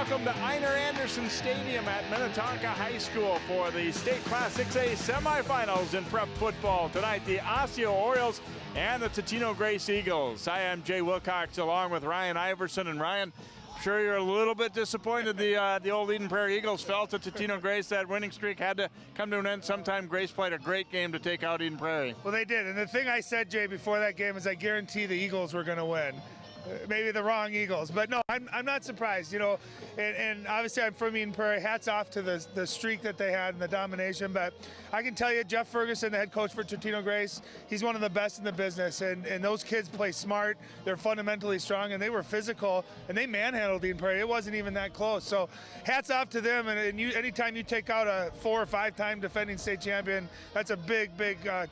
welcome to Einar Anderson Stadium at Minnetonka High School for the State Class 6A semifinals in prep football. Tonight, the Osseo Orioles and the Totino-Grace Eagles. I am Jay Wilcox along with Ryan Iverson. And Ryan, I'm sure you're a little bit disappointed the old Eden Prairie Eagles fell to Totino-Grace. That winning streak had to come to an end sometime. Grace played a great game to take out Eden Prairie. Well, they did. And the thing I said, Jay, before that game is I guarantee the Eagles were going to win. Maybe the wrong Eagles, but no, I'm not surprised, and obviously I'm from Eden Prairie. Hats off to the streak that they had and the domination, but I can tell you, Jeff Ferguson, the head coach for Totino-Grace, he's one of the best in the business, and those kids play smart, they're fundamentally strong, and they were physical, and they manhandled Eden Prairie. It wasn't even that close, so hats off to them, and anytime you take out a 4 or 5 time defending state champion, that's a big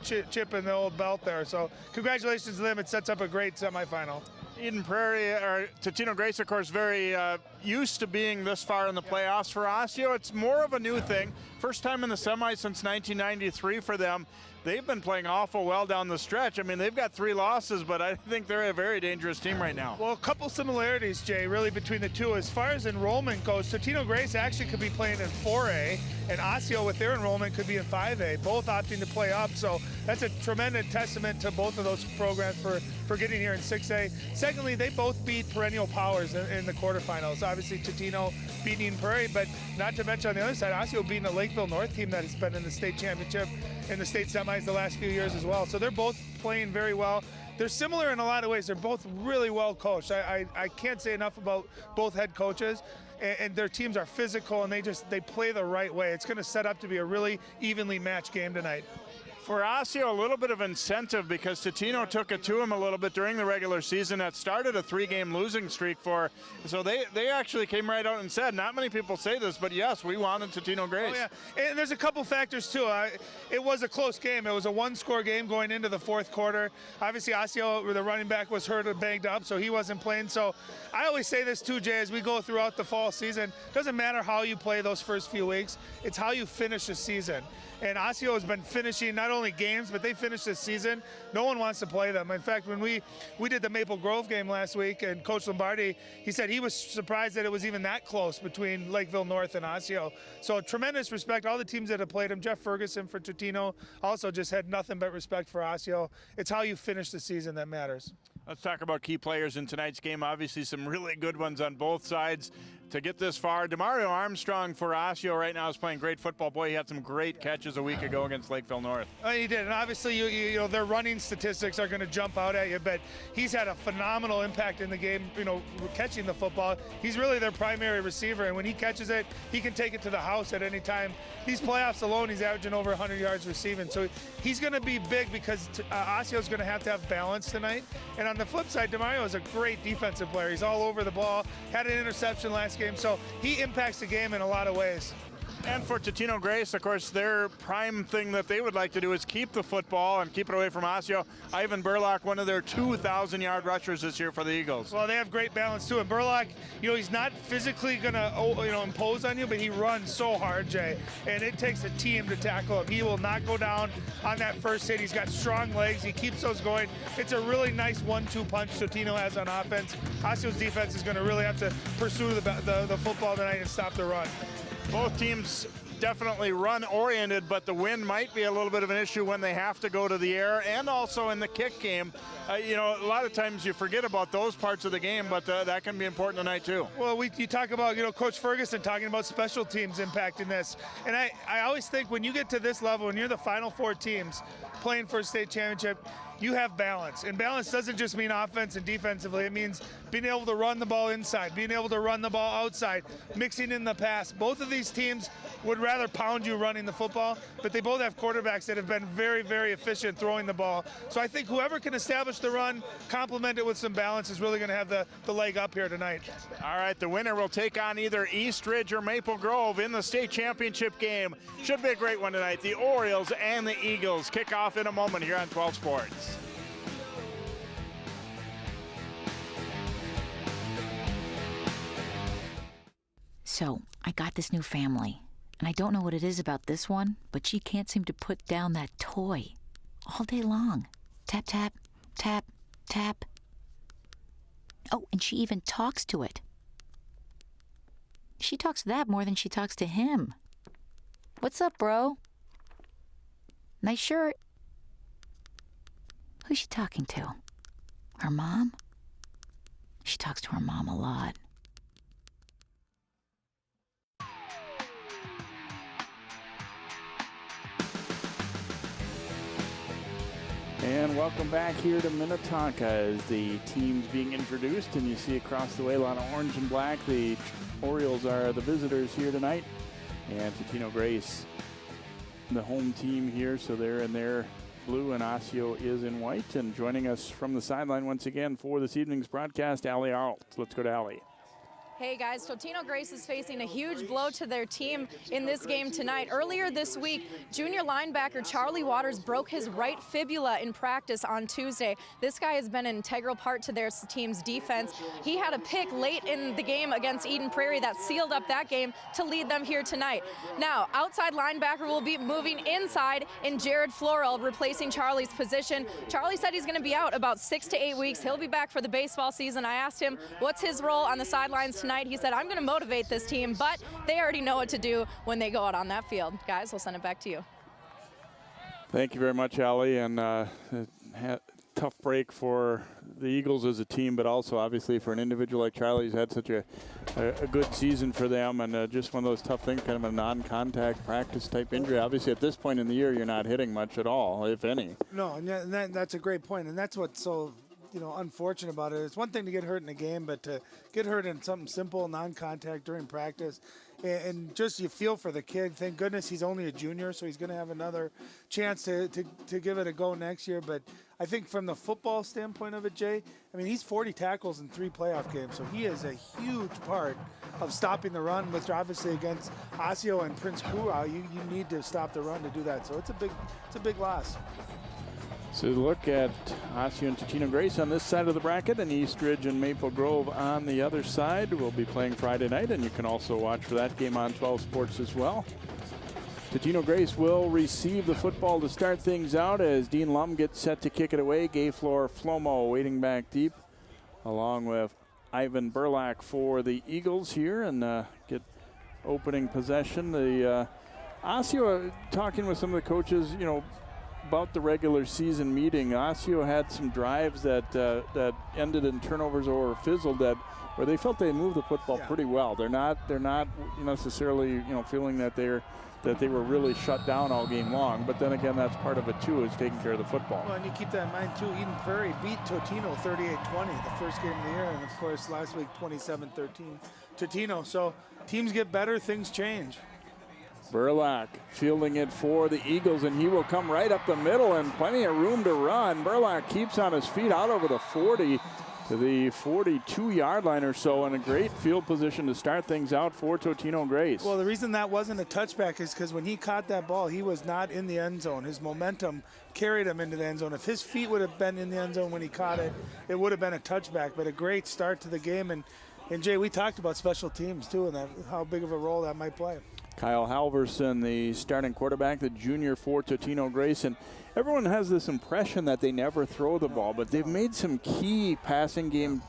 chip in the old belt there, so congratulations to them. It sets up a great semifinal. Eden Prairie, or Totino-Grace, of course, very used to being this far in the playoffs. For Osseo, it's more of a new thing. First time in the semis since 1993 for them. They've been playing awful well down the stretch. I mean, they've got 3 losses, but I think they're a very dangerous team right now. Well, a couple similarities, Jay, really between the two. As far as enrollment goes, Totino-Grace actually could be playing in 4A, and Osseo, with their enrollment, could be in 5A, both opting to play up. So that's a tremendous testament to both of those programs for getting here in 6A. Secondly, they both beat perennial powers in the quarterfinals. Obviously, Totino beating Eden Prairie, but not to mention on the other side, Osseo beating a Lakeville North team that has been in the state championship in the state semis the last few years as well. So they're both playing very well. They're similar in a lot of ways. They're both really well coached. I can't say enough about both head coaches, and their teams are physical and they play the right way. It's going to set up to be a really evenly matched game tonight. For Osseo, a little bit of incentive because Totino took it to them a little bit during the regular season. That started a 3-game losing streak so they actually came right out and said, not many people say this, but yes, we wanted Totino-Grace. Oh, yeah, and there's a couple factors too. It was a close game. It was a 1-score game going into the 4th quarter. Obviously, Osseo, the running back, was hurt and banged up, so he wasn't playing. So I always say this too, Jay, as we go throughout the fall season, it doesn't matter how you play those first few weeks, it's how you finish the season. And Osseo has been finishing not only games, but they finished this season. No one wants to play them. In fact, when we did the Maple Grove game last week, and Coach Lombardi, he said he was surprised that it was even that close between Lakeville North and Osseo. So tremendous respect. All the teams that have played him, Jeff Ferguson for Totino also just had nothing but respect for Osseo. It's how you finish the season that matters. Let's talk about key players in tonight's game. Obviously, some really good ones on both sides to get this far. DeMario Armstrong for Osseo right now is playing great football. Boy, he had some great catches a week ago against Lakeville North. He did, and obviously, you know, their running statistics are going to jump out at you, but he's had a phenomenal impact in the game, catching the football. He's really their primary receiver, and when he catches it, he can take it to the house at any time. These playoffs alone, he's averaging over 100 yards receiving, so he's going to be big because Osseo's going to have balance tonight. And on the flip side, DeMario is a great defensive player. He's all over the ball, had an interception last game, so he impacts the game in a lot of ways. And for Totino-Grace, of course, their prime thing that they would like to do is keep the football and keep it away from Osseo. Ivan Burlock, one of their 2,000-yard rushers this year for the Eagles. Well, they have great balance, too. And Burlock, he's not physically going to, impose on you, but he runs so hard, Jay. And it takes a team to tackle him. He will not go down on that first hit. He's got strong legs. He keeps those going. It's a really nice 1-2 punch Totino has on offense. Osseo's defense is going to really have to pursue the football tonight and stop the run. Both teams definitely run-oriented, but the wind might be a little bit of an issue when they have to go to the air, and also in the kick game. A lot of times you forget about those parts of the game, but that can be important tonight too. Well, you talk about, Coach Ferguson talking about special teams impacting this. And I always think when you get to this level, when you're the Final Four teams playing for a state championship, you have balance. And balance doesn't just mean offense and defensively. It means being able to run the ball inside, being able to run the ball outside, mixing in the pass. Both of these teams would rather pound you running the football, but they both have quarterbacks that have been very, very efficient throwing the ball. So I think whoever can establish the run, complement it with some balance, is really going to have the leg up here tonight. All right, the winner will take on either East Ridge or Maple Grove in the state championship game. Should be a great one tonight. The Orioles and the Eagles kick off in a moment here on 12 Sports. So, I got this new family, and I don't know what it is about this one, but she can't seem to put down that toy all day long. Tap, tap, tap, tap. Oh, and she even talks to it. She talks to that more than she talks to him. What's up, bro? Nice shirt. Who's she talking to? Her mom? She talks to her mom a lot. And welcome back here to Minnetonka as the team's being introduced, and you see across the way a lot of orange and black. The Orioles are the visitors here tonight, and Totino-Grace, the home team here, so they're in their blue and Osseo is in white. And joining us from the sideline once again for this evening's broadcast, Allie Arlt. Let's go to Allie. Hey guys, Totino-Grace is facing a huge blow to their team in this game tonight. Earlier this week, junior linebacker Charlie Waters broke his right fibula in practice on Tuesday. This guy has been an integral part to their team's defense. He had a pick late in the game against Eden Prairie that sealed up that game to lead them here tonight. Now, outside linebacker will be moving inside in Jared Florell, replacing Charlie's position. Charlie said he's going to be out about 6 to 8 weeks. He'll be back for the baseball season. I asked him what's his role on the sidelines tonight. He said, I'm going to motivate this team, but they already know what to do when they go out on that field. Guys, I'll send it back to you. Thank you very much, Allie. And tough break for the Eagles as a team, but also obviously for an individual like Charlie who's had such a good season for them, and just one of those tough things, kind of a non-contact practice type injury. Obviously at this point in the year, you're not hitting much at all, if any. No, and that's a great point, and that's what's so unfortunate about it. It's one thing to get hurt in a game, but to get hurt in something simple, non-contact during practice, and just you feel for the kid. Thank goodness he's only a junior, so he's going to have another chance to give it a go next year. But I think from the football standpoint of it, Jay, I mean, he's 40 tackles in 3 playoff games, so he is a huge part of stopping the run, which obviously against Osseo and Prince Kura, you need to stop the run to do that. So it's a big loss. So look at Osseo and Totino-Grace on this side of the bracket, and Eastridge and Maple Grove on the other side. We'll be playing Friday night, and you can also watch for that game on 12 Sports as well. Totino-Grace will receive the football to start things out as Dean Lum gets set to kick it away. Gayflor Flomo waiting back deep, along with Ivan Burlak for the Eagles here, and get opening possession. The Osseo, talking with some of the coaches, about the regular season meeting, Osseo had some drives that ended in turnovers or fizzled where they felt they moved the football pretty well. They're not necessarily feeling that they were really shut down all game long. But then again, that's part of it too, is taking care of the football. Well, and you keep that in mind too. Eden Prairie beat Totino 38-20 the first game of the year, and of course last week 27-13 Totino. So teams get better, things change. Burlak fielding it for the Eagles, and he will come right up the middle and plenty of room to run. Burlak keeps on his feet out over the 40 to the 42-yard line or so, and a great field position to start things out for Totino-Grace. Well, the reason that wasn't a touchback is because when he caught that ball, he was not in the end zone. His momentum carried him into the end zone. If his feet would have been in the end zone when he caught it, it would have been a touchback. But a great start to the game. And Jay, we talked about special teams too, and how big of a role that might play. Kyle Halverson, the starting quarterback, the junior for Totino-Grace, and everyone has this impression that they never throw the ball, but they've made some key passing game,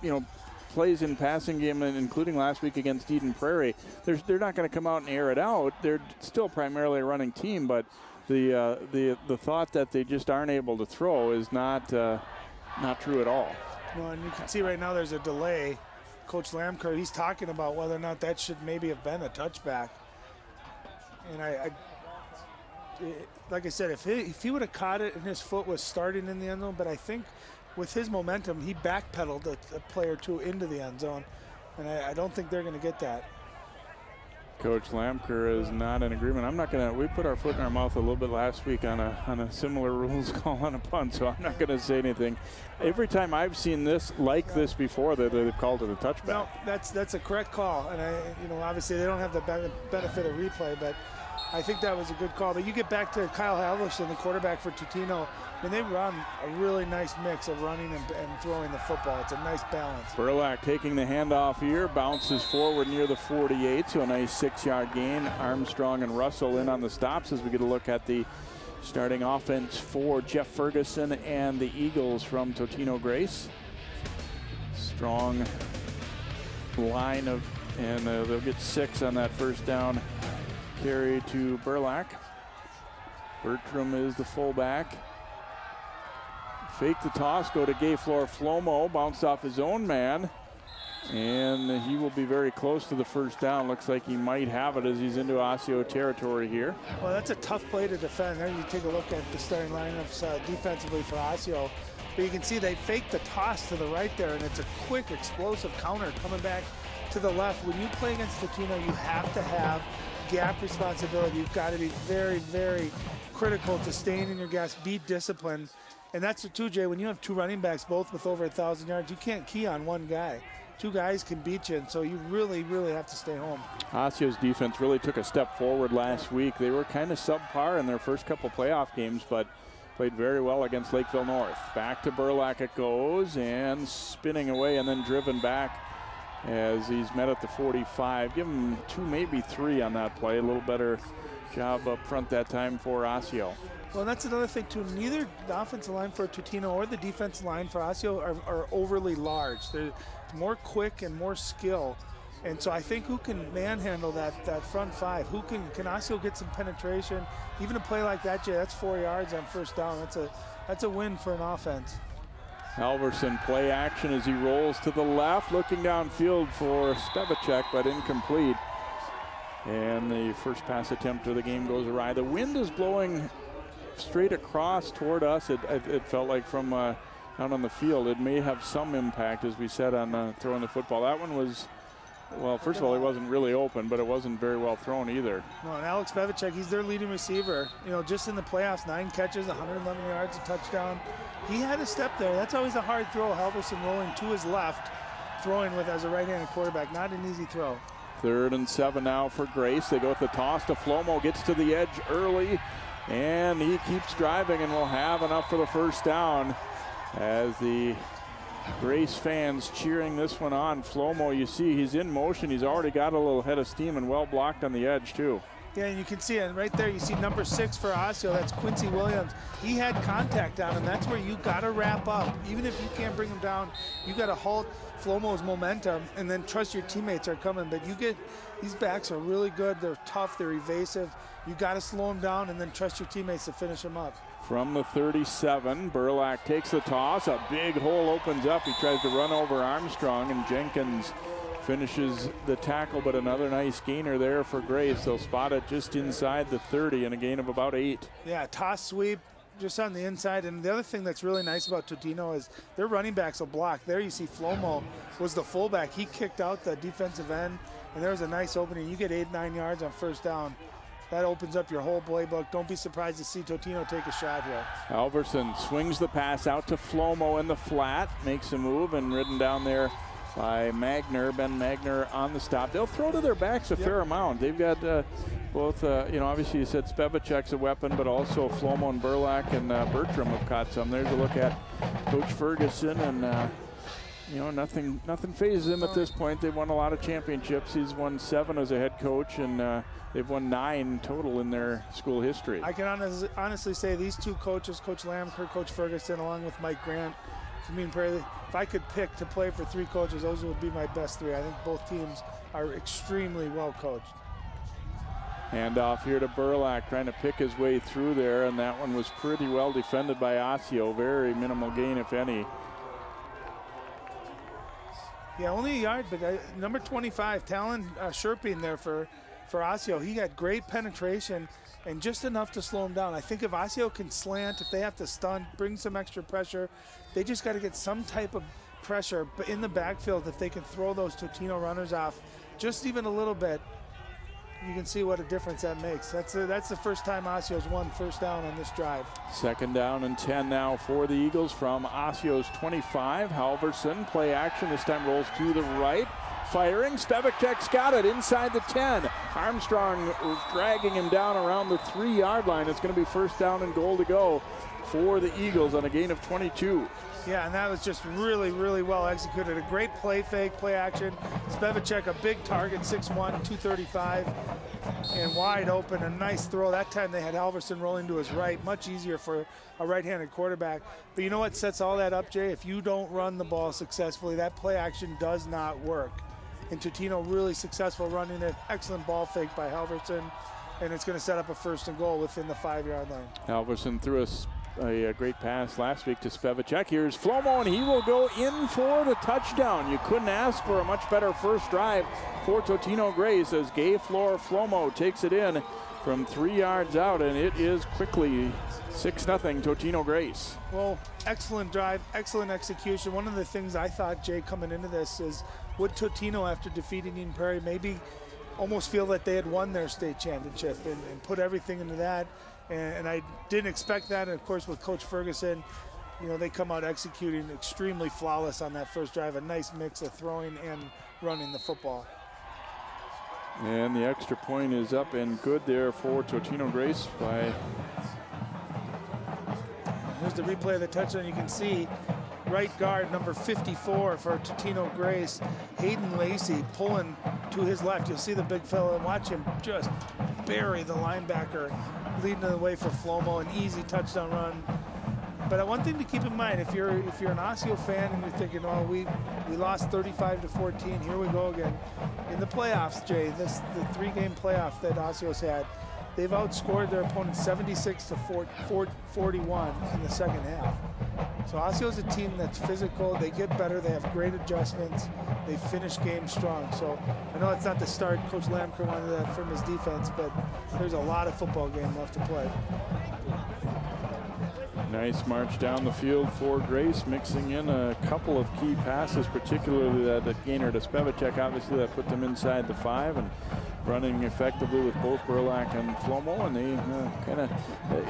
plays in passing game, including last week against Eden Prairie. They're not going to come out and air it out. They're still primarily a running team, but the thought that they just aren't able to throw is not true at all. Well, and you can see right now there's a delay. Coach Lamker, he's talking about whether or not that should maybe have been a touchback. And like I said, if he would have caught it and his foot was starting in the end zone, but I think with his momentum, he backpedaled a play or two into the end zone, and I don't think they're going to get that. Coach Lamker is not in agreement. I'm not going to. We put our foot in our mouth a little bit last week on a similar rules call on a punt, so I'm not going to say anything. Every time I've seen this like this before, they've called it a touchback. No, that's a correct call, and obviously they don't have the benefit of replay, but I think that was a good call. But you get back to Kyle Halverson, the quarterback for Totino. I mean, they run a really nice mix of running and throwing the football. It's a nice balance. Burlak taking the handoff here, bounces forward near the 48, so a nice 6-yard gain. Armstrong and Russell in on the stops as we get a look at the starting offense for Jeff Ferguson and the Eagles from Totino-Grace. Strong line of and they'll get 6 on that first down carry to Burlack. Bertram is the fullback. Fake the toss, go to Gayflor Flomo, bounced off his own man, and he will be very close to the first down. Looks like he might have it as he's into Osseo territory here. Well, that's a tough play to defend. There you take a look at the starting lineups defensively for Osseo. But you can see they fake the toss to the right there, and it's a quick, explosive counter coming back to the left. When you play against Totino, you have to have gap responsibility. You've got to be very, very critical to staying in your gas, be disciplined. And that's the too, Jay, when you have 2 running backs, both with over 1,000 yards, you can't key on one guy. 2 guys can beat you, and so you really, really have to stay home. Osseo's defense really took a step forward last week. They were kind of subpar in their first couple playoff games, but played very well against Lakeville North. Back to Burlack it goes, and spinning away and then driven back as he's met at the 45. Give him 2, maybe 3 on that play. A little better job up front that time for Osseo. Well, that's another thing, too. Neither the offensive line for Totino or the defensive line for Osseo are overly large. They're more quick and more skill. And so I think who can manhandle that front 5? Who can Osseo get some penetration? Even a play like that, Jay, that's 4 yards on first down. That's a win for an offense. Halverson play action as he rolls to the left, looking downfield for Spevacek, but incomplete. And the first pass attempt of the game goes awry. The wind is blowing straight across toward us. It felt like from out on the field. It may have some impact, as we said, on throwing the football. That one was, well, first of all, it wasn't really open, but it wasn't very well thrown either. No, and Alex Spevacek, he's their leading receiver. You know, just in the playoffs, 9 catches, 111 yards, a touchdown. He had a step there. That's always a hard throw. Halverson rolling to his left, throwing with as a right-handed quarterback. Not an easy throw. 3rd and 7 now for Grace. They go with the toss to Flomo, gets to the edge early, and he keeps driving and will have enough for the first down as the Grace fans cheering this one on. Flomo, you see he's in motion. He's already got a little head of steam and well blocked on the edge too. Yeah, and you can see it right there. You see number 6 for Osseo. That's Quincy Williams. He had contact on him. That's where you got to wrap up. Even if you can't bring him down, you got to halt Flomo's momentum and then trust your teammates are coming. But these backs are really good. They're tough. They're evasive. You got to slow them down and then trust your teammates to finish them up. From the 37, Burlack takes the toss. A big hole opens up. He tries to run over Armstrong, and Jenkins finishes the tackle, but another nice gainer there for Grace. They'll spot it just inside the 30 and a gain of about 8. Yeah, toss sweep just on the inside. And the other thing that's really nice about Totino is their running backs will block. There you see Flomo was the fullback. He kicked out the defensive end, and there was a nice opening. You get 8-9 yards on first down. That opens up your whole playbook. Don't be surprised to see Totino take a shot here. Halverson swings the pass out to Flomo in the flat, makes a move, and ridden down there by Magner. Ben Magner on the stop. They'll throw to their backs a fair amount. They've got both, obviously you said Spevacek's a weapon, but also Flomo and Burlack and Bertram have caught some. There's a look at Coach Ferguson, and nothing phases him at this point. They've won a lot of championships. He's won 7 as a head coach, and they've won 9 total in their school history. I can honestly say these 2 coaches, Coach Lamker, Coach Ferguson, along with Mike Grant, if I could pick to play for 3 coaches, those would be my best 3. I think both teams are extremely well coached. Hand off here to Burlack, trying to pick his way through there, and that one was pretty well defended by Osseo. Very minimal gain, if any. Yeah, only a yard, but number 25, Talon Sherping there for Osseo. He got great penetration and just enough to slow him down. I think if Osseo can slant, if they have to stunt, bring some extra pressure, they just got to get some type of pressure in the backfield. If they can throw those Totino runners off just even a little bit, you can see what a difference that makes. That's the first time Osseo's won first down on this drive. 2nd down and 10 now for the Eagles from Osseo's 25. Halverson, play action, this time rolls to the right. Firing, Spevacek's got it inside the 10. Armstrong dragging him down around the 3-yard line. It's going to be first down and goal to go for the Eagles on a gain of 22. Yeah, and that was just really, really well executed. A great play fake, play action. Spevacek, a big target, 6'1", 235, and wide open. A nice throw. That time they had Halverson rolling to his right. Much easier for a right-handed quarterback. But you know what sets all that up, Jay? If you don't run the ball successfully, that play action does not work. And Totino really successful running it. Excellent ball fake by Halverson. And it's going to set up a 1st and goal within the 5-yard line. Halverson threw a great pass last week to Spevacek. Here's Flomo, and he will go in for the touchdown. You couldn't ask for a much better first drive for Totino-Grace as Gay Flomo takes it in from 3 yards out, and it is quickly 6-0 Totino-Grace. Well, excellent drive, excellent execution. One of the things I thought, Jay, coming into this is, would Totino, after defeating Eden Prairie, maybe almost feel that they had won their state championship and put everything into that? And I didn't expect that. And of course, with Coach Ferguson, you know, they come out executing extremely flawless on that first drive. A nice mix of throwing and running the football. And the extra point is up and good there for Totino-Grace by. Here's the replay of the touchdown. You can see right guard number 54 for Totino-Grace, Hayden Lacey, pulling to his left. You'll see the big fella and watch him just bury the linebacker, leading the way for Flomo, an easy touchdown run. But one thing to keep in mind, if you're an Osseo fan and you're thinking, oh, we lost 35-14, here we go again. In the playoffs, Jay, the 3-game playoff that Osseo's had, they've outscored their opponent 76-41 in the second half. So Osseo's a team that's physical. They get better. They have great adjustments. They finish games strong. So I know it's not the start Coach Lamker wanted that from his defense, but there's a lot of football game left to play. Nice march down the field for Grace, mixing in a couple of key passes, particularly that gainer to Spevacek. Obviously, that put them inside the 5 and running effectively with both Burlak and Flomo. And they kind of,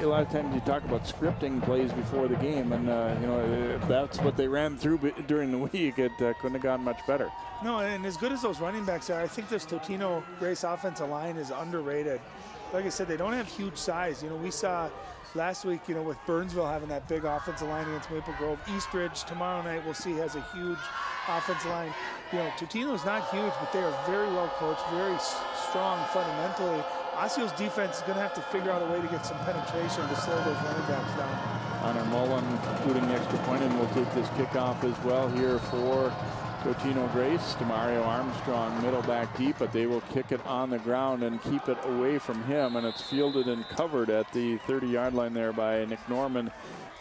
a lot of times you talk about scripting plays before the game, and you know, if that's what they ran through during the week, it couldn't have gone much better. No, and as good as those running backs are, I think this Totino-Grace offensive line is underrated. Like I said, they don't have huge size. You know, we saw last week, you know, with Burnsville having that big offensive line against Maple Grove. Eastridge tomorrow night we'll see has a huge offensive line. You know, Totino's not huge, but they are very well coached, very strong fundamentally. Osseo's defense is going to have to figure out a way to get some penetration to slow those running backs down. Connor Mullen including the extra point, and will take this kickoff as well here for Totino-Grace. Demario Armstrong middle back deep, but they will kick it on the ground and keep it away from him, and it's fielded and covered at the 30-yard line there by Nick Norman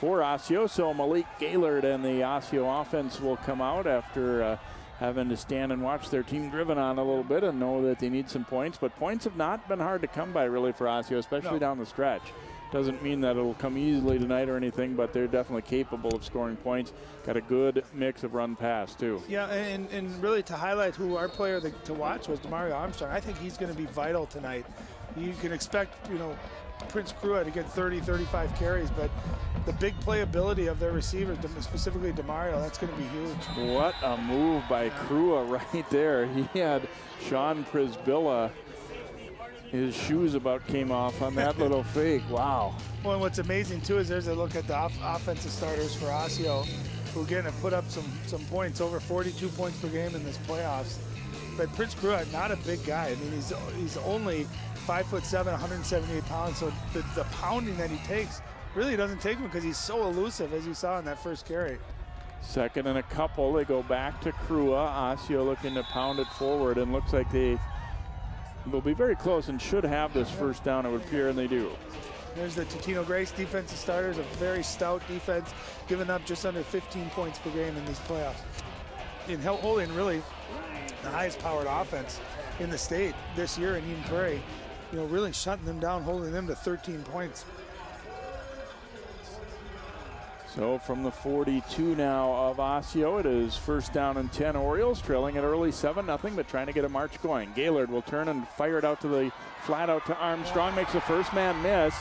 for Osseo. So Malik Gaylord and the Osseo offense will come out after having to stand and watch their team driven on a little bit and know that they need some points, but points have not been hard to come by really for Osseo, especially down the stretch. Doesn't mean that it'll come easily tonight or anything, but they're definitely capable of scoring points. Got a good mix of run pass too. Yeah, and really to highlight who our player to watch was Demario Armstrong. I think he's going to be vital tonight. You can expect, you know, Prince Crua to get 30-35 carries, but the big playability of their receivers, specifically Demario, that's going to be huge. What a move by Crua right there. He had Sean Prisbilla. His shoes about came off on that little fake. Wow. Well, and what's amazing too is there's a look at the offensive starters for Osseo, who again have put up some points, over 42 points per game in this playoffs. But Prince Crua, not a big guy. I mean, he's only 5'7", 178 pounds. So the pounding that he takes really doesn't take him because he's so elusive, as you saw in that first carry. Second and a couple. They go back to Crua. Osseo looking to pound it forward, and looks like they'll be very close and should have this first down, it would appear, and they do. There's the Totino-Grace defensive starters, a very stout defense, giving up just under 15 points per game in these playoffs. And holding really the highest powered offense in the state this year in Eden Prairie, you know, really shutting them down, holding them to 13 points. So from the 42 now of Osseo, it is first down and 10 Orioles, trailing at early 7-0, but trying to get a march going. Gaylord will turn and fire it out to the flat out to Armstrong, makes the first man miss,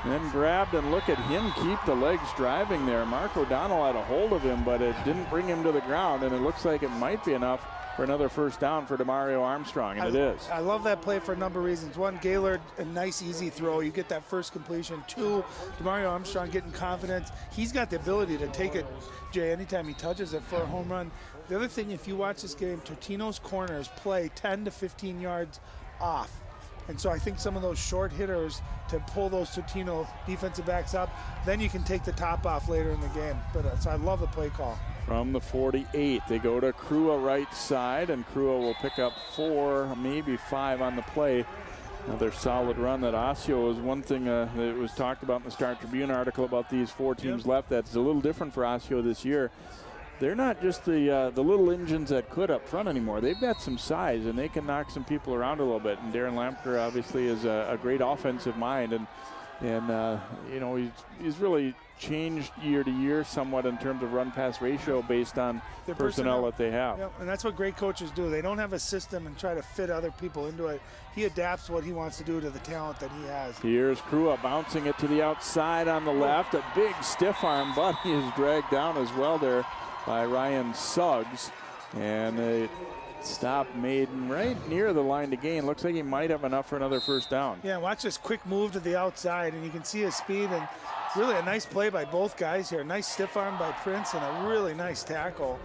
then grabbed, and look at him keep the legs driving there. Mark O'Donnell had a hold of him, but it didn't bring him to the ground, and it looks like it might be enough for another first down for Demario Armstrong, and it is. I love that play for a number of reasons. One, Gaylord, a nice easy throw. You get that first completion. Two, Demario Armstrong getting confidence. He's got the ability to take it, Jay, anytime he touches it for a home run. The other thing, if you watch this game, Totino's corners play 10 to 15 yards off. And so I think some of those short hitters to pull those Totino defensive backs up, then you can take the top off later in the game. But so I love the play call. From the 48, they go to Crua right side, and Crua will pick up 4, maybe 5 on the play. Another solid run. That Osseo is one thing that was talked about in the Star Tribune article about these 4 teams left. That's a little different for Osseo this year. They're not just the little engines that could up front anymore. They've got some size, and they can knock some people around a little bit. And Darren Lamker obviously is a great offensive mind, and you know, he's really changed year to year somewhat in terms of run-pass ratio based on the personnel that they have. Yep, and that's what great coaches do. They don't have a system and try to fit other people into it. He adapts what he wants to do to the talent that he has. Here's Crua bouncing it to the outside on the left. A big stiff arm, but he is dragged down as well there by Ryan Suggs. And a stop made right near the line to gain. Looks like he might have enough for another first down. Yeah, watch this quick move to the outside, and you can see his speed, and really a nice play by both guys here. Nice stiff arm by Prince, and a really nice tackle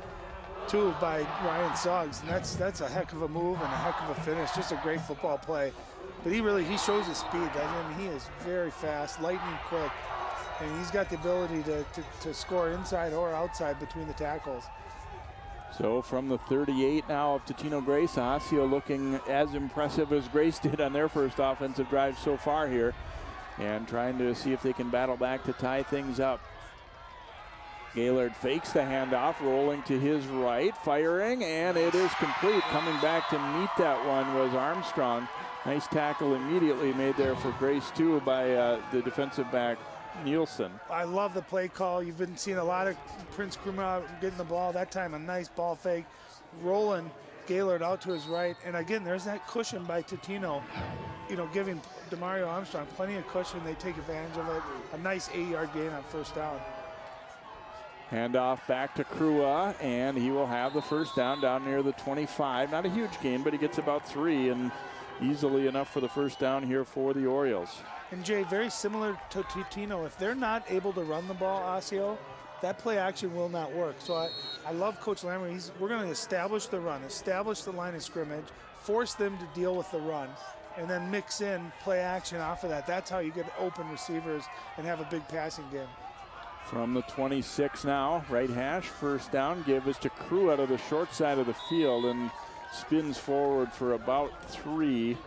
too by Ryan Suggs. And that's a heck of a move and a heck of a finish. Just a great football play. But he shows his speed, doesn't he? I mean, he is very fast, lightning quick, and he's got the ability to score inside or outside between the tackles. So from the 38 now of Totino-Grace, Osseo looking as impressive as Grace did on their first offensive drive so far here, and trying to see if they can battle back to tie things up. Gaylord fakes the handoff, rolling to his right, firing, and it is complete. Coming back to meet that one was Armstrong. Nice tackle immediately made there for Grace too by the defensive back Nielsen. I love the play call. You've been seeing a lot of Prince Krumah getting the ball. That time a nice ball fake, rolling Gaylord out to his right. And again, there's that cushion by Totino, you know, giving Demario Armstrong plenty of cushion. They take advantage of it. A nice 8-yard gain on first down. Handoff back to Crua, and he will have the first down near the 25. Not a huge gain, but he gets about 3, and easily enough for the first down here for the Orioles. And Jay, very similar to Totino, if they're not able to run the ball, Osseo, that play action will not work. So I love Coach Lammer. We're going to establish the run, establish the line of scrimmage, force them to deal with the run, and then mix in play action off of that. That's how you get open receivers and have a big passing game. From the 26 now, right hash, first down, give is to Crew out of the short side of the field, and spins forward for about 3.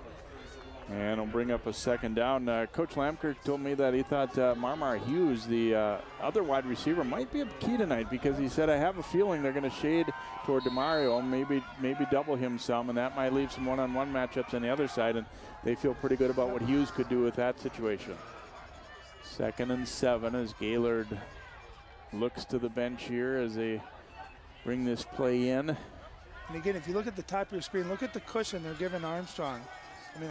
And will bring up a second down. Coach Lamker told me that he thought Marmar Hughes, the other wide receiver, might be a key tonight, because he said, I have a feeling they're going to shade toward DeMario, maybe double him some, and that might leave some one-on-one matchups on the other side, and they feel pretty good about what Hughes could do with that situation. 2nd and 7 as Gaylord looks to the bench here as they bring this play in. And again, if you look at the top of your screen, look at the cushion they're giving Armstrong. I mean,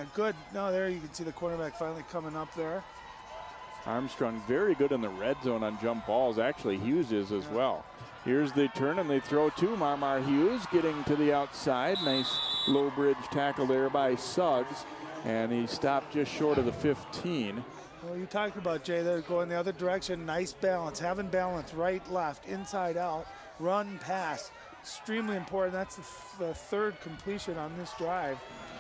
there you can see the cornerback finally coming up there. Armstrong very good in the red zone on jump balls. Actually, Hughes is as well. Here's the turn, and they throw to Marmar Hughes, getting to the outside. Nice low bridge tackle there by Suggs, and he stopped just short of the 15. Well, you talked about, Jay, they're going the other direction. Nice balance, having balance, right, left, inside out, run, pass. Extremely important. That's the 3rd completion on this drive,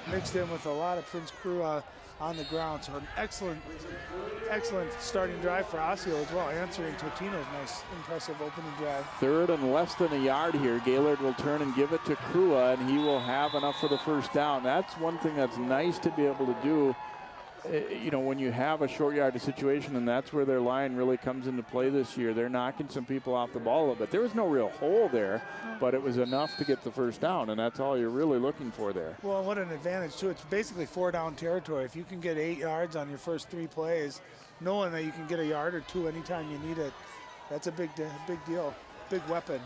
mixed in with a lot of Prince Crew on the ground. So an excellent starting drive for Osseo as well, answering Totino's nice, impressive opening drive. 3rd and less than a yard here. Gaylord will turn and give it to Crua, and he will have enough for the first down. That's one thing that's nice to be able to do, you know, when you have a short yardage situation, and that's where their line really comes into play this year. They're knocking some people off the ball a little bit. There was no real hole there, but it was enough to get the first down, and that's all you're really looking for there. Well, what an advantage, too. It's basically 4-down territory. If you can get 8 yards on your first 3 plays, knowing that you can get a yard or 2 anytime you need it, that's a big deal, big weapon.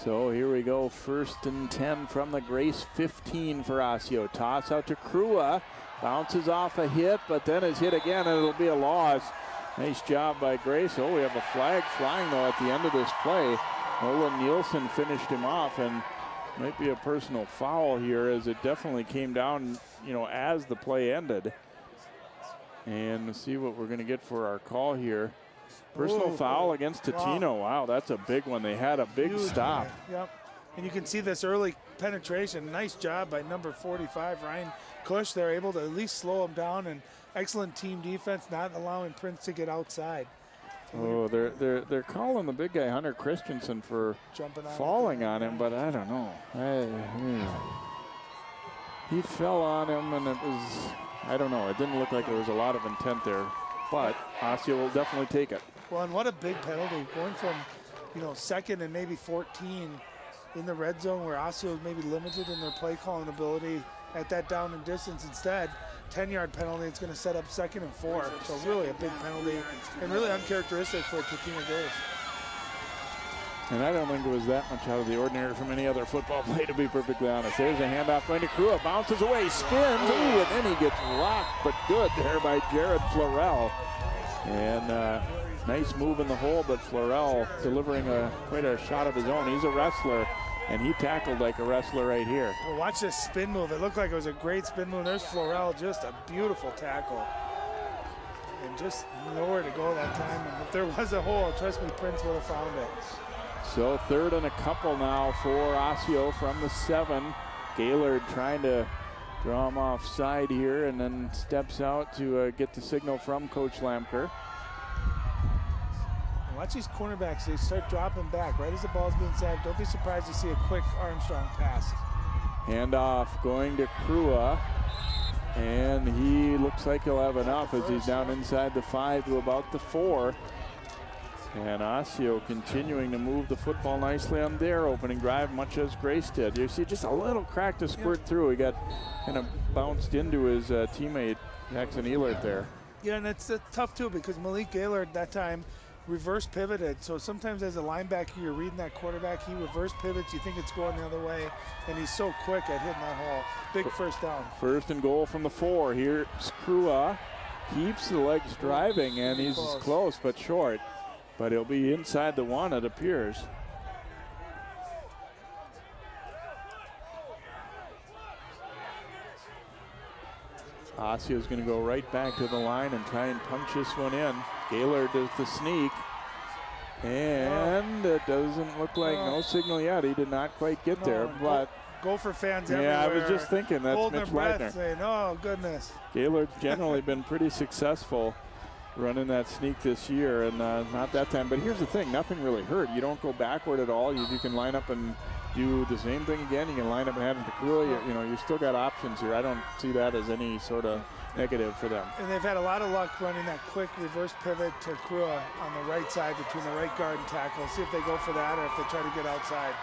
So here we go, 1st and 10 from the Grace 15 for Osseo. Toss out to Crua. Bounces off a hit, but then is hit again, and it'll be a loss. Nice job by Grace. Oh, we have a flag flying, though, at the end of this play. Nolan Nielsen finished him off, and might be a personal foul here, as it definitely came down, you know, as the play ended. And let's see what we're going to get for our call here. Personal foul against Totino. Wow, that's a big one. They had a big stop. Yep. And you can see this early penetration. Nice job by number 45, Ryan Cush. They're able to at least slow him down, and excellent team defense, not allowing Prince to get outside. Oh, they're calling the big guy Hunter Christensen for falling on him, but I don't know. He fell on him, and it was, I don't know. It didn't look like there was a lot of intent there, but Osseo will definitely take it. Well, and what a big penalty, going from, you know, 2nd and maybe 14 in the red zone where Osseo is maybe limited in their play calling ability at that down and distance. Instead, 10-yard penalty, it's going to set up 2nd and 4. So really a big penalty and really uncharacteristic for Totino-Grace. And I don't think it was that much out of the ordinary from any other football play, to be perfectly honest. There's a handoff going to Crua, bounces away, spins, ooh, and then he gets rocked, but good there by Jared Florell. And nice move in the hole, but Florell delivering quite a shot of his own. He's a wrestler, and he tackled like a wrestler right here. Well, watch this spin move. It looked like it was a great spin move. There's Florell, just a beautiful tackle. And just nowhere to go that time. And if there was a hole, trust me, Prince would have found it. So 3rd and a couple now for Osseo from the 7. Gaylord trying to draw him offside here, and then steps out to get the signal from Coach Lamker. Watch these cornerbacks, they start dropping back right as the ball's being snapped. Don't be surprised to see a quick Armstrong pass. Handoff going to Crua, and he looks like he'll have enough as he's down inside the 5 to about the 4. And Osseo continuing to move the football nicely on their opening drive, much as Grace did. You see just a little crack to squirt through. He got kind of bounced into his teammate, Jackson Elert there. Yeah, and it's tough too because Malik Gaylord that time reverse pivoted. So sometimes as a linebacker, you're reading that quarterback, he reverse pivots, you think it's going the other way, and he's so quick at hitting that hole. Big first down. 1st and goal from the 4. Here's Crua, keeps the legs driving, and he's close but short. But he'll be inside the 1, it appears. Osseo's going to go right back to the line and try and punch this one in. Gaylord does the sneak. And it doesn't look like no signal yet. He did not quite get there, but Gopher fans everywhere. Yeah, I was just thinking that's holding Mitch their Leitner. breath, saying, "Oh goodness." Gaylord's generally been pretty successful running that sneak this year, and not that time. But here's the thing: nothing really hurt. You don't go backward at all. You can line up and do the same thing again. You can line up and head into Crua. You know, you still got options here. I don't see that as any sort of negative for them. And they've had a lot of luck running that quick reverse pivot to Crua on the right side between the right guard and tackle. See if they go for that or if they try to get outside.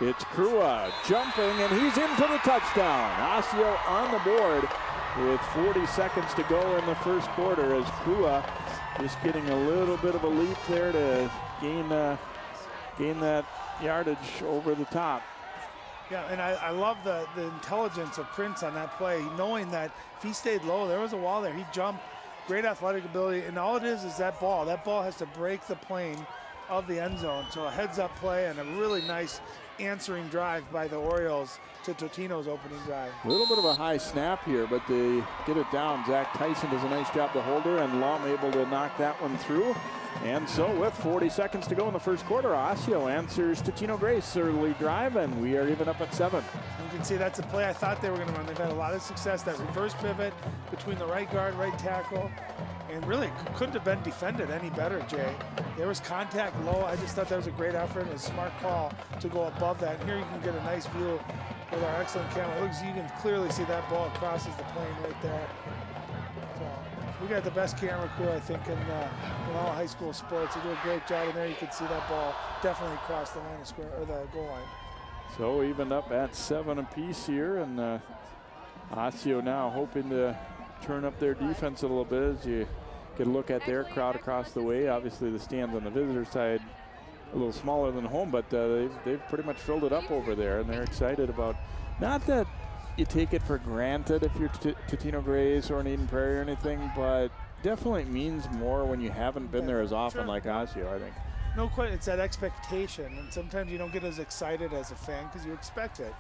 It's Crua jumping, and he's in for the touchdown. Osseo on the board with 40 seconds to go in the first quarter as Crua just getting a little bit of a leap there to gain that yardage over the top. Yeah, and I love the intelligence of Prince on that play, knowing that if he stayed low, there was a wall there. He jumped, great athletic ability, and all it is that ball. That ball has to break the plane of the end zone. So a heads-up play and a really nice answering drive by the Orioles to Totino's opening drive. A little bit of a high snap here, but they get it down. Zach Tyson does a nice job to hold her, and Lum able to knock that one through. And so with 40 seconds to go in the first quarter, Osseo answers Totino-Grace early drive, and we are even up at 7. You can see that's a play I thought they were going to run. They've had a lot of success. That reverse pivot between the right guard, right tackle, and really couldn't have been defended any better, Jay. There was contact low. I just thought that was a great effort and a smart call to go above that. And here you can get a nice view with our excellent camera. Looks, you can clearly see that ball crosses the plane right there. So we got the best camera crew, I think, in all high school sports. They do a great job in there. You can see that ball definitely cross the line of square or the goal line. So evened up at 7 apiece here, and Osseo now hoping to turn up their defense a little bit as you get a look at their crowd across the way. Obviously the stands on the visitor side a little smaller than home, but they've pretty much filled it up over there, and they're excited about, not that you take it for granted if you're Totino-Grace or an Eden Prairie or anything, but definitely means more when you haven't been there as often like Osseo, I think. No question, it's that expectation, and sometimes you don't get as excited as a fan because you expect it,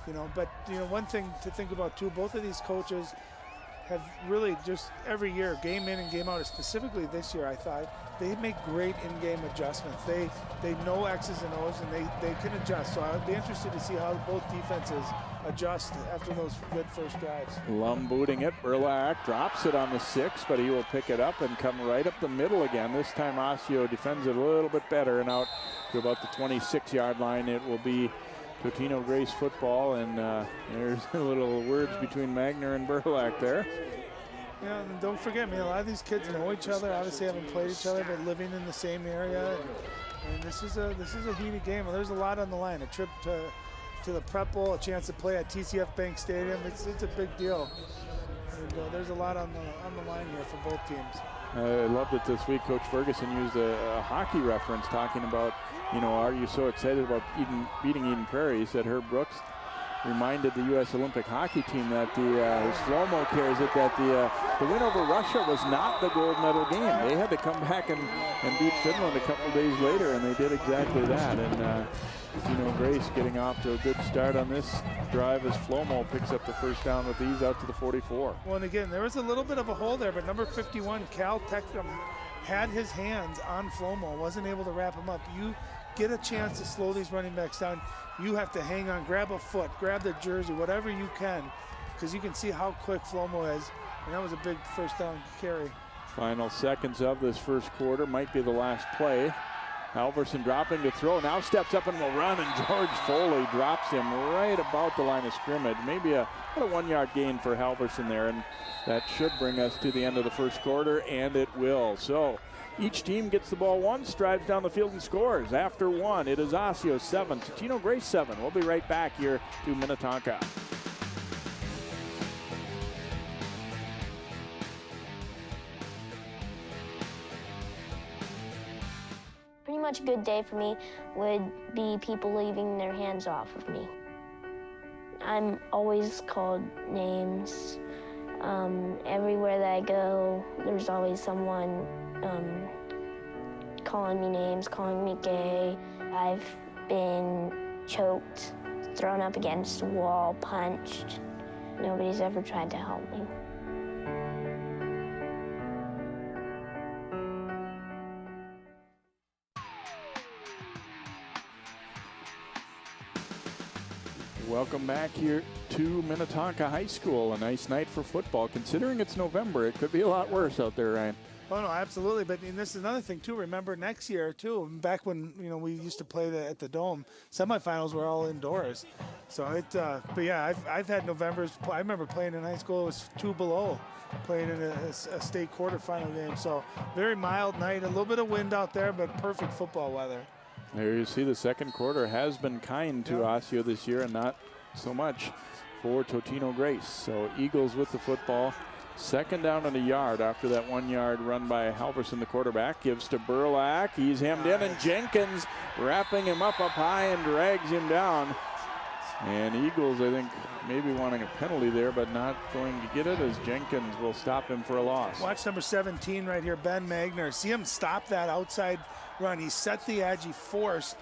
you know. But you know, one thing to think about too, both of these coaches have really just every year, game in and game out, specifically this year, I thought, they make great in-game adjustments. They know X's and O's, and they can adjust. So I'd be interested to see how both defenses adjust after those good first drives. Lum booting it. Burlak drops it on the 6, but he will pick it up and come right up the middle again. This time Osseo defends it a little bit better, and out to about the 26-yard line. It will be Totino-Grace football, and there's a little words between Magner and Burlak there. Yeah, and don't forget, a lot of these kids know each other. Obviously, haven't played each other, but living in the same area. And this is a heated game. There's a lot on the line. A trip to the Prep Bowl, a chance to play at TCF Bank Stadium. It's a big deal. And there's a lot on the line here for both teams. I loved it this week. Coach Ferguson used a hockey reference talking about, are you so excited about beating Eden Prairie? He said Herb Brooks reminded the U.S. Olympic hockey team that his slow-mo carries it, that the win over Russia was not the gold medal game. They had to come back and beat Finland a couple days later, and they did exactly that. And Totino-Grace getting off to a good start on this drive as Flomo picks up the first down with ease out to the 44. Well, and again, there was a little bit of a hole there, but number 51, Cal Tectum, had his hands on Flomo, wasn't able to wrap him up. You get a chance to slow these running backs down, you have to hang on, grab a foot, grab the jersey, whatever you can, because you can see how quick Flomo is, and that was a big first down carry. Final seconds of this first quarter, might be the last play. Halverson dropping to throw, now steps up and will run, and George Foley drops him right about the line of scrimmage. Maybe a 1-yard gain for Halverson there, and that should bring us to the end of the first quarter, and it will. So each team gets the ball once, drives down the field and scores. After one, it is Osseo 7, Totino-Grace 7. We'll be right back here to Minnetonka. Pretty much a good day for me would be people leaving their hands off of me. I'm always called names. Everywhere that I go, there's always someone calling me names, calling me gay. I've been choked, thrown up against a wall, punched. Nobody's ever tried to help me. Welcome back here to Minnetonka High School. A nice night for football. Considering it's November, it could be a lot worse out there, Ryan. Oh, no, absolutely. But this is another thing, too. Remember, next year, too, back when, we used to play at the Dome, semifinals were all indoors. So but yeah, I've had Novembers. I remember playing in high school, it was 2 below, playing in a state quarterfinal game. So very mild night, a little bit of wind out there, but perfect football weather. There you see the second quarter has been kind to Osseo this year and not so much for Totino-Grace. So Eagles with the football. Second down and a yard after that 1-yard run by Halverson, the quarterback. Gives to Burlak. He's hemmed in, and Jenkins wrapping him up high and drags him down. And Eagles, I think, maybe wanting a penalty there, but not going to get it, as Jenkins will stop him for a loss. Watch number 17 right here, Ben Magner. See him stop that outside run. He set the edge. He forced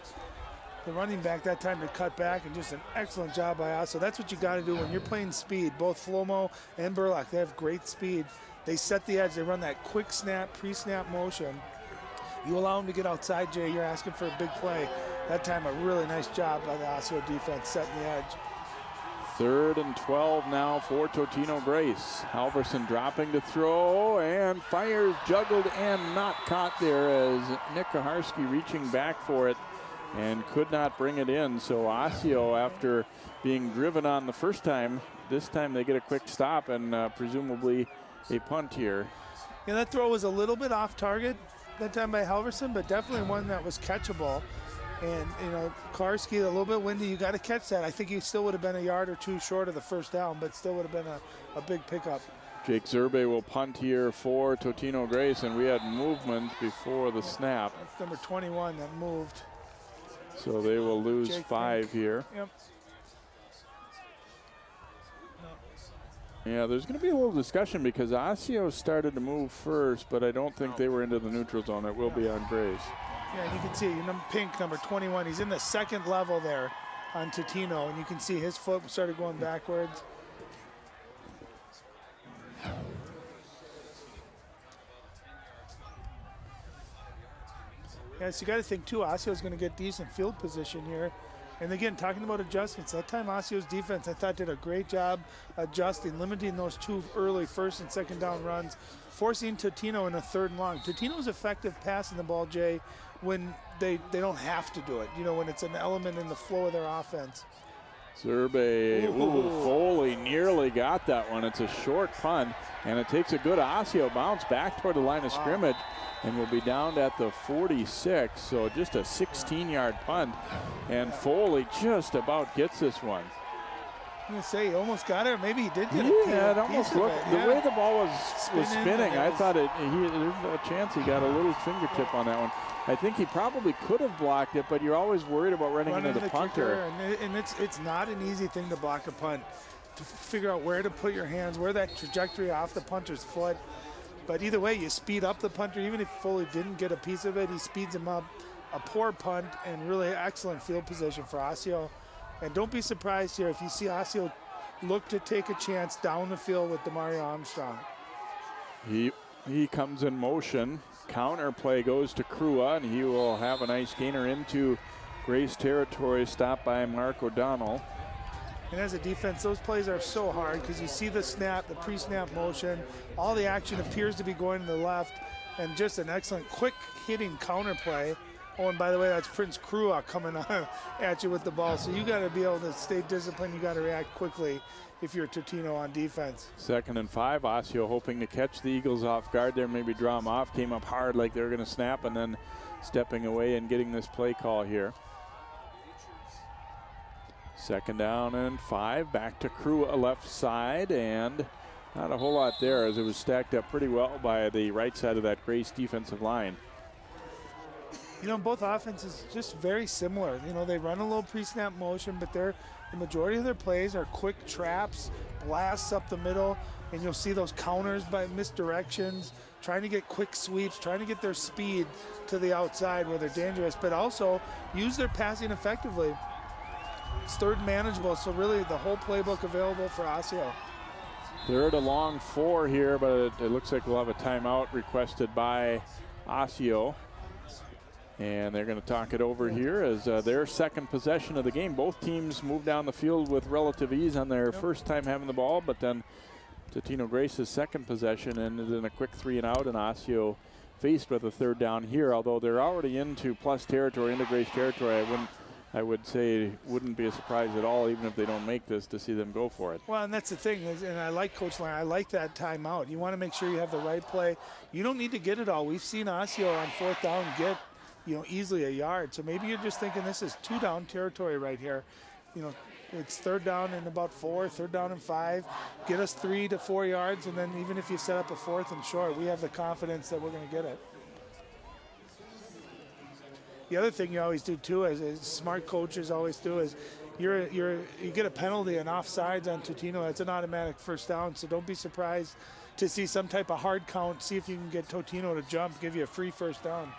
the running back that time to cut back, and just an excellent job by us. So that's what you got to do when you're playing speed. Both Flomo and Burlak, they have great speed. They set the edge. They run that quick snap, pre-snap motion. You allow them to get outside, Jay, you're asking for a big play. That time, a really nice job by the Osseo defense setting the edge. 3rd and 12 now for Totino-Grace. Halverson dropping to throw and fires, juggled and not caught there as Nick Kaharski reaching back for it and could not bring it in. So Osseo, after being driven on the first time, this time they get a quick stop and presumably a punt here. Yeah, that throw was a little bit off target that time by Halverson, but definitely one that was catchable. And, Kaharski, a little bit windy. You got to catch that. I think he still would have been a yard or two short of the first down, but still would have been a big pickup. Jake Zerbe will punt here for Totino-Grace, and we had movement before the snap. That's number 21 that moved. So they will lose Jake 5 here. Yep. Yeah, there's going to be a little discussion because Osseo started to move first, but I don't think they were into the neutral zone. It will be on Grace. Yeah, you can see pink, number 21. He's in the second level there on Totino, and you can see his foot started going backwards. Yeah, so you got to think too, Osseo's going to get decent field position here. And again, talking about adjustments, that time Osseo's defense, I thought, did a great job adjusting, limiting those two early first and second down runs, forcing Totino in a third and long. Totino's effective passing the ball, Jay, when they don't have to do it, you know, when it's an element in the flow of their offense. Zerbe, Foley nearly got that one. It's a short punt, and it takes a good Osseo bounce back toward the line of scrimmage, and will be down at the 46, so just a 16-yard punt, and Foley just about gets this one. I'm going to say he almost got it. Maybe he did get Yeah, it almost looked, the way the ball was spinning, I thought there's a chance he got a little fingertip on that one. I think he probably could have blocked it, but you're always worried about running into the punter. And it's not an easy thing to block a punt, to figure out where to put your hands, where that trajectory off the punter's foot. But either way, you speed up the punter. Even if Foley didn't get a piece of it, he speeds him up. A poor punt and really excellent field position for Osseo. And don't be surprised here if you see Osseo look to take a chance down the field with Demario Armstrong. He comes in motion. Counter play goes to Crua, and he will have a nice gainer into Grace territory, stopped by Mark O'Donnell. And as a defense, those plays are so hard because you see the snap, the pre-snap motion, all the action appears to be going to the left, and just an excellent quick hitting counter play. Oh, and by the way, that's Prince Crua coming on at you with the ball. So you got to be able to stay disciplined. You got to react quickly if you're Totino on defense. 2nd and 5, Osseo hoping to catch the Eagles off guard there, maybe draw them off. Came up hard like they were going to snap, and then stepping away and getting this play call here. 2nd down and 5, back to Crua left side, and not a whole lot there as it was stacked up pretty well by the right side of that Grace defensive line. You know, both offenses just very similar. You know, they run a little pre-snap motion, but the majority of their plays are quick traps, blasts up the middle, and you'll see those counters by misdirections, trying to get quick sweeps, trying to get their speed to the outside where they're dangerous, but also use their passing effectively. It's third manageable, so really the whole playbook available for Osseo. 3rd and long 4 here, but it looks like we'll have a timeout requested by Osseo. And they're going to talk it over here as their second possession of the game. Both teams move down the field with relative ease on their first time having the ball, but then Totino-Grace's second possession ended in a quick 3 and out, and Osseo faced with a 3rd down here. Although they're already into plus territory, into Grace territory, I would say it wouldn't be a surprise at all, even if they don't make this, to see them go for it. Well, and that's the thing, and I like Coach Lyon. I like that timeout. You want to make sure you have the right play. You don't need to get it all. We've seen Osseo on 4th down get, you know, easily a yard. So maybe you're just thinking this is 2 down territory right here. You know, it's 3rd down and about 4, 3rd down and 5. Get us 3 to 4 yards, and then even if you set up a 4th and short, we have the confidence that we're going to get it. The other thing you always do too, as smart coaches always do, is you get a penalty and offsides on Totino. That's an automatic 1st down. So don't be surprised to see some type of hard count. See if you can get Totino to jump, give you a free 1st down.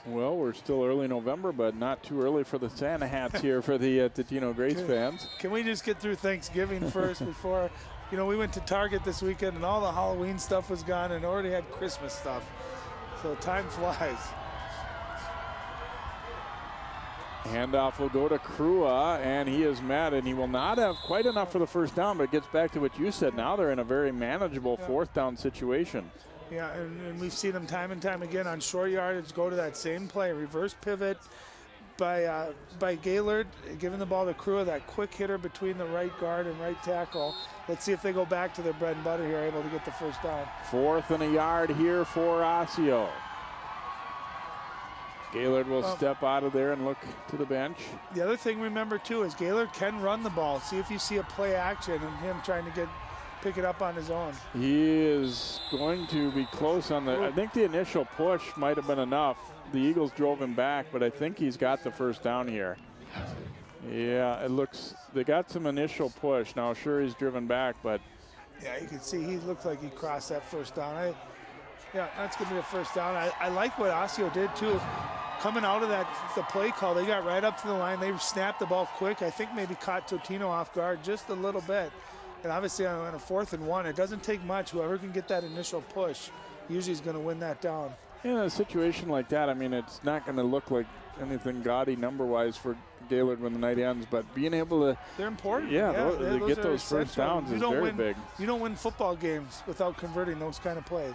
Well, we're still early November, but not too early for the Santa hats here for the Totino-Grace fans. Can we just get through Thanksgiving first before, you know, we went to Target this weekend and all the Halloween stuff was gone and already had Christmas stuff. So time flies. Handoff will go to Crua, and he is mad, and he will not have quite enough for the 1st down, but it gets back to what you said. Now they're in a very manageable 4th down situation. Yeah, and we've seen them time and time again on short yardage go to that same play, reverse pivot by Gaylord, giving the ball to Crua, that quick hitter between the right guard and right tackle. Let's see if they go back to their bread and butter here, able to get the 1st down. 4th and a yard here for Osseo. Gaylord will step out of there and look to the bench. The other thing remember too is Gaylord can run the ball. See if you see a play action and him trying to pick it up on his own. He is going to be close on the, I think the initial push might have been enough. The Eagles drove him back, but I think he's got the 1st down here. Yeah, it looks, they got some initial push. Now, sure, he's driven back, but. Yeah, you can see he looked like he crossed that 1st down. Yeah, that's going to be a 1st down. I like what Osseo did too. Coming out of the play call, they got right up to the line. They snapped the ball quick. I think maybe caught Totino off guard just a little bit. And obviously on a 4th and 1, it doesn't take much. Whoever can get that initial push usually is going to win that down. In a situation like that, I mean, it's not going to look like anything gaudy number-wise for Gaylord when the night ends, but being able to... They're important. Yeah, to get those first downs is very big. You don't win football games without converting those kind of plays.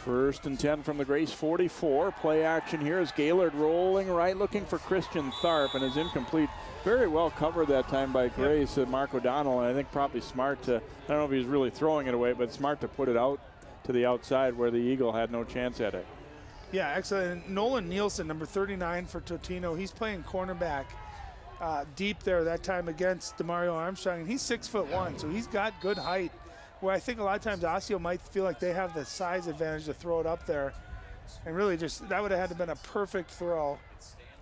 1st and 10 from the Grace 44. Play action here as Gaylord rolling right, looking for Christian Tharp, and is incomplete. Very well covered that time by Grace and Mark O'Donnell, and I think probably smart to, I don't know if he was really throwing it away, but smart to put it out to the outside where the Eagle had no chance at it. Yeah, excellent. And Nolan Nielsen, number 39 for Totino, he's playing cornerback deep there that time against Demario Armstrong, and he's 6'1", so he's got good height. Where I think a lot of times Osseo might feel like they have the size advantage to throw it up there, and really just that would have had to been a perfect throw,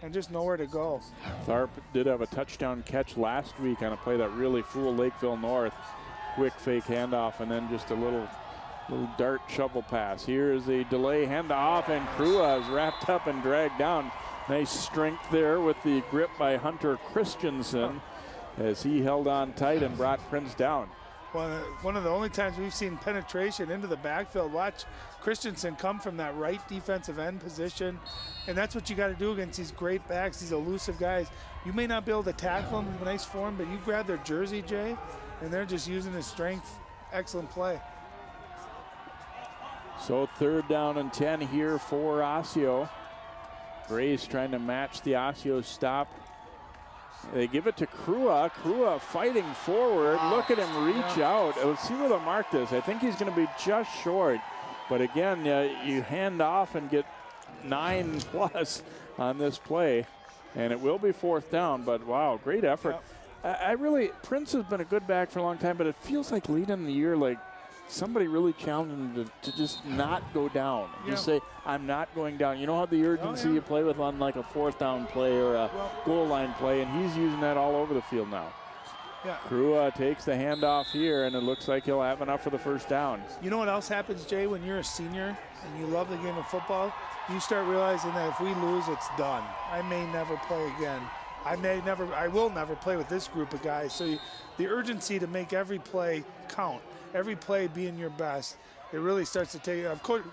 and just nowhere to go. Tharp did have a touchdown catch last week on a play that really fooled Lakeville North. Quick fake handoff, and then just a little dart shovel pass. Here's a delay handoff, and Krua is wrapped up and dragged down. Nice strength there with the grip by Hunter Christensen as he held on tight and brought Prince down. One of the only times we've seen penetration into the backfield. Watch Christensen come from that right defensive end position, and that's what you got to do against these great backs, these elusive guys. You may not be able to tackle them in nice form, but you grab their jersey, Jay, and they're just using his strength. Excellent play. So 3rd down and 10 here for Osseo. Grace trying to match the Osseo stop. They give it to Krua. Krua fighting forward. Look at him reach out. Let's see where the mark is. I think he's going to be just short. But again, you hand off and get 9+ on this play. And it will be 4th down, but wow, great effort. Prince has been a good back for a long time, but it feels like late in the year, like somebody really challenged him to just not go down. Just say, I'm not going down. You know how the urgency you play with on like a 4th down play or a goal line play, and he's using that all over the field now. Krua takes the handoff here, and it looks like he'll have enough for the 1st down. You know what else happens, Jay, when you're a senior and you love the game of football? You start realizing that if we lose, it's done. I may never play again. I will never play with this group of guys. So the urgency to make every play count, every play being your best, it really starts to take.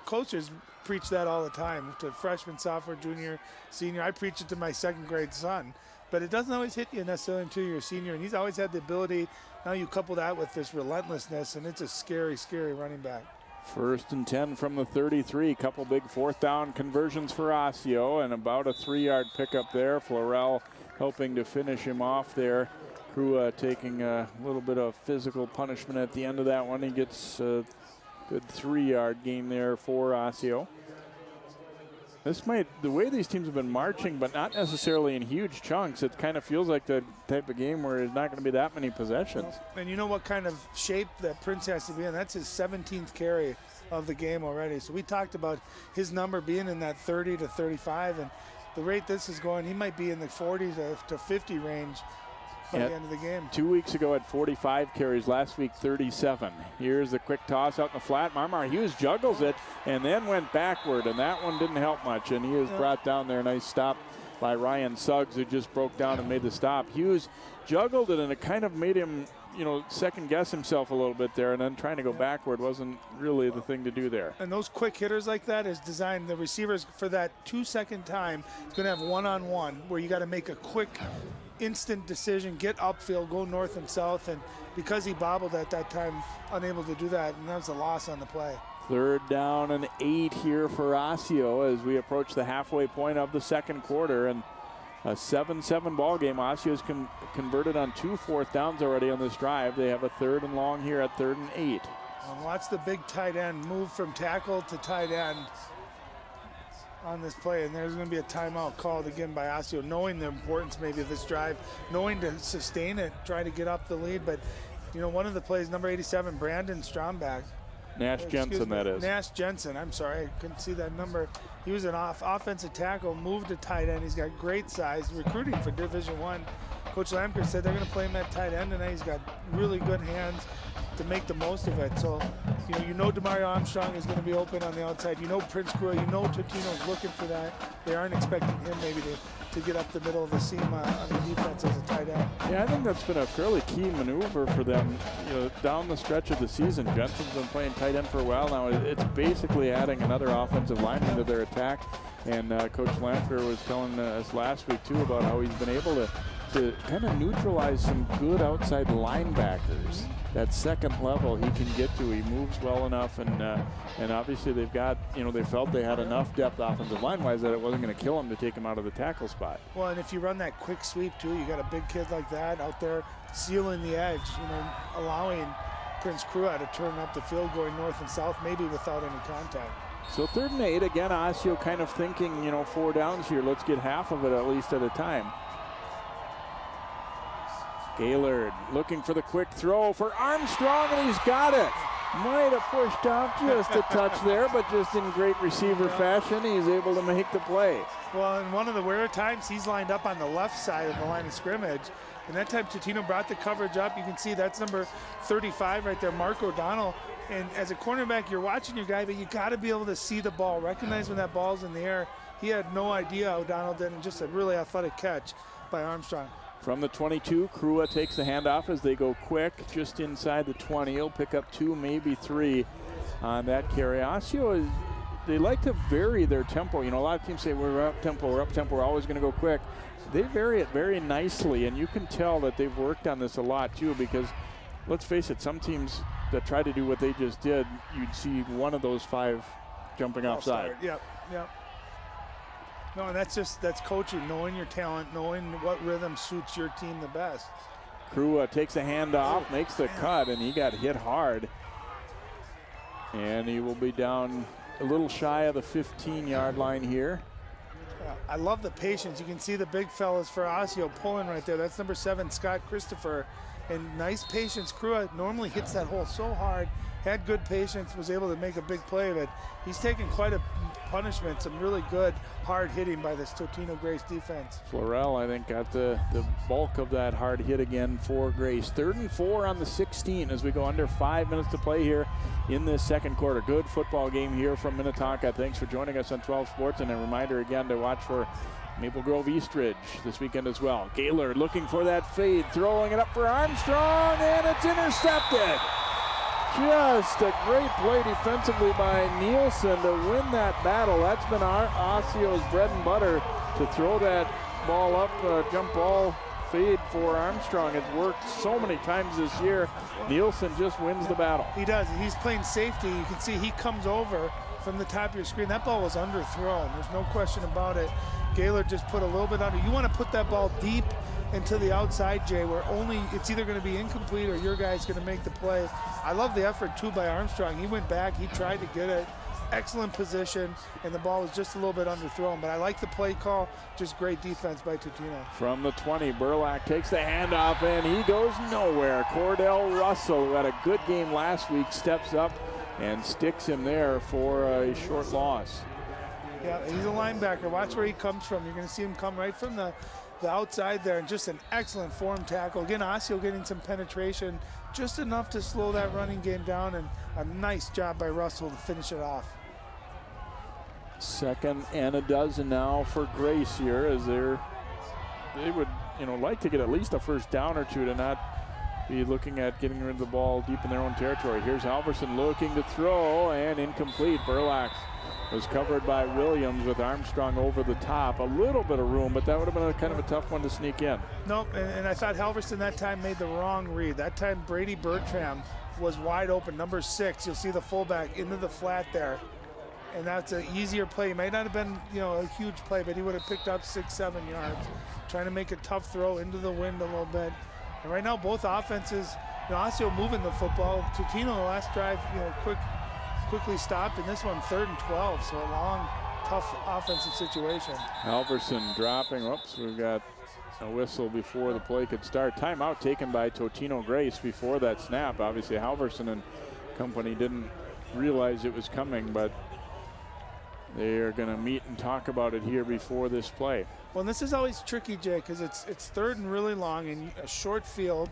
Coaches preach that all the time to freshman, sophomore, junior, senior. I preach it to my 2nd grade son, but it doesn't always hit you necessarily until you're a senior. And he's always had the ability. Now you couple that with this relentlessness, and it's a scary, scary running back. 1st and 10 from the 33. Couple big 4th down conversions for Osseo, and about a 3-yard pickup there. Florell helping to finish him off there. Krua taking a little bit of physical punishment at the end of that one. He gets a good 3-yard gain there for Osseo. The way these teams have been marching, but not necessarily in huge chunks, it kind of feels like the type of game where there's not going to be that many possessions. And you know what kind of shape that Prince has to be in? That's his 17th carry of the game already. So we talked about his number being in that 30 to 35, and the rate this is going, he might be in the 40 to 50 range by the end of the game. 2 weeks ago had 45 carries, last week 37. Here's the quick toss out in the flat. Marmar Hughes juggles it and then went backward, and that one didn't help much, and he is brought down there. Nice stop by Ryan Suggs, who just broke down and made the stop. Hughes juggled it, and it kind of made him, second guess himself a little bit there, and then trying to go backward wasn't really the thing to do there. And those quick hitters like that is designed, the receivers for that 2-second time is going to have one-on-one where you got to make a quick instant decision, get upfield, go north and south, and because he bobbled at that time, unable to do that, and that was a loss on the play. 3rd down and 8 here for Osseo as we approach the halfway point of the 2nd quarter, and a 7-7 ball game. Osseo's converted on 2 4th downs already on this drive. They have a 3rd and long here at 3rd and 8. Watch the big tight end move from tackle to tight end on this play, and there's going to be a timeout called again by Osseo, knowing the importance maybe of this drive, knowing to sustain it, trying to get up the lead. But one of the plays, number 87, Brandon Stromback. Nash Jensen, that is. Nash Jensen, I'm sorry, I couldn't see that number. He was an offensive tackle, moved to tight end. He's got great size, recruiting for Division I. Coach Lamker said they're going to play him at tight end tonight. He's got really good hands to make the most of it. So, Demario Armstrong is going to be open on the outside. Prince Krua, Totino's looking for that. They aren't expecting him maybe to to get up the middle of the seam on the defense as a tight end. Yeah, I think that's been a fairly key maneuver for them. Down the stretch of the season, Jensen's been playing tight end for a while now. It's basically adding another offensive lineman to their attack. And Coach Lamper was telling us last week too about how he's been able to kind of neutralize some good outside linebackers. That second level he can get to. He moves well enough, and obviously they've got, they felt they had enough depth offensive line-wise that it wasn't going to kill him to take him out of the tackle spot. Well, and if you run that quick sweep too, you got a big kid like that out there sealing the edge, allowing Prince Crua to turn up the field going north and south, maybe without any contact. So 3rd and 8, again, Osseo kind of thinking, 4 downs here. Let's get half of it at least at a time. Gaylord looking for the quick throw for Armstrong, and he's got it. Might have pushed off just a touch there, but just in great receiver fashion, he's able to make the play. Well, in one of the rare times, he's lined up on the left side of the line of scrimmage. And that time, Totino brought the coverage up. You can see that's number 35 right there, Mark O'Donnell. And as a cornerback, you're watching your guy, but you got to be able to see the ball, recognize when that ball's in the air. He had no idea, O'Donnell did, and just a really athletic catch by Armstrong. From the 22, Crua takes the handoff as they go quick, just inside the 20. He'll pick up 2, maybe 3 on that carry. Osseo, they like to vary their tempo. A lot of teams say we're up tempo, we're always going to go quick. They vary it very nicely, and you can tell that they've worked on this a lot too, because let's face it, some teams that try to do what they just did, you'd see one of those 5 jumping offside. Yep. No, and that's coaching, knowing your talent, knowing what rhythm suits your team the best. Crua takes a handoff, makes the cut, and he got hit hard. And he will be down a little shy of the 15-yard line here. I love the patience. You can see the big fellas for Osseo pulling right there. That's number 7, Scott Christopher. And nice patience. Crua normally hits that hole so hard, had good patience, was able to make a big play, but he's taken quite a punishment, some really good hard hitting by this Totino-Grace defense. Florell, I think, got the bulk of that hard hit again for Grace. 3rd and 4 on the 16 as we go under 5 minutes to play here in this second quarter. Good football game here from Minnetonka. Thanks for joining us on 12 Sports, and a reminder again to watch for Maple Grove Eastridge this weekend as well. Gaylord looking for that fade, throwing it up for Armstrong, and it's intercepted. Just a great play defensively by Nielsen to win that battle. That's been Osseo's bread and butter, to throw that ball up, jump ball fade for Armstrong. It's worked so many times this year. Nielsen just wins the battle. He does. He's playing safety. You can see he comes over from the top of your screen. That ball was underthrown. There's no question about it. Gaylord just put a little bit under. You want to put that ball deep into the outside, Jay, where only it's either going to be incomplete or your guy's going to make the play. I love the effort, too, by Armstrong. He went back. He tried to get it. Excellent position, and the ball was just a little bit underthrown. But I like the play call. Just great defense by Totino. From the 20, Burlack takes the handoff, and he goes nowhere. Cordell Russell, who had a good game last week, steps up and sticks him there for a short loss. Yeah, he's a linebacker. Watch where he comes from. You're going to see him come right from the outside there, and just an excellent form tackle. Again, Osseo getting some penetration, just enough to slow that running game down, and a nice job by Russell to finish it off. 2nd and a dozen now for Grace here, as they would like to get at least a first down or two to not be looking at getting rid of the ball deep in their own territory. Here's Halverson looking to throw, and incomplete. Burlack was covered by Williams with Armstrong over the top. A little bit of room, but that would have been kind of a tough one to sneak in. Nope, and I thought Halverson that time made the wrong read. That time Brady Bertram was wide open, number 6. You'll see the fullback into the flat there. And that's an easier play. It might not have been, a huge play, but he would have picked up 6-7 yards. Trying to make a tough throw into the wind a little bit. And right now, both offenses, Osseo moving the football. Totino, the last drive, quickly stopped, and this one 3rd and 12, so a long, tough offensive situation. Halverson dropping. Oops, we've got a whistle before the play could start. Timeout taken by Totino-Grace before that snap. Obviously, Halverson and company didn't realize it was coming, but they are going to meet and talk about it here before this play. Well, this is always tricky, Jay, because it's 3rd and really long and a short field,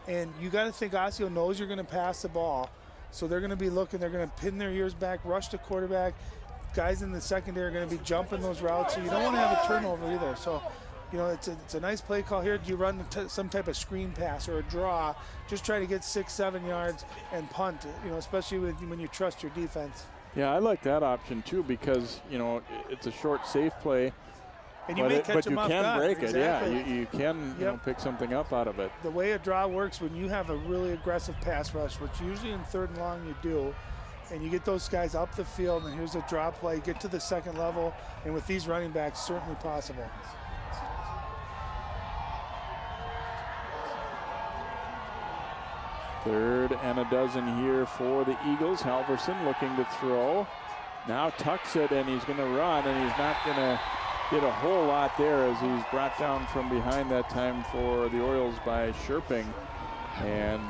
and you got to think Osseo knows you're going to pass the ball. So they're going to be looking, they're going to pin their ears back, rush the quarterback, guys in the secondary are going to be jumping those routes, so you don't want to have a turnover either. So, you know, it's a nice play call here. Do you run some type of screen pass or a draw? Just try to get 6-7 yards and punt, you know, especially when you trust your defense. Yeah, I like that option too because, you know, it's a short, safe play. And you may catch them off guard. But you can break Exactly. it, yeah. You can you know, pick something up out of it. The way a draw works, when you have a really aggressive pass rush, which usually in 3rd and long you do, and you get those guys up the field, and here's a draw play, get to the second level, and with these running backs, certainly possible. Third and a dozen here for the Eagles. Halverson looking to throw. Now tucks it, and he's going to run, and he's not going to get a whole lot there as he's brought down from behind that time for the Orioles by Sherping. And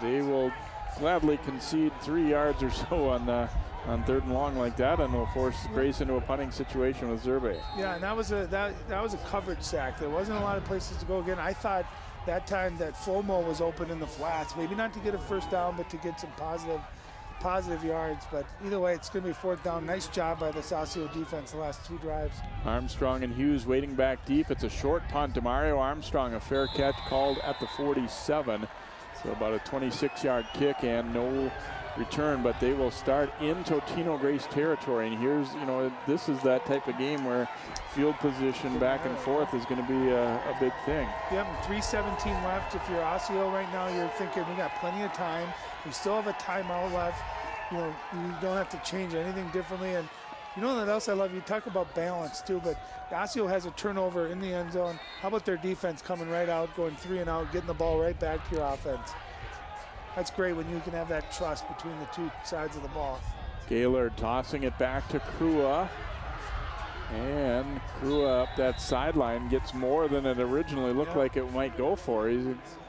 they will gladly concede 3 yards or so on 3rd and long like that, and will force Grace into a punting situation with Zerbe. Yeah, and that was a coverage sack. There wasn't a lot of places to go again. I thought that time that Flomo was open in the flats, maybe not to get a first down, but to get some positive yards. But either way, it's going to be 4th down. Nice job by the Osseo defense the last 2 drives. Armstrong and Hughes waiting back deep. It's a short punt to Mario Armstrong. A fair catch called at the 47. So about a 26-yard kick and no return, but they will start in Totino-Grace territory. And here's, you know, this is that type of game where field position back and forth is going to be a big thing. Yep, 3:17 left. If you're Osseo right now, you're thinking we got plenty of time. We still have a timeout left. You know, you don't have to change anything differently. And you know what else I love? You talk about balance too, but Osseo has a turnover in the end zone. How about their defense coming right out, going 3 and out, getting the ball right back to your offense? That's great when you can have that trust between the 2 sides of the ball. Gaylord tossing it back to Krua. And Krua up that sideline gets more than it originally looked like it might go for. He's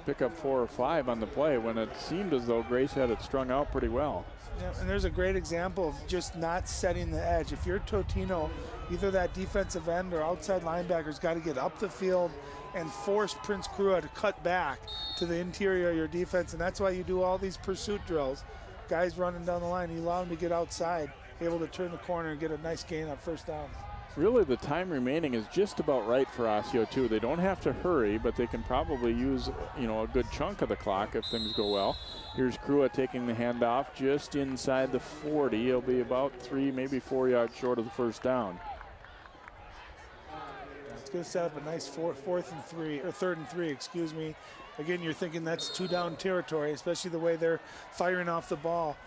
pick up 4 or 5 on the play when it seemed as though Grace had it strung out pretty well. Yeah, and there's a great example of just not setting the edge. If you're Totino, either that defensive end or outside linebacker's got to get up the field and force Prince Krua to cut back to the interior of your defense, and that's why you do all these pursuit drills. Guys running down the line, you allow them to get outside, able to turn the corner and get a nice gain on 1st down. Really, the time remaining is just about right for Osseo too. They don't have to hurry, but they can probably use, you know, a good chunk of the clock if things go well. Here's Krua taking the handoff just inside the 40. He'll be about 3, maybe 4 yards short of the 1st down. It's going to set up a nice 3rd and 3, excuse me. Again, you're thinking that's 2 down territory, especially the way they're firing off the ball.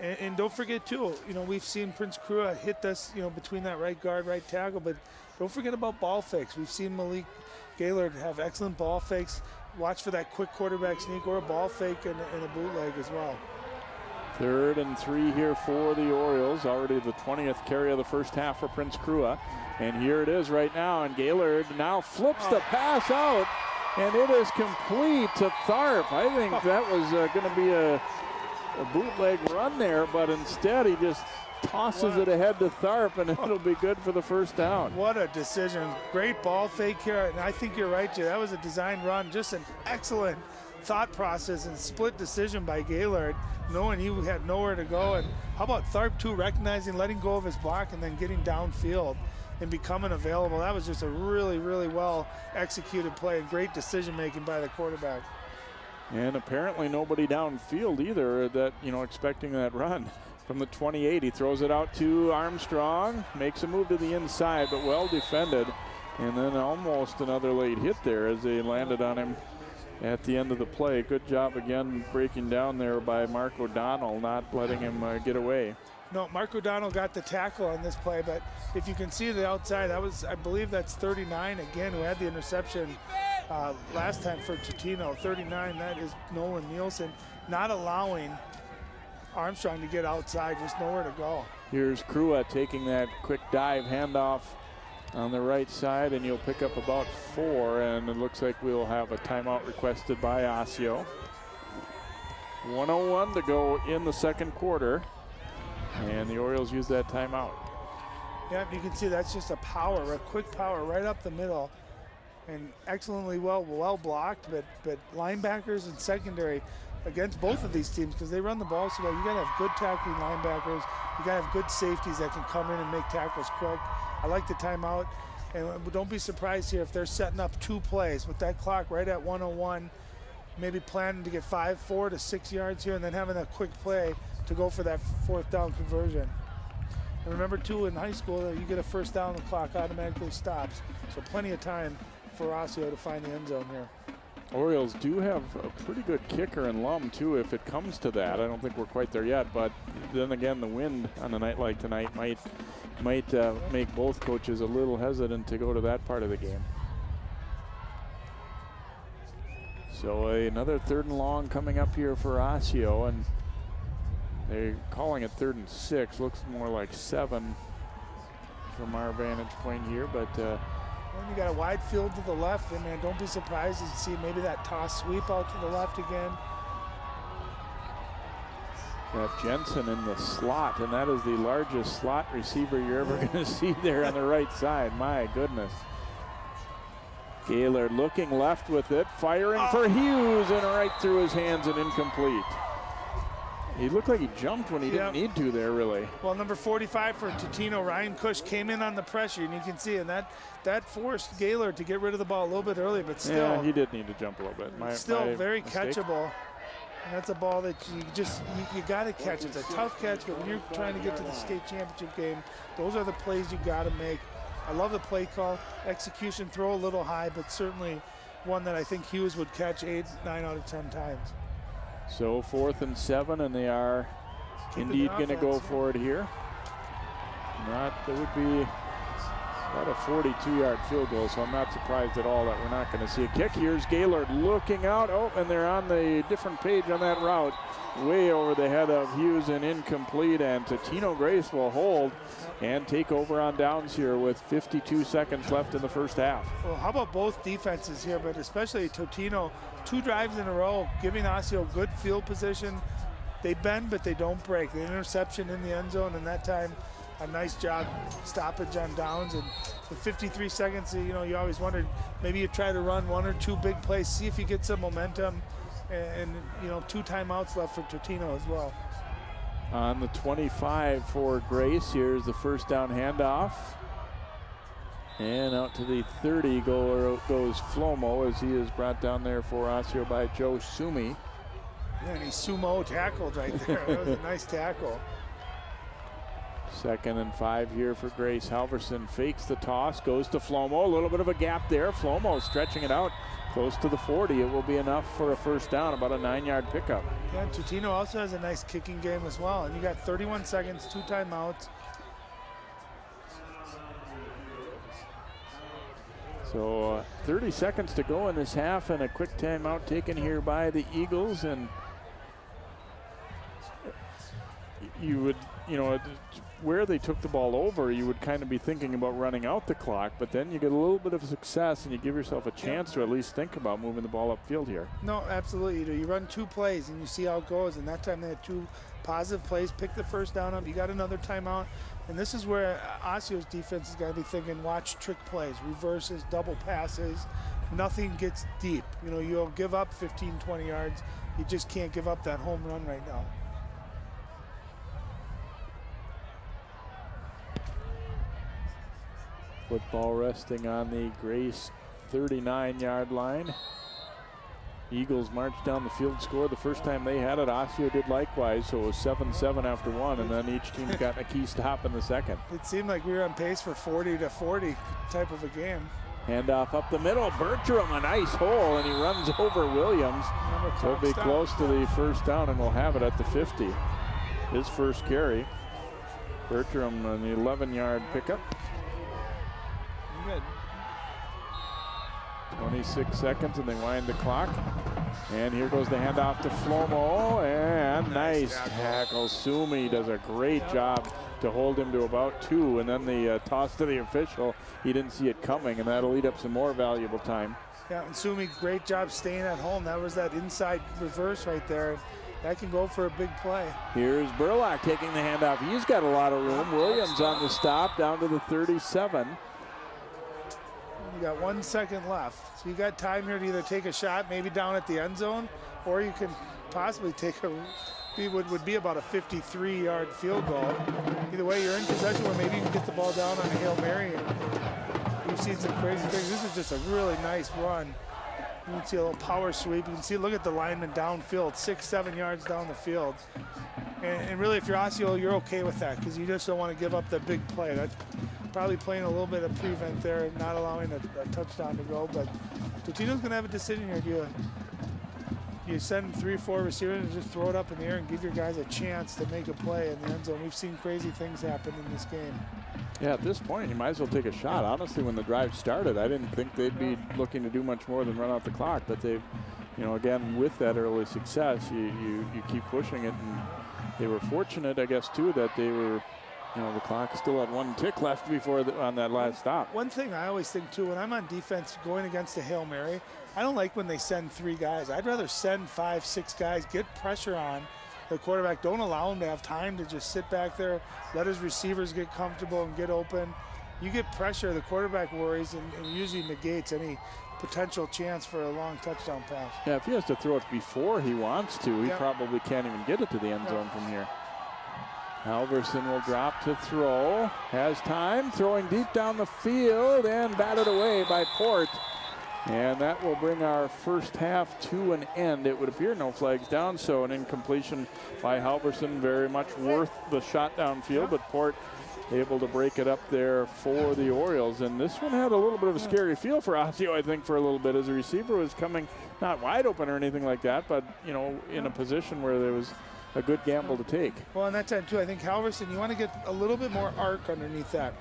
And don't forget too, you know, we've seen Prince Krua hit us, you know, between that right guard, right tackle, but don't forget about ball fakes. We've seen Malik Gaylord have excellent ball fakes. Watch for that quick quarterback sneak or a ball fake and a bootleg as well. 3rd and 3 here for the Orioles. Already the 20th carry of the 1st half for Prince Krua. And here it is right now, and Gaylord now flips the pass out, and it is complete to Tharp. I think that was going to be a bootleg run there, but instead he just tosses it ahead to Tharp, and it'll be good for the 1st down. What a decision. Great ball fake here, and I think you're right, Jay. That was a designed run, just an excellent thought process and split decision by Gaylord, knowing he had nowhere to go. And how about Tharp too, recognizing, letting go of his block and then getting downfield and becoming available. That was just a really, really well executed play and great decision making by the quarterback. And apparently nobody downfield either that, you know, expecting that run. From the 28, he throws it out to Armstrong, makes a move to the inside, but well defended. And then almost another late hit there as they landed on him at the end of the play. Good job again breaking down there by Mark O'Donnell, not letting him get away. No, Mark O'Donnell got the tackle on this play, but if you can see the outside, that was, I believe that's 39 again, who had the interception last time for Totino. 39, that is Nolan Nielsen, not allowing Armstrong to get outside, just nowhere to go. Here's Krua taking that quick dive handoff on the right side, and you'll pick up about 4, and it looks like we'll have a timeout requested by Osseo. 1:01 to go in the 2nd quarter, and the Orioles use that timeout. Yeah, you can see that's just a quick power right up the middle, and excellently well blocked, but linebackers and secondary against both of these teams because they run the ball so well. You got to have good tackling linebackers. You got to have good safeties that can come in and make tackles quick. I like the timeout. And don't be surprised here if they're setting up 2 plays with that clock right at 101, maybe planning to get 4 to 6 yards here and then having a quick play to go for that 4th down conversion. And remember, too, in high school, you get a first down, the clock automatically stops. So plenty of time for Osseo to find the end zone here. Orioles do have a pretty good kicker in Lum, too, if it comes to that. I don't think we're quite there yet, but then again, the wind on a night like tonight might make both coaches a little hesitant to go to that part of the game. So another 3rd and long coming up here for Osseo, and they're calling it 3rd and 6. Looks more like 7 from our vantage point here, but and you got a wide field to the left, and man, don't be surprised to see maybe that toss sweep out to the left again. Got Jensen in the slot, and that is the largest slot receiver you're ever going to see there on the right side. My goodness. Gaylord looking left with it, firing for Hughes, and right through his hands and incomplete. He looked like he jumped when he didn't need to there, really. Well, number 45 for Totino, Ryan Cush, came in on the pressure, and you can see, and that forced Gaylord to get rid of the ball a little bit early, but still. Yeah, he did need to jump a little bit. Still very mistake. Catchable. And that's a ball that you got to catch. It's a tough catch, but when you're trying to get to the state championship game, those are the plays you got to make. I love the play call. Execution, throw a little high, but certainly one that I think Hughes would catch 8, 9 out of 10 times. So 4th and 7, and they are indeed going to go for it here. That would be about a 42-yard field goal, so I'm not surprised at all that we're not going to see a kick. Here's Gaylord looking out. Oh, and they're on the different page on that route. Way over the head of Hughes and incomplete, and Totino-Grace will hold and take over on downs here with 52 seconds left in the first half. Well, how about both defenses here, but especially Totino, 2 drives in a row, giving Osseo good field position. They bend, but they don't break. The interception in the end zone, and that time, a nice job stoppage on downs. And the 53 seconds, you always wondered, maybe you try to run 1 or 2 big plays, see if you get some momentum. And 2 timeouts left for Totino as well. On the 25 for Grace, here's the first down handoff. And out to the 30 goes Flomo, as he is brought down there for Osseo by Joe Sumi. Yeah, and he sumo tackled right there. That was a nice tackle. 2nd and 5 here for Grace. Halverson fakes the toss, goes to Flomo. A little bit of a gap there. Flomo stretching it out close to the 40. It will be enough for a first down, about a 9-yard pickup. Yeah, Totino also has a nice kicking game as well. And you got 31 seconds, 2 timeouts. So 30 seconds to go in this half, and a quick timeout taken here by the Eagles. And you would, where they took the ball over, you would kind of be thinking about running out the clock, but then you get a little bit of success and you give yourself a chance to at least think about moving the ball upfield here. No, absolutely you do. You run 2 plays and you see how it goes, and that time they had 2 positive plays, pick the first down up, you got another timeout, and this is where Osseo's defense is going to be thinking, watch trick plays, reverses, double passes, nothing gets deep. You'll give up 15, 20 yards. You just can't give up that home run right now. Football resting on the Grace 39-yard line. Eagles marched down the field, scored the first time they had it. Osseo did likewise, so it was 7-7 after 1, and then each team's gotten a key stop in the second. It seemed like we were on pace for 40-40 type of a game. Handoff up the middle. Bertram, a nice hole, and he runs over Williams. He'll be close to the first down, and we'll have it at the 50. His first carry. Bertram on the 11-yard pickup. Good. 26 seconds, and they wind the clock. And here goes the handoff to Flomo, and nice tackle. Sumi does a great job to hold him to about 2, and then the toss to the official. He didn't see it coming, and that'll eat up some more valuable time. Yeah, and Sumi, great job staying at home. That was that inside reverse right there. That can go for a big play. Here's Burlock taking the handoff. He's got a lot of room. Williams on the stop down to the 37. You You got 1 second left. So you got time here to either take a shot, maybe down at the end zone, or you can possibly take would be about a 53-yard field goal. Either way, you're in possession, or maybe you can get the ball down on a Hail Mary. We've seen some crazy things. This is just a really nice run. You can see a little power sweep. You can see, look at the lineman downfield, 6-7 yards down the field. And really, if you're Osseo, you're okay with that because you just don't want to give up the big play. That's probably playing a little bit of prevent there, not allowing a touchdown to go. But Totino's going to have a decision here. Do you send 3 or 4 receivers and just throw it up in the air and give your guys a chance to make a play in the end zone? We've seen crazy things happen in this game. Yeah, at this point, you might as well take a shot. Honestly, when the drive started, I didn't think they'd be looking to do much more than run out the clock. But they've, again, with that early success, you keep pushing it. And they were fortunate, I guess, too, that they were, the clock still had 1 tick left before on that last stop. One thing I always think, too, when I'm on defense going against a Hail Mary, I don't like when they send 3 guys. I'd rather send 5, 6 guys, get pressure on the quarterback. Don't allow him to have time to just sit back there, let his receivers get comfortable and get open. You get pressure, the quarterback worries and usually negates any potential chance for a long touchdown pass. Yeah, if he has to throw it before he wants to, he probably can't even get it to the end zone from here. Halverson will drop to throw, has time, throwing deep down the field and batted away by Port. And that will bring our first half to an end. It would appear no flags down, so an incompletion by Halverson, very much worth the shot downfield, but Port able to break it up there for the Orioles. And this one had a little bit of a scary feel for Osseo, I think, for a little bit, as the receiver was coming not wide open or anything like that, but, in a position where there was a good gamble to take. Well, on that time, too, I think Halverson, you want to get a little bit more arc underneath that.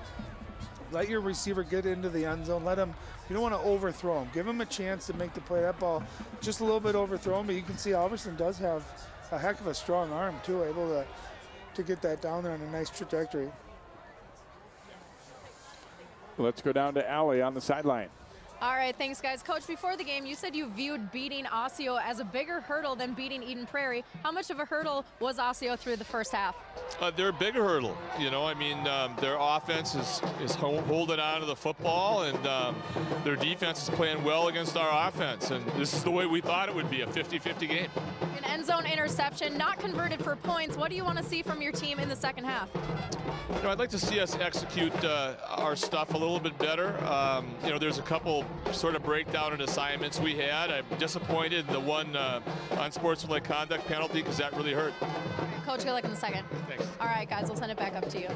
Let your receiver get into the end zone. Let him, you don't want to overthrow him. Give him a chance to make the play. That ball just a little bit overthrown, but you can see Halverson does have a heck of a strong arm, too, able to get that down there on a nice trajectory. Let's go down to Allie on the sideline. All right, thanks, guys. Coach, before the game, you said you viewed beating Osseo as a bigger hurdle than beating Eden Prairie. How much of a hurdle was Osseo through the first half? They're a bigger hurdle. Their offense is holding on to the football, and their defense is playing well against our offense. And this is the way we thought it would be, a 50-50 game. An end zone interception, not converted for points. What do you want to see from your team in the second half? I'd like to see us execute our stuff a little bit better. There's a couple sort of breakdown in assignments we had. I'm disappointed in the one unsportsmanlike conduct penalty because that really hurt. Coach, good luck in the second. Thanks. All right, guys, we'll send it back up to you.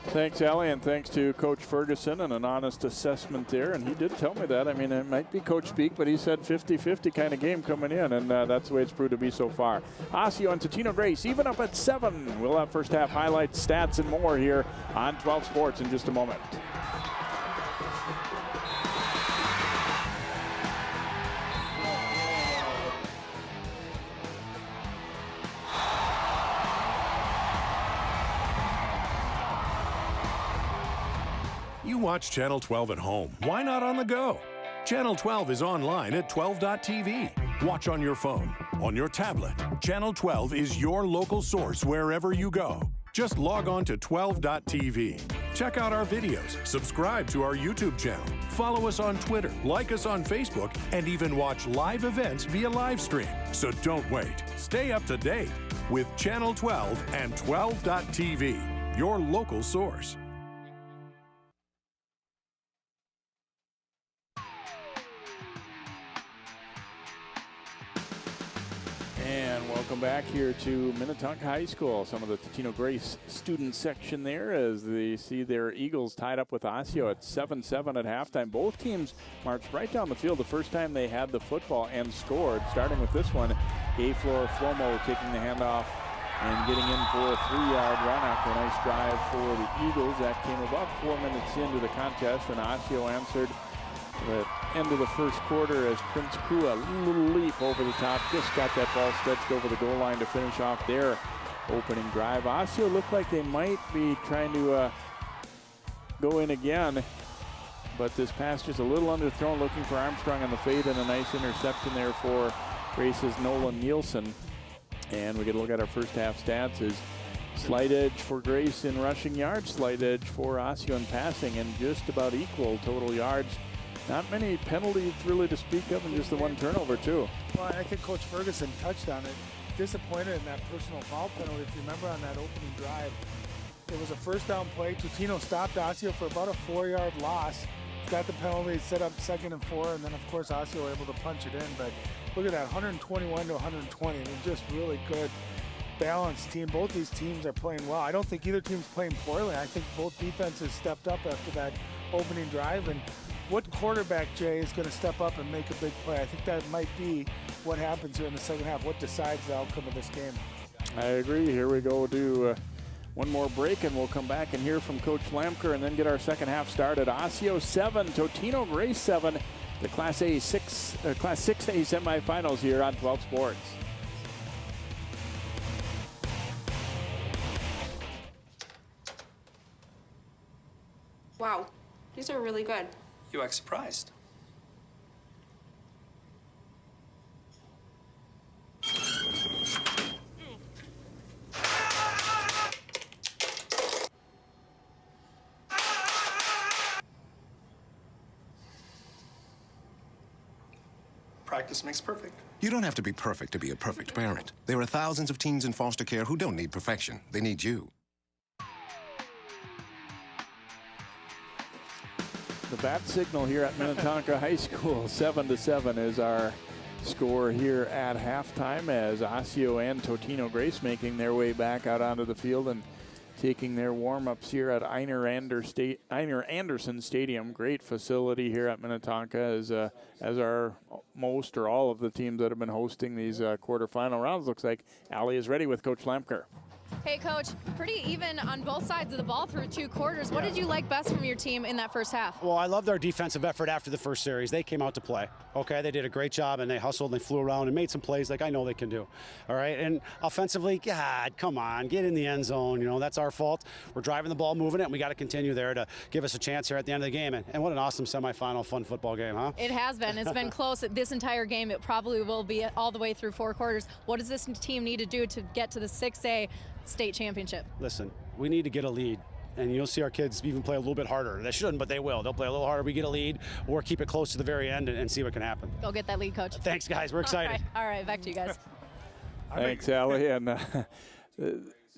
Thanks, Allie, and thanks to Coach Ferguson and an honest assessment there. And he did tell me that. I mean, it might be coach speak, but he said 50-50 kind of game coming in, and that's the way it's proved to be so far. Osseo and Totino-Grace even up at 7. We'll have first half highlights, stats, and more here on 12 Sports in just a moment. You watch Channel 12 at home. Why not on the go? Channel 12 is online at 12.tv. Watch on your phone, on your tablet. Channel 12 is your local source wherever you go. Just log on to 12.tv. Check out our videos, subscribe to our YouTube channel, follow us on Twitter, like us on Facebook, and even watch live events via live stream. So don't wait. Stay up to date with Channel 12 and 12.tv, your local source. And welcome back here to Minnetonka High School. Some of the Totino-Grace student section there as they see their Eagles tied up with Osseo at 7-7 at halftime. Both teams marched right down the field the first time they had the football and scored. Starting with this one, A-Flor Flomo taking the handoff and getting in for a 3-yard run after a nice drive for the Eagles. That came about 4 minutes into the contest, and Osseo answered at end of the first quarter as Prince Crew, a little leap over the top, just got that ball stretched over the goal line to finish off their opening drive. Osseo looked like they might be trying to go in again, but this pass just a little underthrown, looking for Armstrong on the fade, and a nice interception there for Grace's Nolan Nielsen. And we get a look at our first half stats. Is slight edge for Grace in rushing yards, slight edge for Osseo in passing, and just about equal total yards Not many penalties really to speak of, and just the one turnover too. Well, I think Coach Ferguson touched on it. Disappointed in that personal foul penalty. If you remember on that opening drive, it was a first down play. Totino stopped Osseo for about a 4-yard loss. Got the penalty, set up 2nd and 4, and then of course Osseo able to punch it in. But look at that, 121 to 120. I mean, just really good, balanced team. Both these teams are playing well. I don't think either team's playing poorly. I think both defenses stepped up after that opening drive. And what quarterback, Jay, is going to step up and make a big play? I think that might be what happens here in the second half. What decides the outcome of this game? I agree. Here we go to one more break, and we'll come back and hear from Coach Lamker and then get our second half started. Osseo 7, Totino-Grace 7, the Class 6A semifinals here on 12 Sports. Wow, these are really good. You act surprised. Practice makes perfect. You don't have to be perfect to be a perfect parent. There are thousands of teens in foster care who don't need perfection. They need you. The bat signal here at Minnetonka High School, 7-7 is our score here at halftime, as Osseo and Totino-Grace making their way back out onto the field and taking their warm-ups here at Einar Anderson Stadium. Great facility here at Minnetonka, as are most or all of the teams that have been hosting these quarterfinal rounds. Looks like Allie is ready with Coach Lamker. Hey, Coach, pretty even on both sides of the ball through 2 quarters. What did you like best from your team in that first half? Well, I loved our defensive effort after the first series. They came out to play, okay? They did a great job, and they hustled, and they flew around and made some plays like I know they can do, all right? And offensively, God, come on, get in the end zone. You know, that's our fault. We're driving the ball, moving it, and we got to continue there to give us a chance here at the end of the game. And what an awesome semifinal, fun football game, huh? It has been. It's been close this entire game. It probably will be all the way through 4 quarters. What does this team need to do to get to the 6A state championship? Listen, we need to get a lead, and you'll see our kids even play a little bit harder. They shouldn't, but they will. They'll play a little harder. We get a lead, or keep it close to the very end and see what can happen. Go get that lead, Coach. Thanks, guys. We're excited. All right, back to you guys. Thanks, Allie. And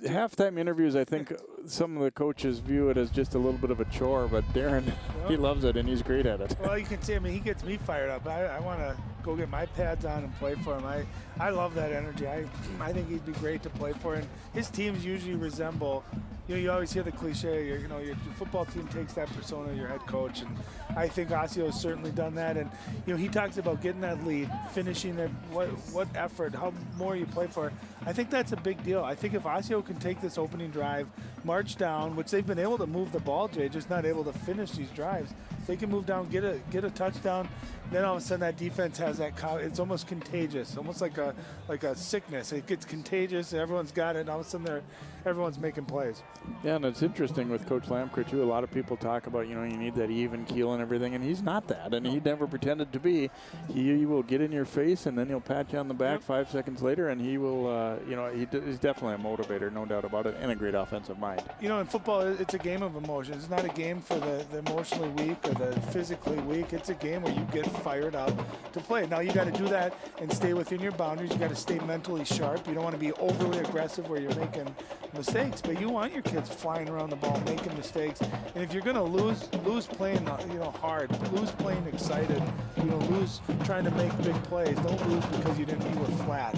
halftime interviews, I think some of the coaches view it as just a little bit of a chore, but Darren, he loves it, and he's great at it. Well, you can see, I mean, he gets me fired up. I want to go get my pads on and play for him. I love that energy. I think he'd be great to play for, and his teams usually resemble, you know, you always hear the cliche, your football team takes that persona of your head coach, and I think Osseo has certainly done that. And you know, he talks about getting that lead, finishing it, what effort, how more you play for. I think that's a big deal. I think if Osseo can take this opening drive, march down, which they've been able to move the ball, Jay, just not able to finish these drives. They can move down, get a touchdown. Then all of a sudden that defense has that. It's almost contagious, almost like a sickness. It gets contagious. Everyone's got it. And all of a sudden everyone's making plays. Yeah, and it's interesting with Coach Lamker too. A lot of people talk about, you know, you need that even keel and everything, and he's not that, and he never pretended to be. He will get in your face, and then he'll pat you on the back 5 seconds later, and he will, he's definitely a motivator, no doubt about it, and a great offensive mind. You know, in football, it's a game of emotions. It's not a game for the emotionally weak or the physically weak. It's a game where you get fired up to play. Now you got to do that and stay within your boundaries. You got to stay mentally sharp. You don't want to be overly aggressive where you're making mistakes, but you want your kids flying around the ball, making mistakes. And if you're going to lose playing, hard, lose playing excited, lose trying to make big plays, don't lose because you were flat.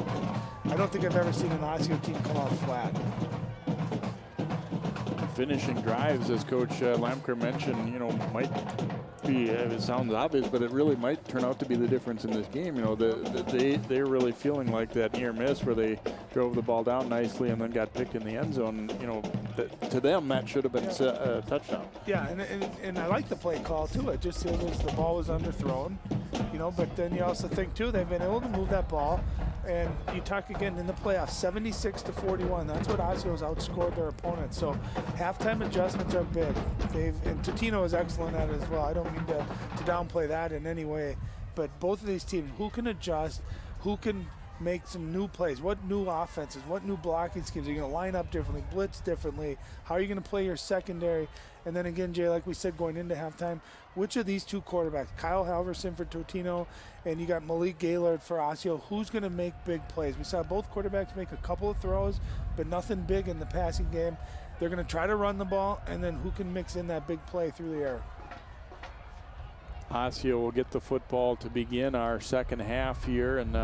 I don't think I've ever seen an Osseo team come out flat. Finishing drives, as Coach Lamker mentioned, might be, it sounds obvious, but it really might turn out to be the difference in this game. They're really feeling like that near miss where they drove the ball down nicely and then got picked in the end zone. To them, that should have been a touchdown. Yeah, and I like the play call too. It just was the ball was underthrown, but then you also think too, they've been able to move that ball. And you talk again in the playoffs, 76-41. That's what Osseo's outscored their opponents. So halftime adjustments are big. And Totino is excellent at it as well. I don't mean to downplay that in any way. But both of these teams, who can adjust, who can make some new plays? What new offenses? What new blocking schemes? Are you going to line up differently, blitz differently? How are you going to play your secondary? And then again, Jay, like we said, going into halftime, which of these two quarterbacks, Kyle Halverson for Totino, and you got Malik Gaylord for Osseo, who's going to make big plays? We saw both quarterbacks make a couple of throws, but nothing big in the passing game. They're going to try to run the ball, and then who can mix in that big play through the air? Osseo will get the football to begin our second half here, and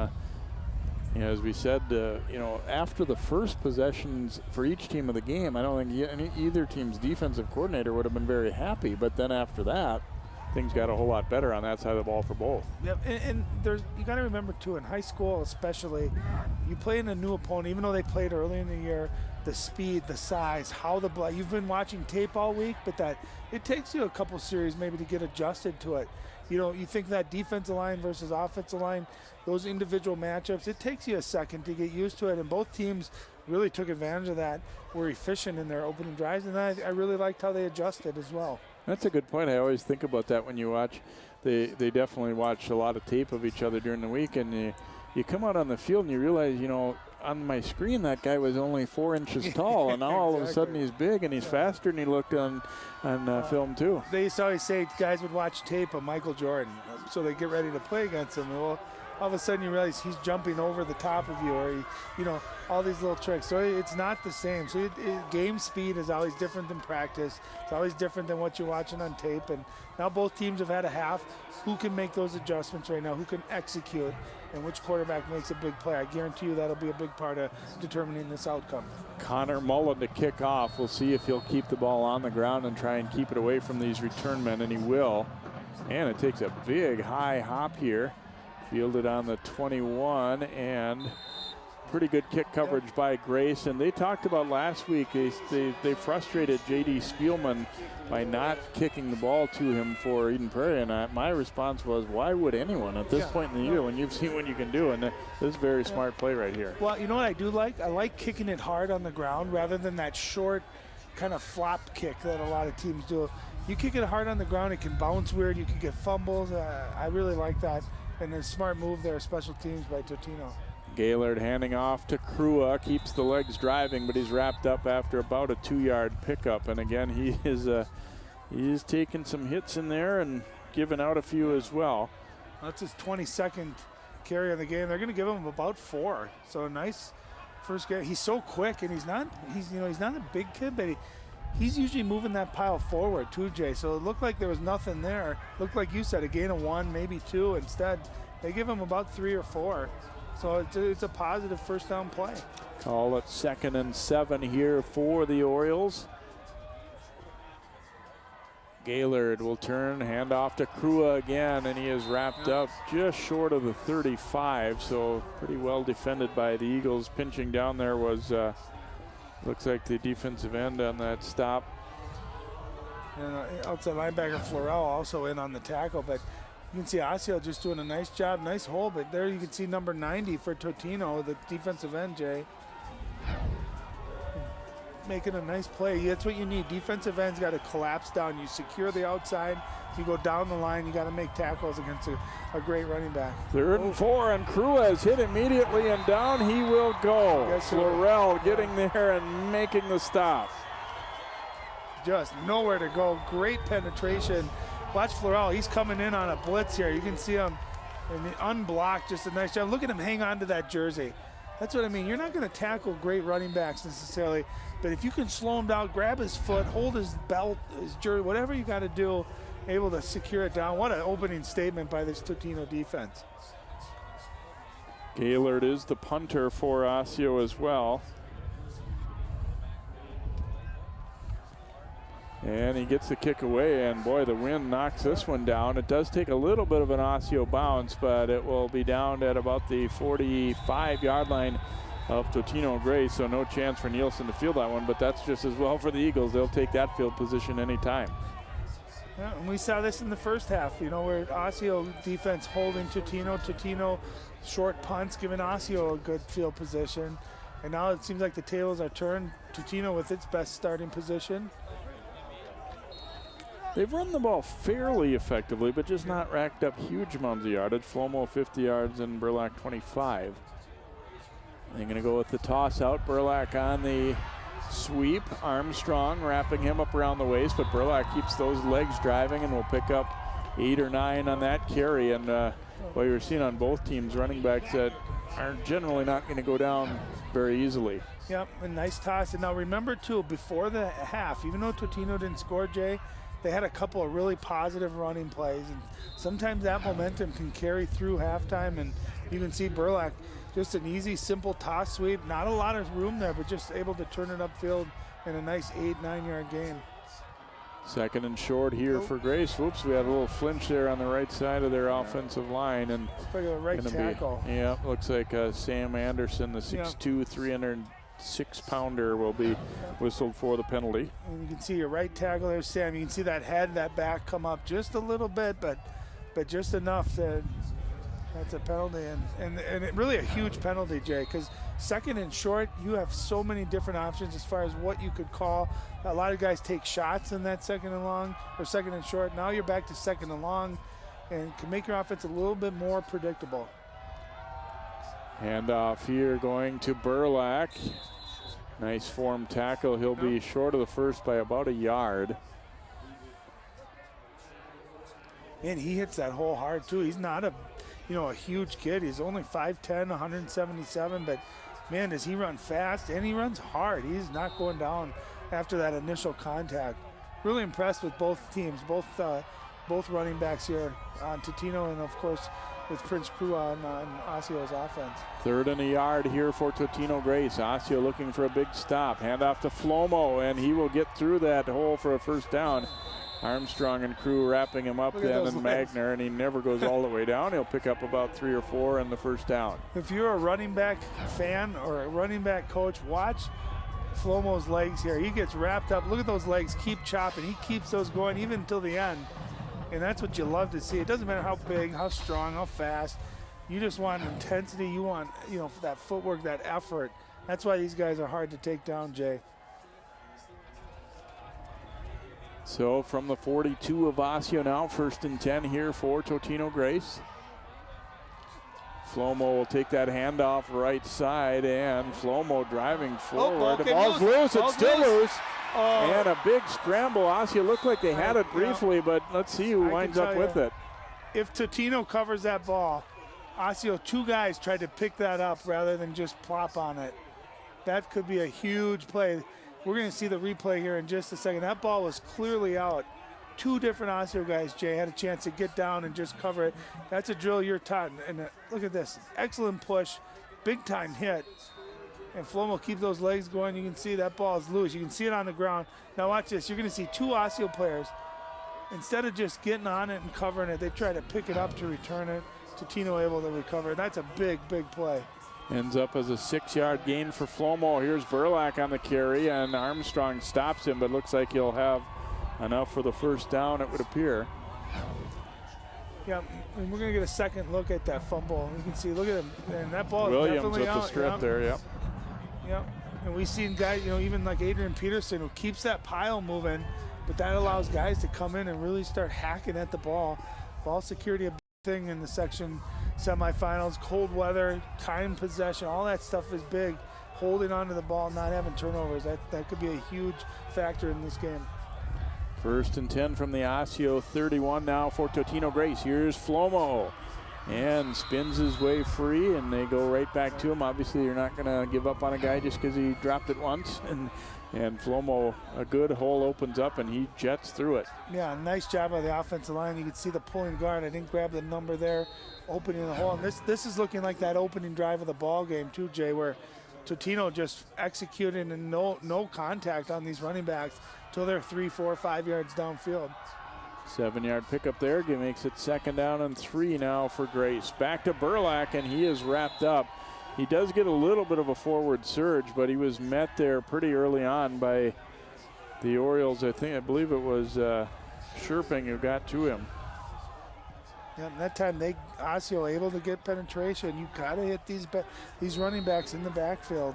as we said, after the first possessions for each team of the game, I don't think either team's defensive coordinator would have been very happy. But then after that, things got a whole lot better on that side of the ball for both. Yep, and you got to remember too, in high school especially, you play in a new opponent, even though they played early in the year. The speed, the size, how the block. You've been watching tape all week, but it takes you a couple series maybe to get adjusted to it. You think that defensive line versus offensive line, those individual matchups, it takes you a second to get used to it. And both teams really took advantage of that, were efficient in their opening drives, and I really liked how they adjusted as well. That's a good point. I always think about that when you watch. They definitely watch a lot of tape of each other during the week, and you come out on the field and you realize, on my screen that guy was only 4 inches tall, and now all of a sudden he's big and he's faster than he looked on film too. They used to always say guys would watch tape of Michael Jordan, so they get ready to play against him. Well, all of a sudden you realize he's jumping over the top of you, or all these little tricks. So it's not the same. So game speed is always different than practice. It's always different than what you're watching on tape. And now both teams have had a half. Who can make those adjustments right now? Who can execute? And which quarterback makes a big play? I guarantee you that'll be a big part of determining this outcome. Connor Mullen to kick off. We'll see if he'll keep the ball on the ground and try and keep it away from these return men, and he will. And it takes a big high hop here. Fielded on the 21, and pretty good kick coverage by Grace. And they talked about last week, they frustrated J.D. Spielman by not kicking the ball to him for Eden Prairie. And my response was, why would anyone at this point in the year when you've seen what you can do? And this is a very smart play right here. Well, you know what I do like? I like kicking it hard on the ground rather than that short kind of flop kick that a lot of teams do. You kick it hard on the ground, it can bounce weird, you can get fumbles. I really like that. And a smart move there, special teams by Totino. Gaylord handing off to Krua, keeps the legs driving, but he's wrapped up after about a 2-yard pickup. And again, he is taking some hits in there and giving out a few as well. That's his 22nd carry of the game. They're going to give him about 4. So a nice first game. He's so quick, and he's not a big kid, but he's usually moving that pile forward too, Jay. So it looked like there was nothing there. Looked like you said, a gain of 1, maybe 2. Instead, they give him about 3 or 4. So it's a positive first down play. Call it 2nd and 7 here for the Orioles. Gaylord will turn, hand off to Krua again, and he is wrapped up just short of the 35. So pretty well defended by the Eagles. Pinching down there was looks like the defensive end on that stop. And outside linebacker Florell also in on the tackle, but you can see Osseo just doing a nice job, nice hole. But there you can see number 90 for Totino, the defensive end, Jay. Making a nice play. That's what you need. Defensive end's got to collapse down. You secure the outside. You go down the line. You got to make tackles against a great running back. 3rd and 4, and Krua is hit immediately, and down he will go. Florell getting there and making the stop. Just nowhere to go. Great penetration. Watch Florell. He's coming in on a blitz here. You can see him and unblocked. Just a nice job. Look at him hang on to that jersey. That's what I mean. You're not going to tackle great running backs necessarily, but if you can slow him down, grab his foot, hold his belt, his jersey, whatever you got to do, able to secure it down. What an opening statement by this Totino defense. Gaylord is the punter for Osseo as well. And he gets the kick away, and boy, the wind knocks this one down. It does take a little bit of an Osseo bounce, but it will be down at about the 45-yard line of Totino-Grace, so no chance for Nielsen to field that one, but that's just as well for the Eagles. They'll take that field position anytime. Yeah, and we saw this in the first half, where Osseo defense holding Totino short punts, giving Osseo a good field position. And now it seems like the tables are turned. Totino with its best starting position. They've run the ball fairly effectively, but just not racked up huge amounts of yardage. Flomo 50 yards and Burlock 25. They're going to go with the toss out. Burlak on the sweep. Armstrong wrapping him up around the waist, but Burlak keeps those legs driving and will pick up 8 or 9 on that carry. And what you're seeing on both teams, running backs that are generally not going to go down very easily. Yep, a nice toss. And now remember, too, before the half, even though Totino didn't score, Jay, they had a couple of really positive running plays. And sometimes that momentum can carry through halftime. And you can see Burlak, just an easy, simple toss sweep. Not a lot of room there, but just able to turn it upfield in a nice 8-9 yard gain. Second and short here for Grace. Whoops, we had a little flinch there on the right side of their offensive line. And like a right tackle. Looks like Sam Anderson, the 6'2", 306-pounder, will be whistled for the penalty. And you can see your right tackle there, Sam. You can see that head, that back come up just a little bit, but just enough to. That's a penalty, and it really a huge penalty, Jay, because second and short, you have so many different options as far as what you could call. A lot of guys take shots in that second and long or second and short. Now you're back to second and long, and can make your offense a little bit more predictable. Handoff here going to Burlak. Nice form tackle. He'll be short of the first by about a yard. And he hits that hole hard too. He's not a huge kid. He's only 5'10", 177, but man, does he run fast, and he runs hard. He's not going down after that initial contact. Really impressed with both teams, both running backs here on Totino, and of course with Prince Crew on Osseo's offense. 3rd and a yard here for Totino-Grace. Osseo looking for a big stop. Handoff to Flomo, and he will get through that hole for a first down. Armstrong and Crew wrapping him up then, and Magner, and he never goes all the way down. He'll pick up about 3 or 4 in the first down. If you're a running back fan or a running back coach, watch Flomo's legs here. He gets wrapped up. Look at those legs, keep chopping. He keeps those going even until the end. And that's what you love to see. It doesn't matter how big, how strong, how fast. You just want intensity. You want, that footwork, that effort. That's why these guys are hard to take down, Jay. So from the 42 of Osseo now, 1st and 10 here for Totino-Grace. Flomo will take that handoff right side, and Flomo driving forward. The ball's loose, it's still loose. And a big scramble. Osseo looked like they had it briefly, but let's see who winds up with it. If Totino covers that ball, Osseo, 2 guys tried to pick that up rather than just plop on it. That could be a huge play. We're going to see the replay here in just a second. That ball was clearly out. 2 different Osseo guys, Jay, had a chance to get down and just cover it. That's a drill you're taught. And look at this. Excellent push. Big time hit. And Flomo keep those legs going. You can see that ball is loose. You can see it on the ground. Now watch this. You're going to see 2 Osseo players. Instead of just getting on it and covering it, they try to pick it up to return it. Totino able to recover. That's a big, big play. Ends up as a 6-yard gain for Flomo. Here's Burlak on the carry, and Armstrong stops him, but looks like he'll have enough for the first down, it would appear. Yeah, and we're going to get a second look at that fumble. You can see, look at him, and that ball Williams is definitely with out. The strip there, yep. Yep, and we've seen guys, even like Adrian Peterson, who keeps that pile moving, but that allows guys to come in and really start hacking at the ball. Ball security, a big thing in the section semifinals. Cold weather, time possession, all that stuff is big. Holding onto the ball, not having turnovers, that could be a huge factor in this game. 1st and 10 from the Osseo 31 now for Totino-Grace. Here's Flomo, and spins his way free, and they go right back to him. Obviously, you're not going to give up on a guy just because he dropped it once. And Flomo, a good hole opens up, and he jets through it. Yeah, nice job by the offensive line. You can see the pulling guard. I didn't grab the number there, opening the hole. And this is looking like that opening drive of the ball game too, Jay, where Totino just executed and no contact on these running backs till they're 3, 4, 5 yards downfield. 7-yard pickup there. Makes it 2nd down and 3 now for Grace. Back to Burlak, and he is wrapped up. He does get a little bit of a forward surge, but he was met there pretty early on by the Orioles. I believe it was Sherping who got to him. Yeah, and that time Osseo able to get penetration. You got to hit these running backs in the backfield.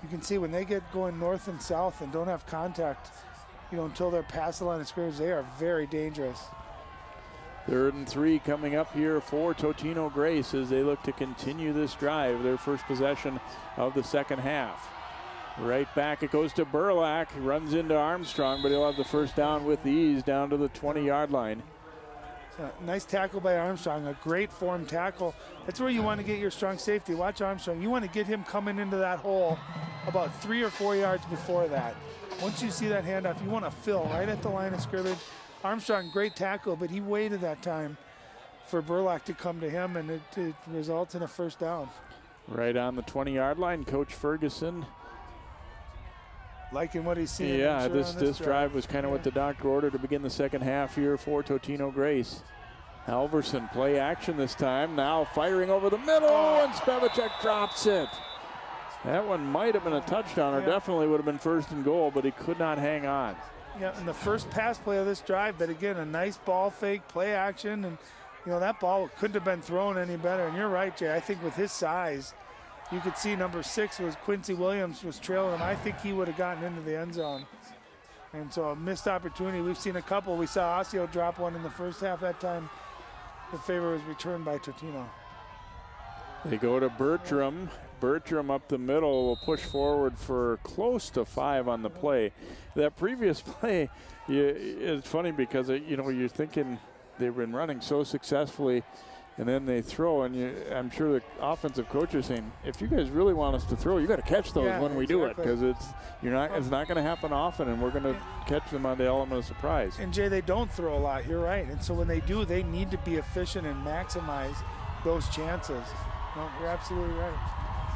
You can see when they get going north and south and don't have contact, until they're past the line of scrimmage, they are very dangerous. 3rd and 3 coming up here for Totino-Grace as they look to continue this drive, their first possession of the second half. Right back it goes to Burlack. He runs into Armstrong, but he'll have the first down with ease down to the 20-yard line. Nice tackle by Armstrong, a great form tackle. That's where you want to get your strong safety. Watch Armstrong. You want to get him coming into that hole about 3 or 4 yards before that. Once you see that handoff, you want to fill right at the line of scrimmage. Armstrong, great tackle, but he waited that time for Burlack to come to him, and it results in a first down. Right on the 20-yard line, Coach Ferguson. Liking what he's seeing. Yeah, sure this drive was kind of what the doctor ordered to begin the second half here for Totino-Grace. Halverson, play action this time. Now firing over the middle, and Spevacek drops it. That one might have been a touchdown, or definitely would have been first and goal, but he could not hang on. Yeah, and the first pass play of this drive, but again, a nice ball fake, play action, and that ball couldn't have been thrown any better. And you're right, Jay. I think with his size, you could see number 6 was Quincy Williams was trailing him. I think he would have gotten into the end zone. And so a missed opportunity. We've seen a couple. We saw Osseo drop one in the first half. That time the favor was returned by Totino. They go to Bertram. Bertram up the middle will push forward for close to 5 on the play. That previous play, it's funny because, you're thinking they've been running so successfully, and then they throw, and I'm sure the offensive coach is saying, if you guys really want us to throw, you got to catch those when we do it, because it's not going to happen often, and we're going to catch them on the element of surprise. And Jay, they don't throw a lot. You're right. And so when they do, they need to be efficient and maximize those chances. No, you're absolutely right.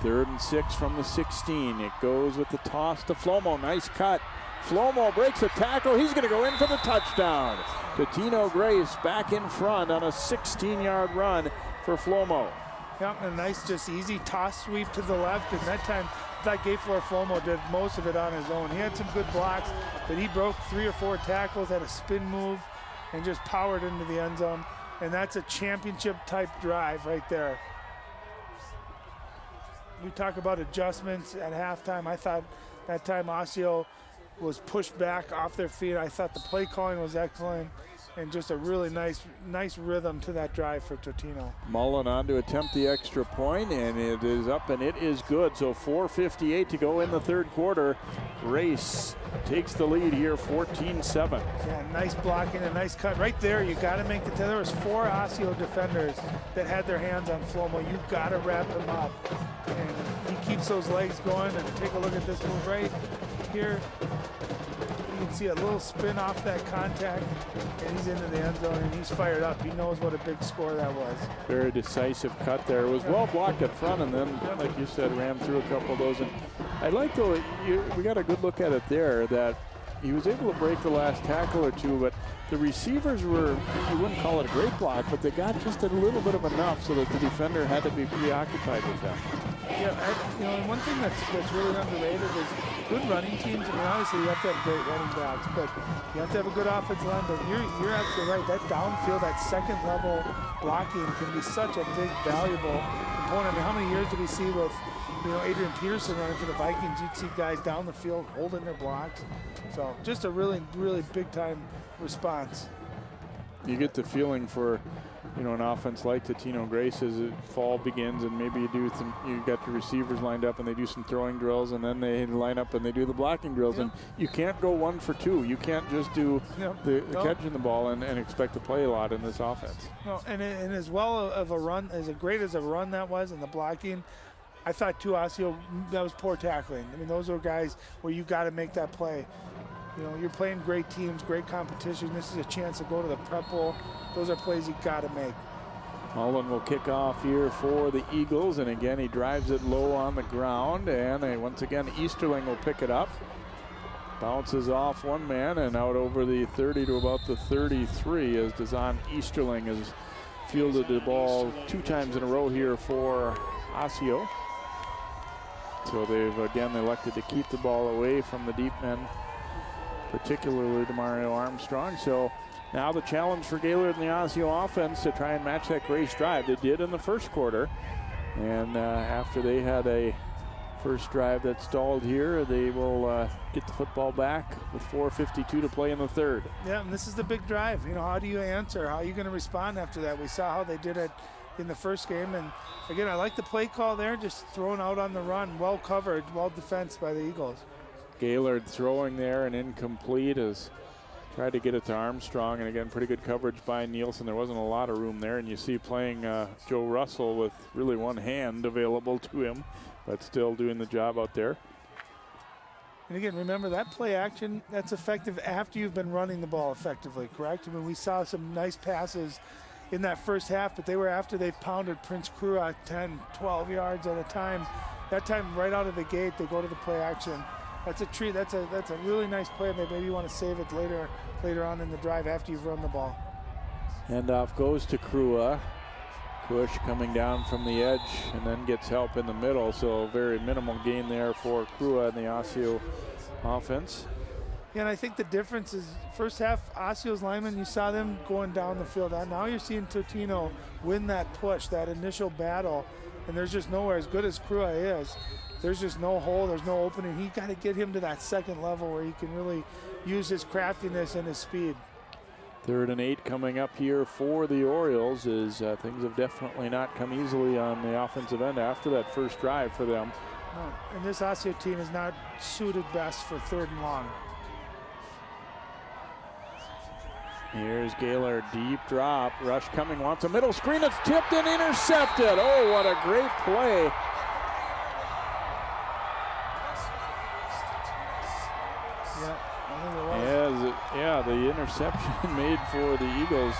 3rd and 6 from the 16. It goes with the toss to Flomo. Nice cut. Flomo breaks a tackle. He's going to go in for the touchdown. Totino-Grace back in front on a 16-yard run for Flomo. Yep, a nice, just easy toss sweep to the left. And that time, that Gayflor Flomo did most of it on his own. He had some good blocks, but he broke 3 or 4 tackles, had a spin move, and just powered into the end zone. And that's a championship-type drive right there. We talk about adjustments at halftime. I thought that time Osseo was pushed back off their feet. I thought the play calling was excellent, and just a really nice rhythm to that drive for Totino. Mullen on to attempt the extra point, and it is up, and it is good. So 4:58 to go in the third quarter. Grace takes the lead here, 14-7. Yeah, nice blocking, a nice cut. Right there, you got to make the 10. There was 4 Osseo defenders that had their hands on Flomo. You got to wrap him up. And he keeps those legs going, and take a look at this move right here. You can see a little spin off that contact, and he's into the end zone, and he's fired up. He knows what a big score that was. Very decisive cut there. It was well blocked up front, and then, like you said, ran through a couple of those. And I like, though, we got a good look at it there, that he was able to break the last tackle or two, but the receivers were, you wouldn't call it a great block, but they got just a little bit of enough so that the defender had to be preoccupied with them. Yeah, and one thing that's really underrated is good running teams. I mean, obviously you have to have great running backs, but you have to have a good offensive line. But you're absolutely right. That downfield, that second level blocking can be such a big, valuable component. I mean, how many years did we see with Adrian Peterson running for the Vikings? You'd see guys down the field holding their blocks. So just a really, really big time response. You get the feeling for, an offense like Totino-Grace as fall begins, and maybe you got your receivers lined up and they do some throwing drills, and then they line up and they do the blocking drills, and you can't go 1 for 2. You can't just do the catching the ball and expect to play a lot in this offense. No, and as well of a run, as great as a run that was, and the blocking, I thought too, Osseo, that was poor tackling. I mean, those are guys where you got to make that play. You're playing great teams, great competition. This is a chance to go to the prep bowl. Those are plays you got to make. Mullen will kick off here for the Eagles, and again he drives it low on the ground, and once again Easterling will pick it up. Bounces off one man and out over the 30 to about the 33 as Dazan Easterling has fielded the ball 2 times in a row here for Osseo. So they've again elected to keep the ball away from the deep men, particularly DeMario Armstrong. So now the challenge for Gaylord and the Osseo offense to try and match that Grace drive. They did in the first quarter, and after they had a First drive that stalled here, they will get the football back with 4:52 to play in the third. Yeah, and this is the big drive. You know, how do you answer? How are you going to respond after that? We saw how they did it in the first game, and again, I like the play call there, just thrown out on the run, well covered, well defensed by the Eagles. Gaylord throwing there and incomplete as tried to get it to Armstrong, and again, pretty good coverage by Nielsen. There wasn't a lot of room there, and you see playing Joe Russell with really one hand available to him, but still doing the job out there. And again, remember that play action, that's effective after you've been running the ball effectively, correct? I mean, we saw some nice passes in that first half, but they were after they've pounded Prince Crua 10, 12 yards at a time. That time, right out of the gate, they go to the play action. That's a treat. That's a really nice play. Maybe you want to save it later on in the drive after you've run the ball. Handoff goes to Crua. Push coming down from the edge and then gets help in the middle, so very minimal gain there for Crua and the Osseo offense. Yeah, and I think the difference is first half, Osseo's linemen, you saw them going down the field. Now you're seeing Totino win that push, that initial battle, and there's just nowhere, as good as Crua is, there's just no hole, there's no opening. He got to get him to that second level where he can really use his craftiness and his speed. 3rd and 8 coming up here for the Orioles, as things have definitely not come easily on the offensive end after that first drive for them. No, and this Osseo team is not suited best for 3rd and long. Here's Gaylord, deep drop, rush coming, wants a middle screen, it's tipped and intercepted. Oh, what a great play. Yeah, the interception made for the Eagles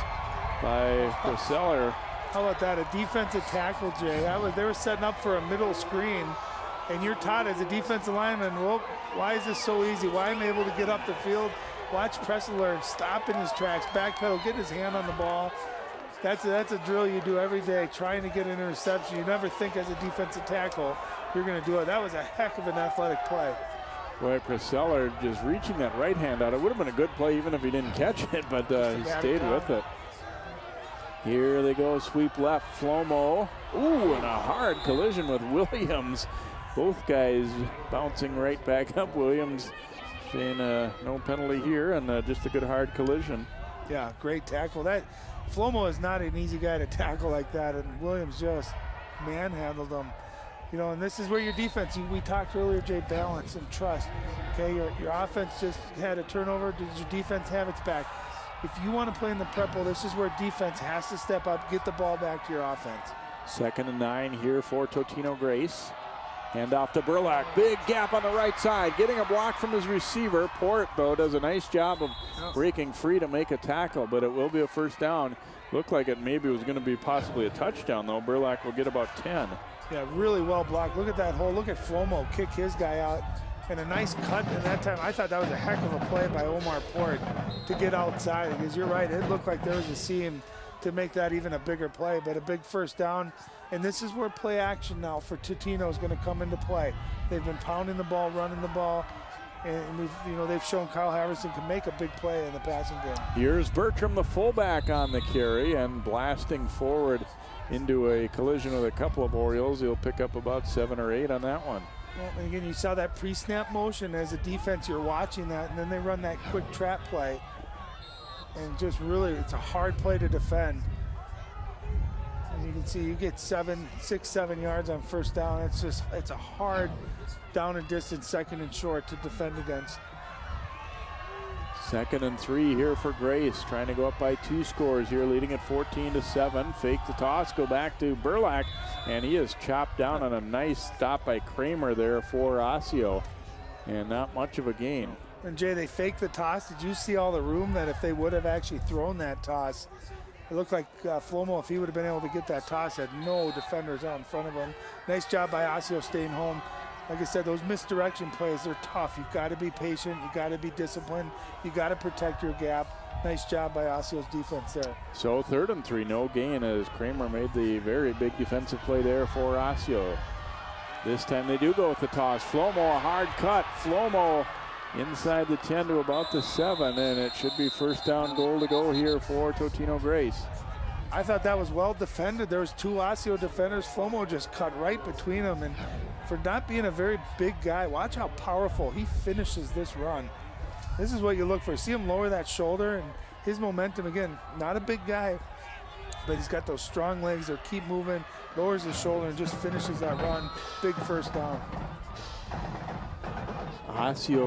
by Priscilla. How about that, a defensive tackle, Jay? They were setting up for a middle screen, and you're taught as a defensive lineman, well, why is this so easy? Why am I able to get up the field? Watch Pressler stop in his tracks, backpedal, get his hand on the ball. That's a drill you do every day, trying to get an interception. You never think as a defensive tackle you're going to do it. That was a heck of an athletic play. Boy, Priscilla just reaching that right hand out. It would have been a good play even if he didn't catch it, but he stayed with it. Here they go, sweep left, Flomo. Ooh, and a hard collision with Williams. Both guys bouncing right back up. Williams saying no penalty here, and just a good hard collision. Yeah, great tackle. That Flomo is not an easy guy to tackle like that, and Williams just manhandled him. You know, and this is where your defense, we talked earlier, Jay, balance and trust. Okay, your offense just had a turnover. Does your defense have its back? If you want to play in the prep bowl, this is where defense has to step up, get the ball back to your offense. 2nd and 9 here for Totino-Grace. Hand off to Burlack. Big gap on the right side. Getting a block from his receiver. Port, though, does a nice job of breaking free to make a tackle, but it will be a first down. Looked like it maybe was going to be possibly a touchdown, though. Burlack will get about 10. Yeah, really well blocked. Look at that hole. Look at Flomo kick his guy out. And a nice cut in that time. I thought that was a heck of a play by Omar Port to get outside, because you're right, it looked like there was a seam to make that even a bigger play, but a big first down. And this is where play action now for Totino is going to come into play. They've been pounding the ball, running the ball, and they've shown Kyle Harrison can make a big play in the passing game. Here's Bertram, the fullback, on the carry and blasting forward into a collision with a couple of Orioles. He'll pick up about 7 or 8 on that one. Well, and again, you saw that pre-snap motion. As a defense, you're watching that, and then they run that quick trap play. And just really, it's a hard play to defend. And you can see you get 6, 7 yards on first down. It's a hard down and distance, 2nd and short to defend against. 2nd and 3 here for Grace, trying to go up by 2 scores here, leading at 14-7. Fake the toss, go back to Burlack, and he is chopped down on a nice stop by Kramer there for Osseo, and not much of a gain. And Jay, they faked the toss. Did you see all the room that if they would have actually thrown that toss, it looked like Flomo, if he would have been able to get that toss, had no defenders out in front of him. Nice job by Osseo staying home. Like I said, those misdirection plays, they're tough. You've got to be patient. You've got to be disciplined. You've got to protect your gap. Nice job by Osseo's defense there. So 3rd and 3, no gain, as Kramer made the very big defensive play there for Osseo. This time they do go with the toss. Flomo, a hard cut. Flomo inside the 10 to about the 7, and it should be first down goal to go here for Totino-Grace. I thought that was well defended. There was 2 Osseo defenders. Flomo just cut right between them, and for not being a very big guy. Watch how powerful he finishes this run. This is what you look for. See him lower that shoulder, and his momentum, again, not a big guy, but he's got those strong legs that keep moving, lowers his shoulder, and just finishes that run. Big first down. Osseo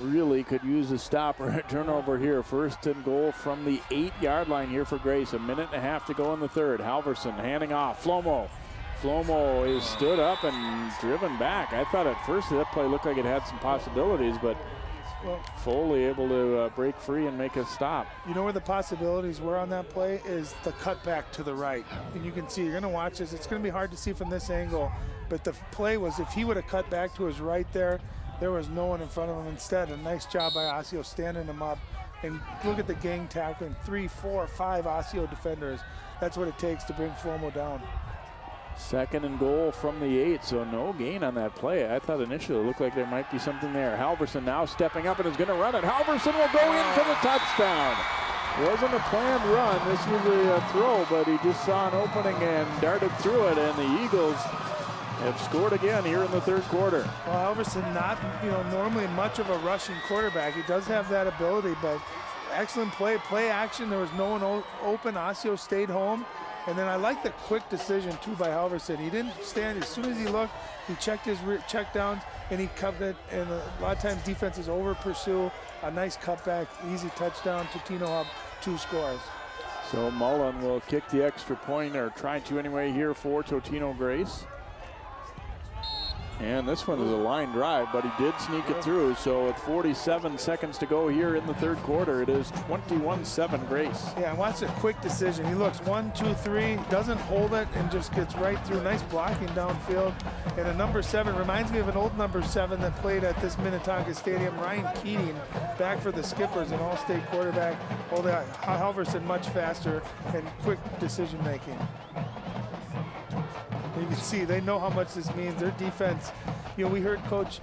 really could use a stop or a turnover here. First and goal from the 8-yard line here for Grace. A minute and a half to go in the third. Halverson handing off. Flomo is stood up and driven back. I thought at first that play looked like it had some possibilities, but Foley able to break free and make a stop. You know where the possibilities were on that play is the cutback to the right. And you can see, you're going to watch this. It's going to be hard to see from this angle, but the play was if he would have cut back to his right there was no one in front of him. Instead, a nice job by Osseo standing him up. And look at the gang tackling, 3, 4, 5 Osseo defenders. That's what it takes to bring Flomo down. Second and goal from the 8, so no gain on that play. I thought initially it looked like there might be something there. Halverson now stepping up and is going to run it. Halverson will go in for the touchdown. Wasn't a planned run. This was a throw, but he just saw an opening and darted through it, and the Eagles have scored again here in the third quarter. Well, Halverson not, normally much of a rushing quarterback. He does have that ability, but excellent play action. There was no one open. Osseo stayed home. And then I like the quick decision, too, by Halverson. He didn't stand. As soon as he looked, he checked his check downs, and he covered it. And a lot of times defenses over-pursue. A nice cutback, easy touchdown. Totino up 2 scores. So Mullen will kick the extra point, or try to anyway, here for Totino-Grace. And this one is a line drive, but he did sneak it through. So with 47 seconds to go here in the third quarter, it is 21-7 Grace. Yeah, and watch the quick decision. He looks 1, 2, 3, doesn't hold it, and just gets right through. Nice blocking downfield. And a number 7 reminds me of an old number 7 that played at this Minnetonka Stadium. Ryan Keating, back for the Skippers, an all-state quarterback. Although Halverson much faster and quick decision making. You can see they know how much this means. Their defense, we heard Coach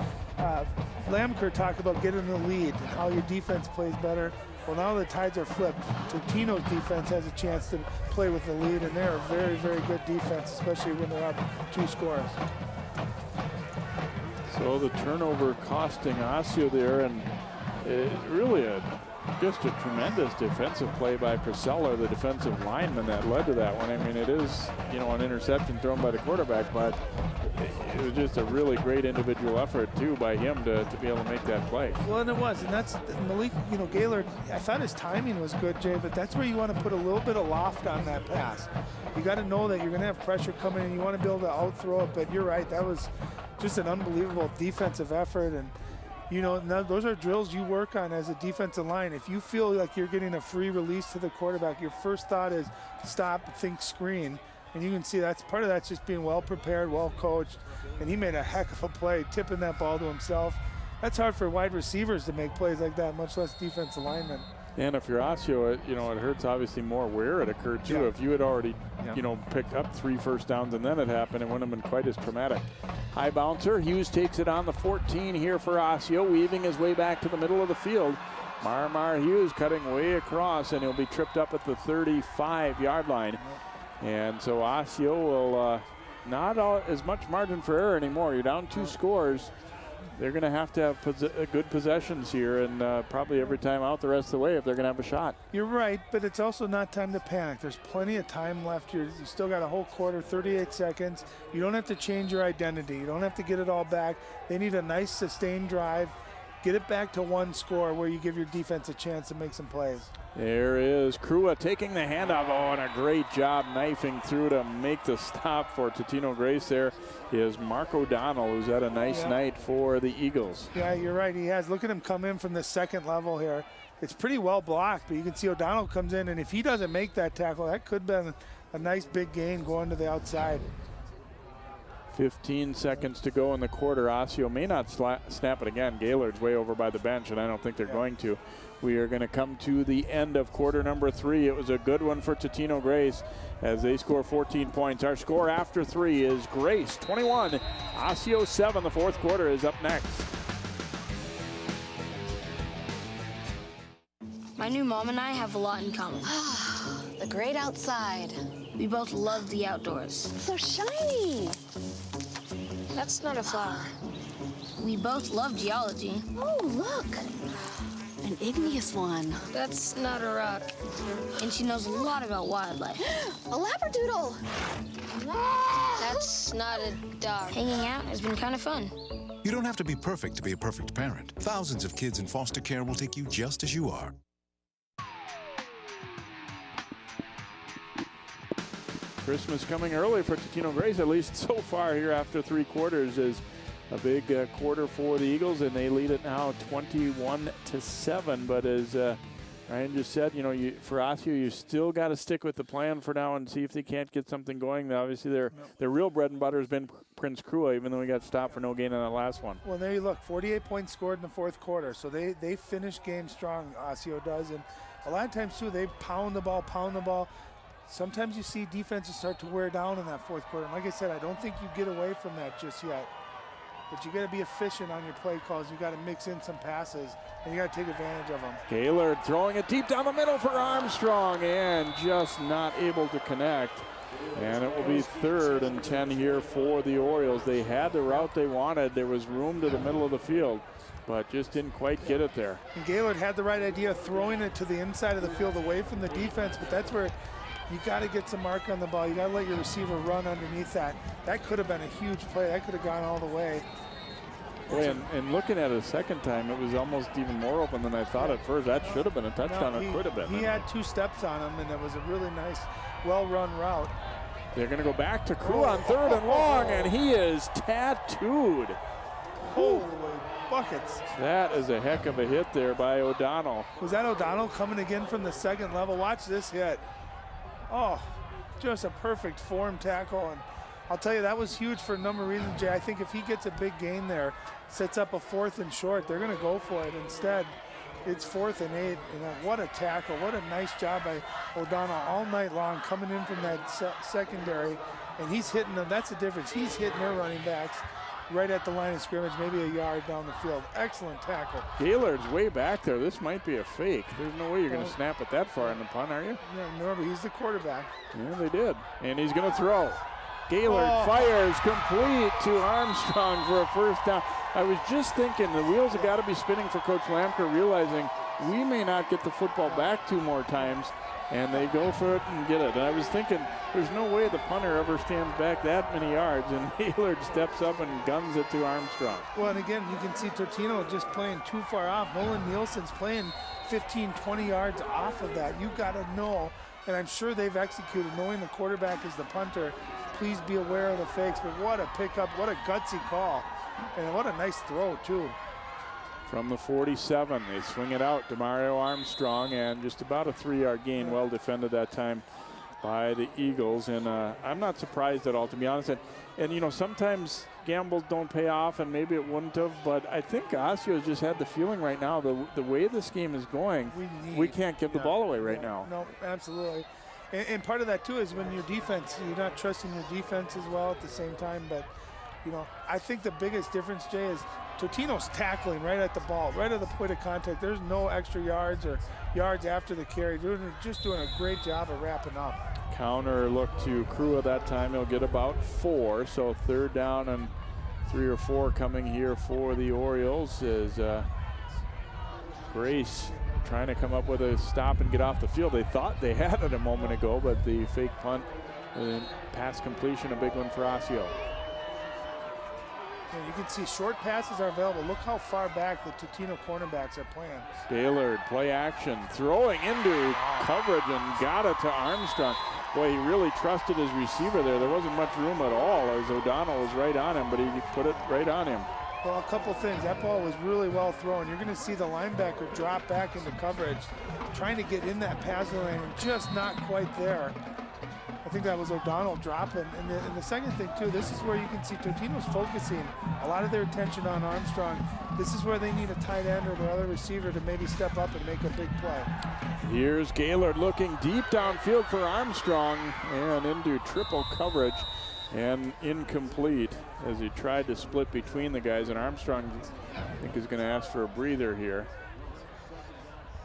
Lamker talk about getting the lead and how your defense plays better. Well, now the tides are flipped. Totino's defense has a chance to play with the lead, and they're a very, very good defense, especially when they're up 2 scores. So the turnover costing Osseo there, and really just a tremendous defensive play by Priscilla, the defensive lineman, that led to that one. I mean, it is, an interception thrown by the quarterback, but it was just a really great individual effort, too, by him to be able to make that play. Well, and it was, and that's Malik, Gaylord, I thought his timing was good, Jay, but that's where you want to put a little bit of loft on that pass. You got to know that you're going to have pressure coming in. You want to be able to out-throw it, but you're right, that was just an unbelievable defensive effort. And now those are drills you work on as a defensive line. If you feel like you're getting a free release to the quarterback, your first thought is stop, think screen. And you can see that's part of that's just being well prepared, well coached. And he made a heck of a play, tipping that ball to himself. That's hard for wide receivers to make plays like that, much less defensive linemen. And if you're Osseo, it hurts obviously more where it occurred too. Yeah. If you had already, picked up 3 first downs and then it happened, it wouldn't have been quite as traumatic. High bouncer, Hughes takes it on the 14 here for Osseo, weaving his way back to the middle of the field. Marmar Hughes cutting way across, and he'll be tripped up at the 35-yard line. And so Osseo will not as much margin for error anymore. You're down 2 scores. They're going to have good possessions here, and probably every time out the rest of the way if they're going to have a shot. You're right, but it's also not time to panic. There's plenty of time left. You still got a whole quarter, 38 seconds. You don't have to change your identity. You don't have to get it all back. They need a nice sustained drive. Get it back to 1 score where you give your defense a chance to make some plays. There is Krua taking the handoff. Oh, and a great job knifing through to make the stop for Totino-Grace. There is Mark O'Donnell, who's had a nice night for the Eagles. Yeah, you're right. He has. Look at him come in from the second level here. It's pretty well blocked, but you can see O'Donnell comes in, and if he doesn't make that tackle, that could have been a nice big gain going to the outside. 15 seconds to go in the quarter. Osseo may not snap it again. Gaylord's way over by the bench, and I don't think they're going to. We are going to come to the end of quarter number 3. It was a good one for Totino-Grace as they score 14 points. Our score after 3 is Grace 21, Osseo 7. The fourth quarter is up next. My new mom and I have a lot in common. The great outside. We both love the outdoors. So shiny. That's not a flower. We both love geology. Oh, look. An igneous one. That's not a rock. And she knows a lot about wildlife. A labradoodle. That's not a dog. Hanging out has been kind of fun. You don't have to be perfect to be a perfect parent. Thousands of kids in foster care will take you just as you are. Christmas coming early for Totino-Grace, at least so far here after 3 quarters, is a big quarter for the Eagles, and they lead it now 21-7. But as Ryan just said, you know, for Osseo, you still got to stick with the plan for now and see if they can't get something going. Obviously, their real bread and butter has been Prince Crua, even though we got stopped for no gain on that last one. Well, there you look, 48 points scored in the 4th quarter, so they finish games strong, Osseo does, and a lot of times, too, they pound the ball. Sometimes you see defenses start to wear down in that 4th quarter. And like I said, I don't think you get away from that just yet. But you got to be efficient on your play calls. You got to mix in some passes, and you got to take advantage of them. Gaylord throwing it deep down the middle for Armstrong, and just not able to connect. And it will be 3rd and 10 here for the Orioles. They had the route they wanted. There was room to the middle of the field, but just didn't quite get it there. And Gaylord had the right idea, throwing it to the inside of the field away from the defense, but that's where you got to get some mark on the ball. You got to let your receiver run underneath that. That could have been a huge play. That could have gone all the way. Boy, and looking at it a second time, it was almost even more open than I thought at first. That should have been a touchdown. It could have been. He had 2 steps on him, and it was a really nice, well-run route. They're going to go back to Crew on 3rd and long, and he is tattooed. Holy buckets. That is a heck of a hit there by O'Donnell. Was that O'Donnell coming again from the 2nd level? Watch this hit. Oh, just a perfect form tackle. And I'll tell you, that was huge for a number of reasons, Jay. I think if he gets a big gain there, sets up a 4th and short, they're going to go for it. Instead, it's 4th and 8. And what a tackle. What a nice job by O'Donnell all night long, coming in from that secondary. And he's hitting them. That's the difference. He's hitting their running backs right at the line of scrimmage, maybe a yard down the field. Excellent tackle. Gaylord's way back there. This might be a fake. There's no way you're going to snap it that far in the punt, are you? Yeah, remember, he's the quarterback. Yeah, they did. And he's going to throw. Gaylord fires complete to Armstrong for a 1st down. I was just thinking the wheels have got to be spinning for Coach Lamker, realizing we may not get the football back 2 more times, and they go for it and get it. And I was thinking there's no way the punter ever stands back that many yards, and Gaylord steps up and guns it to Armstrong. Well, and again, you can see Totino just playing too far off. Nolan Nielsen's playing 15, 20 yards off of that. You got to know, and I'm sure they've executed, knowing the quarterback is the punter. Please be aware of the fakes, but what a pickup, what a gutsy call, and what a nice throw, too. From the 47, they swing it out to Mario Armstrong, and just about a 3-yard gain, well defended that time by the Eagles. And I'm not surprised at all, to be honest. And you know, sometimes gambles don't pay off, and maybe it wouldn't have, but I think Osseo has just had the feeling right now, the way this game is going, we can't give the ball away right now. No, absolutely. And part of that, too, is when your defense, you're not trusting your defense as well at the same time. But, you know, I think the biggest difference, Jay, is Totino's tackling right at the ball, right at the point of contact. There's no extra yards or yards after the carry. Just doing a great job of wrapping up. Counter look to Crua that time. He'll get about 4, so 3rd down and 3 or 4 coming here for the Orioles as Grace trying to come up with a stop and get off the field. They thought they had it a moment ago, but the fake punt and pass completion, a big one for Osseo. Yeah, you can see short passes are available. Look how far back the Totino cornerbacks are playing. Gaylord, play action, throwing into coverage and got it to Armstrong. Boy, he really trusted his receiver there. There wasn't much room at all as O'Donnell was right on him, but he put it right on him. Well, a couple things. That ball was really well thrown. You're going to see the linebacker drop back into coverage, trying to get in that passing lane and just not quite there. I think that was O'Donnell dropping. And the second thing, too, this is where you can see Totino's focusing a lot of their attention on Armstrong. This is where they need a tight end or the other receiver to maybe step up and make a big play. Here's Gaylord looking deep downfield for Armstrong and into triple coverage and incomplete as he tried to split between the guys. And Armstrong, I think, is going to ask for a breather here.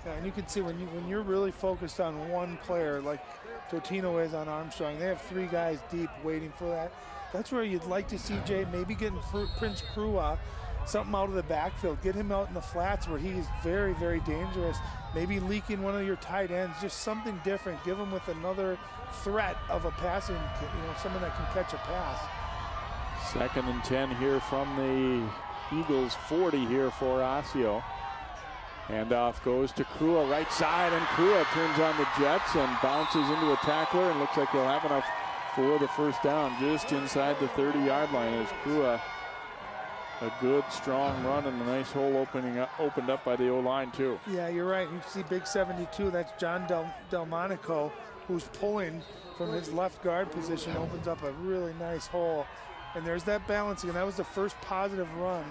Yeah, and you can see when you're really focused on one player like Totino is on Armstrong, they have 3 guys deep waiting for that. That's where you'd like to see Jay maybe getting Prince Krua something out of the backfield. Get him out in the flats where he is very, very dangerous. Maybe leaking one of your tight ends, just something different. Give him with another threat of a passing, someone that can catch a pass. 2nd and 10 here from the Eagles, 40 here for Osseo. Handoff goes to Krua, right side, and Krua turns on the Jets and bounces into a tackler, and looks like he'll have enough for the first down just inside the 30-yard line as Krua, a good strong run and a nice hole opened up by the O-line too. Yeah, you're right. You see big 72, that's John Delmonico, who's pulling from his left guard position, opens up a really nice hole. And there's that balancing, and that was the first positive run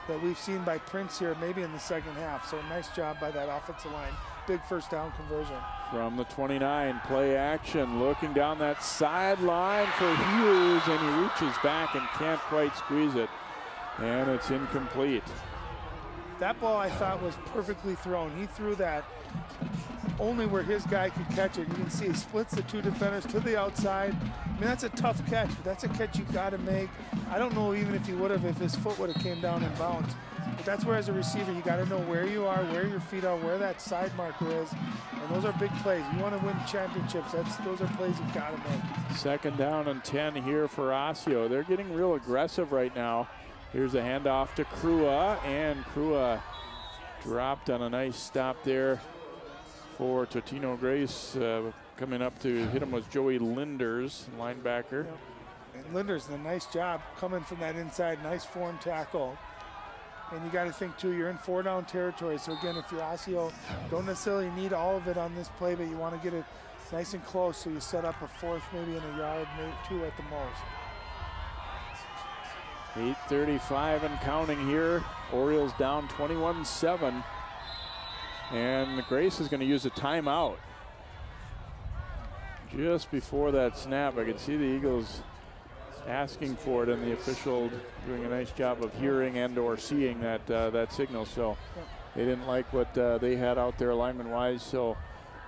that we've seen by Prince here, maybe in the second half. So nice job by that offensive line. Big first down conversion. From the 29, play action, looking down that sideline for Hughes, and he reaches back and can't quite squeeze it. And it's incomplete. That ball I thought was perfectly thrown. He threw that only where his guy could catch it. You can see he splits the two defenders to the outside. I mean, that's a tough catch, but that's a catch you got to make. I don't know even if he would have, if his foot would have came down in bounds. But that's where, as a receiver, you got to know where you are, where your feet are, where that side marker is. And those are big plays. You want to win championships. Those are plays you got to make. 2nd down and 10 here for Osseo. They're getting real aggressive right now. Here's a handoff to Krua, and Krua dropped on a nice stop there for Totino-Grace. Coming up to hit him was Joey Linders, linebacker. Yep. And Linders did a nice job coming from that inside, nice form tackle. And you got to think too, you're in 4-down territory. So again, if you're Osseo, don't necessarily need all of it on this play, but you want to get it nice and close so you set up a fourth, maybe in a yard, maybe 2 at the most. 8:35 and counting here. Orioles down 21-7. And Grace is going to use a timeout. Just before that snap, I could see the Eagles asking for it, and the official doing a nice job of hearing and or seeing that signal. So they didn't like what they had out there alignment-wise, so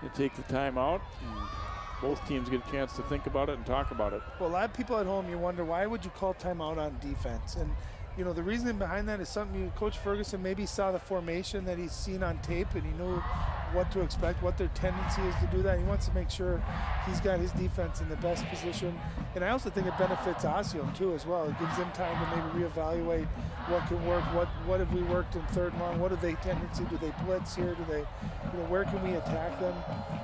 they take the timeout. Both teams get a chance to think about it and talk about it. Well, a lot of people at home, you wonder, why would you call timeout on defense? And, the reasoning behind that is something Coach Ferguson maybe saw the formation that he's seen on tape, and he knew what to expect, what their tendency is to do that. He wants to make sure he's got his defense in the best position. And I also think it benefits Osseo, too, as well. It gives them time to maybe reevaluate what can work, what have we worked in 3rd and long, what are they tendency, do they blitz here, do they, where can we attack them?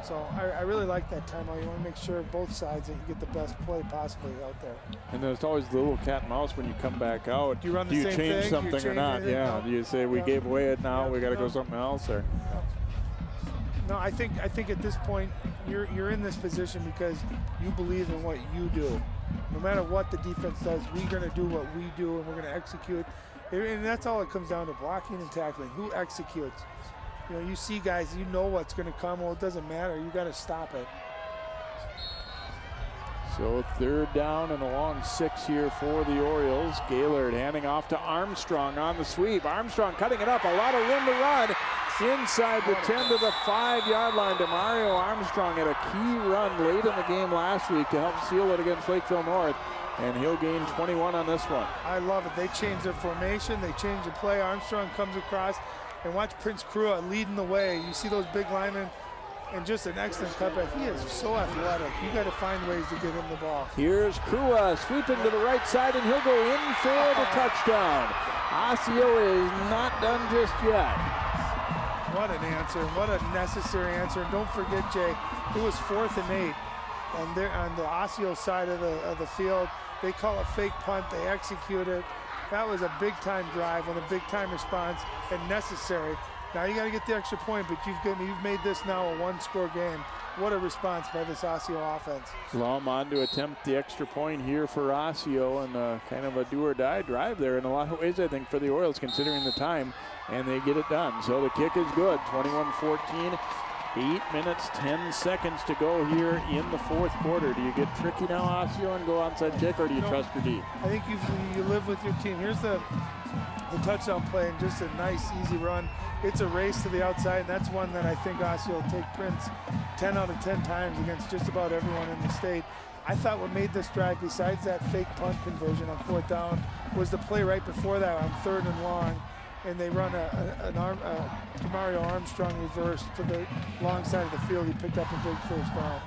So I really like that timeout. You want to make sure both sides that you get the best play possibly out there. And there's always the little cat and mouse when you come back out. Do you run the do you same change thing? something or not? Yeah. Do you say we gave away it now? We got to go something else, or? No, I think at this point you're in this position because you believe in what you do. No matter what the defense does, we're going to do what we do, and we're going to execute. And that's all it comes down to: blocking and tackling. Who executes? You see guys, you know what's going to come. Well, it doesn't matter. You got to stop it. So 3rd down and a long 6 here for the Orioles. Gaylord handing off to Armstrong on the sweep. Armstrong cutting it up, a lot of room to run. Inside the 10 to the 5-yard line. DeMario Armstrong had a key run late in the game last week to help seal it against Lakeville North, and he'll gain 21 on this one. I love it. They changed their formation. They changed the play. Armstrong comes across, and watch Prince Krua leading the way. You see those big linemen, and just an excellent cutback. He is so athletic. You got to find ways to get him the ball. Here's Krua sweeping to the right side, and he'll go in for the touchdown. Osseo is not done just yet. What an answer. What a necessary answer. And don't forget, Jay, it was 4th and 8. And they're on the Osseo side of the field. They call it fake punt. They execute it. That was a big-time drive and a big-time response, and necessary. Now you got to get the extra point, but you've made this now a 1-score game. What a response by this Osseo offense. Lom on to attempt the extra point here for Osseo, and kind of a do-or-die drive there in a lot of ways, I think, for the Orioles, considering the time, and they get it done. So the kick is good, 21-14. 8 minutes, 10 seconds to go here in the 4th quarter. Do you get tricky now, Osseo, and go onside kick, or do you trust your D? I think you live with your team. Here's the touchdown play, and just a nice, easy run. It's a race to the outside, and that's one that I think Osseo will take Prince 10 out of 10 times against just about everyone in the state. I thought what made this drive, besides that fake punt conversion on 4th down, was the play right before that on 3rd and long, and they run Demario Armstrong reverse to the long side of the field. He picked up a big first down.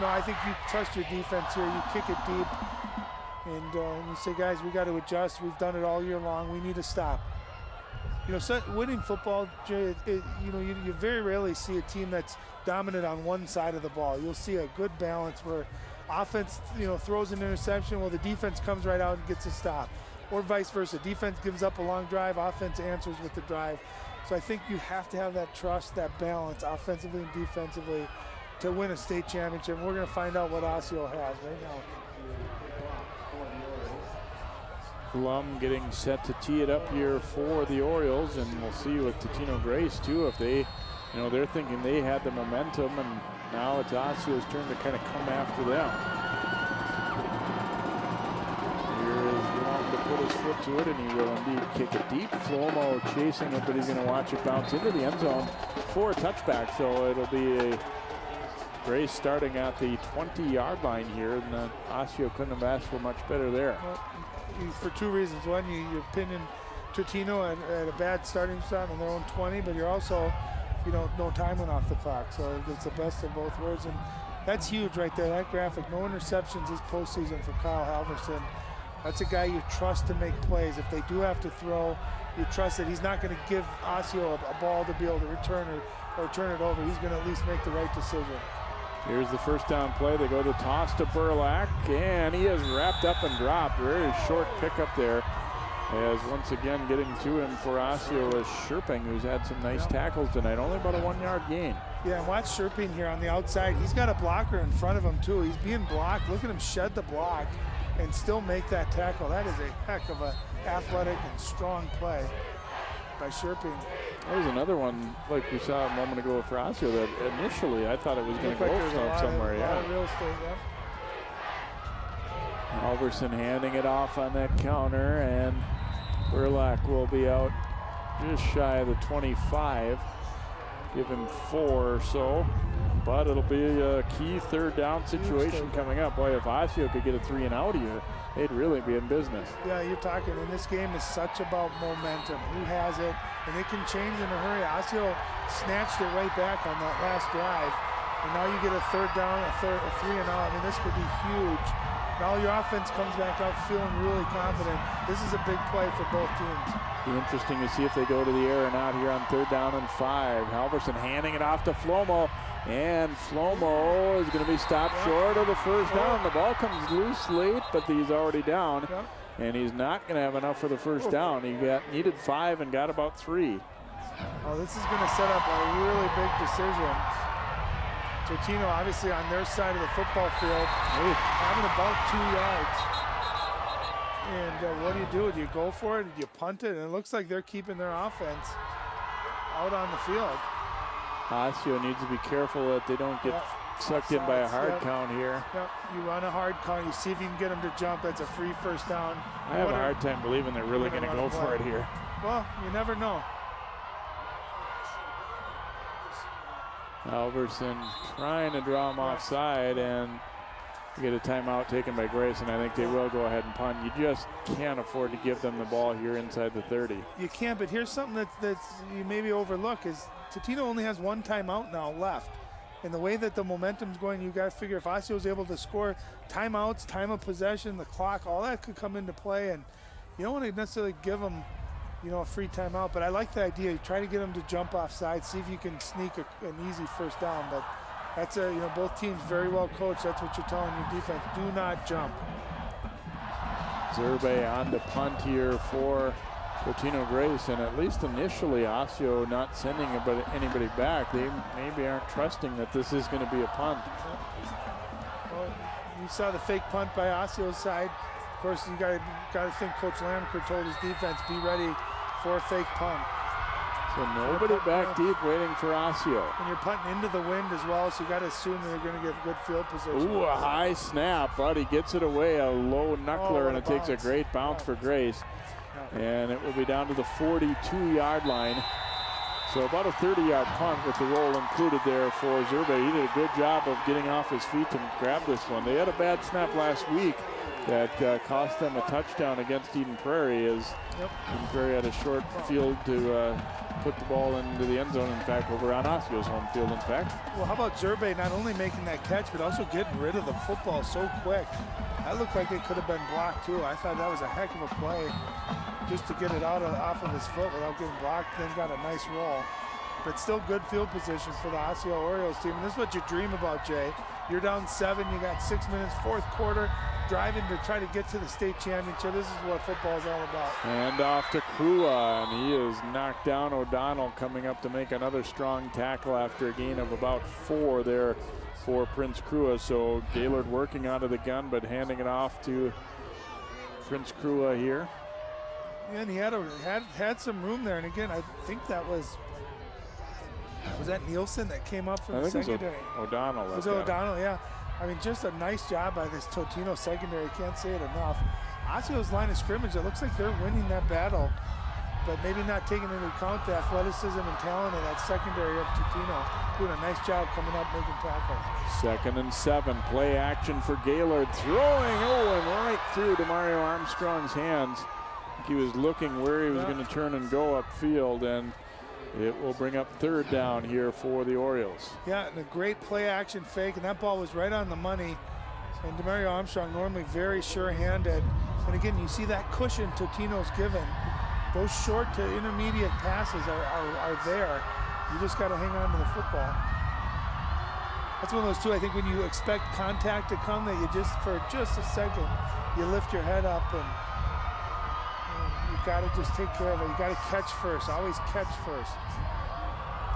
No, I think you trust your defense here. You kick it deep, and you say, guys, we got to adjust. We've done it all year long. We need to stop. You know, winning football, Jay, you know, you very rarely see a team that's dominant on one side of the ball. You'll see a good balance where offense, you know, throws an interception, well, the defense comes right out and gets a stop. Or vice versa. Defense gives up a long drive, offense answers with the drive. So I think you have to have that trust, that balance, offensively and defensively, to win a state championship. And we're going to find out what Osseo has right now. Plum getting set to tee it up here for the Orioles, and we'll see with Totino-Grace too if they, you know, they're thinking they had the momentum, and now it's Osseo's turn to kind of come after them. Here is Plum to put his foot to it, and he will indeed kick it deep. Flomo chasing it, but he's going to watch it bounce into the end zone for a touchback. So it'll be a Grace starting at the 20-yard line here, and Osseo couldn't have asked for much better there. Well, for two reasons. One, you're pinning Totino at a bad starting spot on their own 20, but you're also, you know, no time went off the clock. So it's the best of both worlds. And that's huge right there, that graphic. No interceptions this postseason for Kyle Halverson. That's a guy you trust to make plays. If they do have to throw, you trust that he's not going to give Osseo a ball to be able to return or turn it over. He's going to at least make the right decision. Here's the first down play. They go to toss to Burlack, and he is wrapped up and dropped. Very short pickup there. As once again getting to him for Osseo is Sherping, who's had some nice tackles tonight. Only about a 1-yard gain. Yeah, and watch Sherping here on the outside. He's got a blocker in front of him too. He's being blocked. Look at him shed the block and still make that tackle. That is a heck of an athletic and strong play by Sherping. That was another one, like we saw a moment ago for Osseo, that initially I thought it was going to go somewhere. Yeah, a lot of real estate, yeah. Halverson handing it off on that counter, and Burlack will be out just shy of the 25. Give him 4 or so, but it'll be a key third down situation coming up. Boy, if Osseo could get a 3 and out here, they'd really be in business. Yeah, you're talking, and this game is such about momentum. Who has it? And it can change in a hurry. Osseo snatched it right back on that last drive. And now you get a third down, a 3 and out. I mean, this could be huge. Now your offense comes back out feeling really confident. This is a big play for both teams. Be interesting to see if they go to the air or not here on 3rd down and 5. Halverson handing it off to Flomo, and Flomo is going to be stopped short of the first down. The ball comes loose late, but he's already down, and he's not going to have enough for the first down. He needed 5 and got about 3. Oh, this is going to set up a really big decision. Totino obviously on their side of the football field, having about 2 yards. And what do? Do you go for it? Do you punt it? And it looks like they're keeping their offense out on the field. Osseo needs to be careful that they don't get sucked in by a hard count here. Yep. You run a hard count. You see if you can get them to jump. That's a free first down. I have a hard time believing they're really going to go for it here. Well, you never know. Halverson trying to draw him offside, and you get a timeout taken by Grace, and I think they will go ahead and punt. You just can't afford to give them the ball here inside the 30. You can't, but here's something that's you maybe overlook is Totino only has 1 timeout now left. And the way that the momentum's going, you got to figure if Osseo's able to score, timeouts, time of possession, the clock, all that could come into play. And you don't want to necessarily give them, you know, a free timeout. But I like the idea. You try to get them to jump offside, see if you can sneak an easy first down. But that's both teams very well coached. That's what you're telling your defense. Do not jump. Zerbe on the punt here for Totino-Grace, and at least initially Osseo not sending anybody back. They maybe aren't trusting that this is going to be a punt. Well, you saw the fake punt by Osseo's side. Of course, you got to think Coach Lamker told his defense, be ready for a fake punt. So nobody back deep waiting for Osseo. And you're punting into the wind as well, so you got to assume they're going to get good field position. Ooh, a high snap, but he gets it away, a low knuckler, and it takes a great bounce for Grace. And it will be down to the 42-yard line. So about a 30-yard punt with the roll included there for Zerbe. He did a good job of getting off his feet to grab this one. They had a bad snap last week that cost them a touchdown against Eden Prairie, as Eden Prairie had a short field to put the ball into the end zone. In fact, over on Osseo's home field, in fact. Well, how about Zerbe not only making that catch, but also getting rid of the football so quick. That looked like it could have been blocked, too. I thought that was a heck of a play just to get it off of his foot without getting blocked, then got a nice roll. But still good field positions for the Osseo Orioles team. And this is what you dream about, Jay. You're down 7, you got 6 minutes, fourth quarter, driving to try to get to the state championship. This is what football is all about. And off to Krua, and he has knocked down O'Donnell, coming up to make another strong tackle after a gain of about 4 there for Prince Krua. So Gaylord working out of the gun, but handing it off to Prince Krua here. Yeah, and he had some room there. And again, I think that was that Nielsen that came up from the secondary? O'Donnell. Was it O'Donnell? Yeah. I mean, just a nice job by this Totino secondary. Can't say it enough. Osseo's line of scrimmage, it looks like they're winning that battle, but maybe not taking into account the athleticism and talent of that secondary of Totino. Doing a nice job coming up, making tackles. 2nd and 7, play action for Gaylord, throwing, and right through to Mario Armstrong's hands. I think he was looking where he was going to turn and go upfield, and it will bring up 3rd down here for the Orioles. Yeah, and a great play action fake, and that ball was right on the money. And DeMario Armstrong, normally very sure-handed. And again, you see that cushion Totino's given. Those short to intermediate passes are there. You just got to hang on to the football. That's one of those two, I think, when you expect contact to come, that you just, for just a second, you lift your head up and you got to just take care of it. You got to catch first. Always catch first.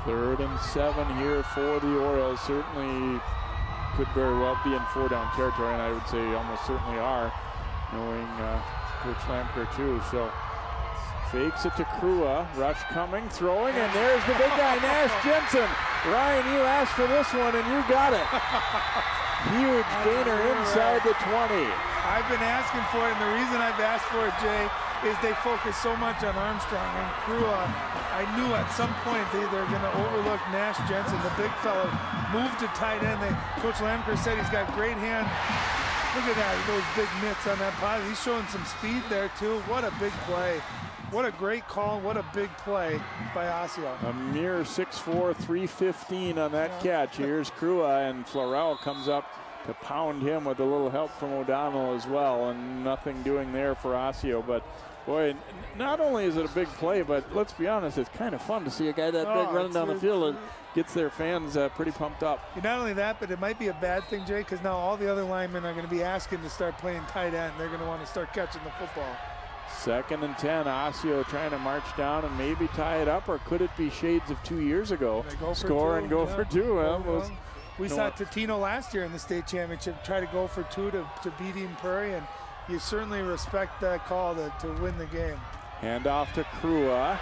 3rd and 7 here for the Orioles. Certainly could very well be in 4-down territory, and I would say almost certainly are, knowing Coach Lamker too. So fakes it to Krua. Rush coming, throwing, and there's the big guy, Nash Jensen. Ryan, you asked for this one, and you got it. Huge gainer inside the 20. I've been asking for it, and the reason I've asked for it, Jay, is they focus so much on Armstrong and Krua. I knew at some point they're going to overlook Nash Jensen, the big fellow, moved to tight end. Coach Lamker said he's got great hand. Look at that, those big mitts on that pod. He's showing some speed there too. What a big play. What a great call, what a big play by Osseo. A mere 6'4", 315 on that catch. Here's Krua, and Florell comes up to pound him with a little help from O'Donnell as well, and nothing doing there for Osseo. But boy, not only is it a big play, but let's be honest, it's kind of fun to see a guy that big running down the field. It gets their fans pretty pumped up. Not only that, but it might be a bad thing, Jay, because now all the other linemen are going to be asking to start playing tight end. They're going to want to start catching the football. 2nd and 10, Osseo trying to march down and maybe tie it up, or could it be shades of 2 years ago? Score and go for 2. We saw Totino last year in the state championship try to go for 2 to beat Eden Prairie, and you certainly respect that call to win the game. Hand off to Krua.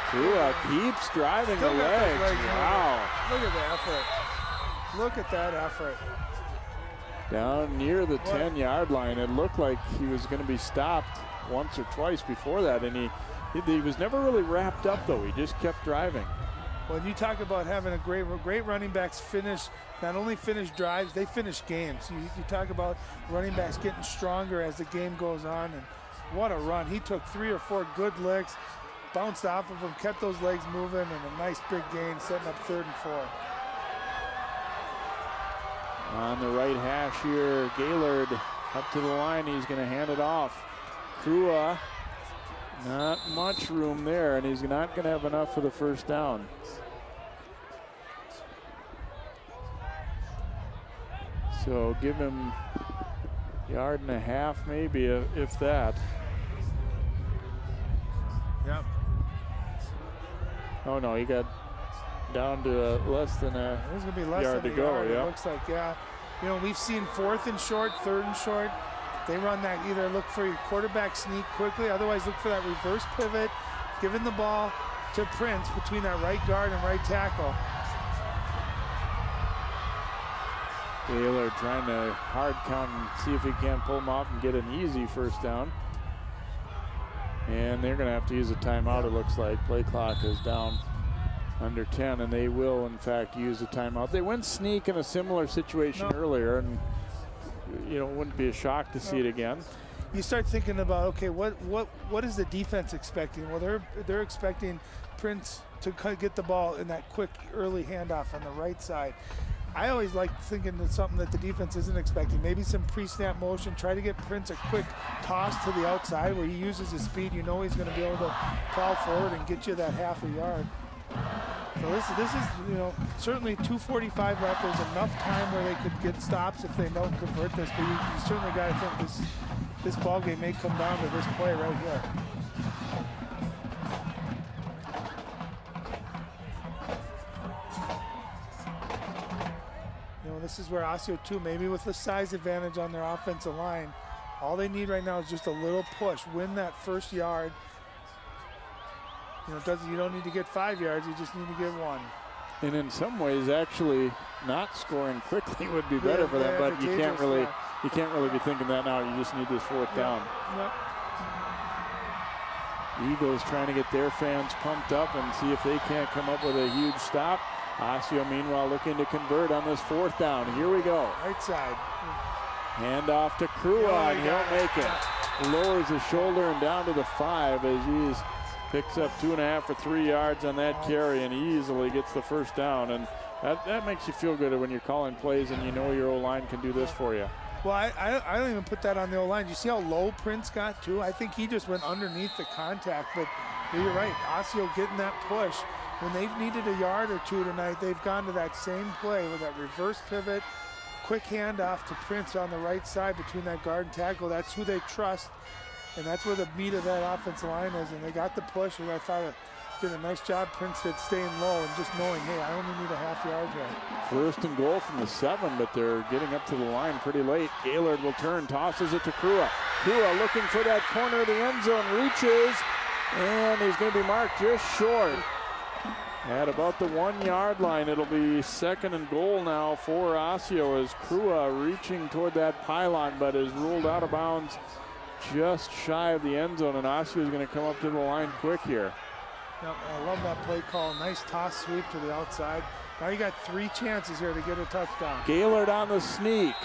Krua keeps driving the legs. Wow. Look at the effort. Look at that effort. Down near the 10-yard line. It looked like he was going to be stopped once or twice before that, and he was never really wrapped up, though. He just kept driving. Well, you talk about having a great running backs not only finish drives, they finish games. You talk about running backs getting stronger as the game goes on, and what a run. He took 3 or 4 good licks, bounced off of them, kept those legs moving, and a nice big gain, setting up 3rd and 4. On the right hash here, Gaylord up to the line. He's going to hand it off. Krua, not much room there, and he's not going to have enough for the 1st down. So give him a yard and a half, maybe, if that. Yep. Oh no, he got down to less than a There's going to be less yard than to a go. yard, Yeah. It looks like, yeah. You know, we've seen 4th and short, 3rd and short. They run that, either look for your quarterback sneak quickly, otherwise look for that reverse pivot, giving the ball to Prince between that right guard and right tackle. Gaylord trying to hard count and see if he can pull him off and get an easy 1st down. And they're going to have to use a timeout, it looks like. Play clock is down. under 10, and they will, in fact, use a timeout. They went sneak in a similar situation earlier, and you know, it wouldn't be a shock to see it again. You start thinking about, okay, what is the defense expecting? Well, they're expecting Prince to get the ball in that quick early handoff on the right side. I always like thinking that something that the defense isn't expecting. Maybe some pre-snap motion. Try to get Prince a quick toss to the outside where he uses his speed. You know he's going to be able to plow forward and get you that half a yard. So this is, you know, certainly 2:45 left. There's enough time where they could get stops if they don't convert this. But you certainly got to think this ball game may come down to this play right here. This is where Osseo too, maybe with the size advantage on their offensive line, all they need right now is just a little push, win that first yard. You know, you don't need to get 5 yards, you just need to get 1. And in some ways, actually, not scoring quickly would be better for them, but you can't really be thinking that now. You just need this 4th down. Eagles trying to get their fans pumped up and see if they can't come up with a huge stop. Osseo, meanwhile, looking to convert on this 4th down. Here we go. Right side. Hand off to Krua, and he'll make it. Lowers his shoulder and down to the 5 as he picks up 2.5 or 3 yards on that carry and easily gets the 1st down. And that makes you feel good when you're calling plays and you know your O-line can do this for you. Well, I don't even put that on the O-line. You see how low Prince got, too? I think he just went underneath the contact. But you're right, Osseo getting that push. When they've needed a yard or 2 tonight, they've gone to that same play with that reverse pivot, quick handoff to Prince on the right side between that guard and tackle. That's who they trust, and that's where the meat of that offensive line is. And they got the push, and I thought it did a nice job, Prince, at staying low and just knowing, hey, I only need a half yard here. 1st and goal from the 7, but they're getting up to the line pretty late. Gaylord will turn, tosses it to Krua. Krua looking for that corner of the end zone, reaches, and he's going to be marked just short. At about the 1 yard line, it'll be 2nd and goal now for Osseo as Krua reaching toward that pylon, but is ruled out of bounds just shy of the end zone, and Osseo is going to come up to the line quick here. Yep, I love that play call. Nice toss sweep to the outside. Now you got 3 chances here to get a touchdown. Gaylord on the sneak.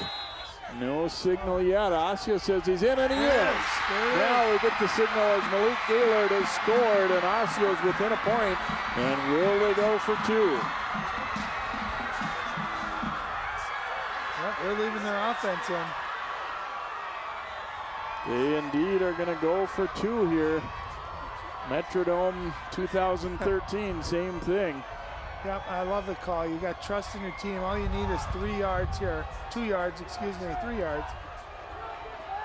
No signal yet. Osseo says he's in, and he is. Now we get the signal as Malik Gaylord has scored, and Osseo's within a point. And will they go for 2? Yep, they're leaving their offense in. They indeed are going to go for 2 here. Metrodome 2013, same thing. Yep, I love the call. You got trust in your team. All you need is 3 yards here. 2 yards, excuse me, 3 yards.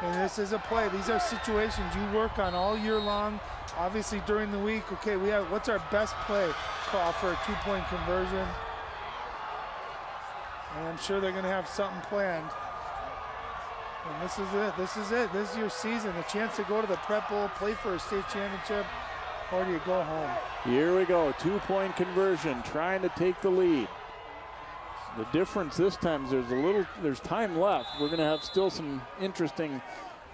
And this is a play. These are situations you work on all year long. Obviously during the week, okay, what's our best play call for a 2-point conversion? And I'm sure they're going to have something planned. And this is it. This is it. This is your season. The chance to go to the Prep Bowl, play for a state championship, or do you go home? Here we go. 2-point conversion, trying to take the lead. The difference this time is there's time left. We're going to have still some interesting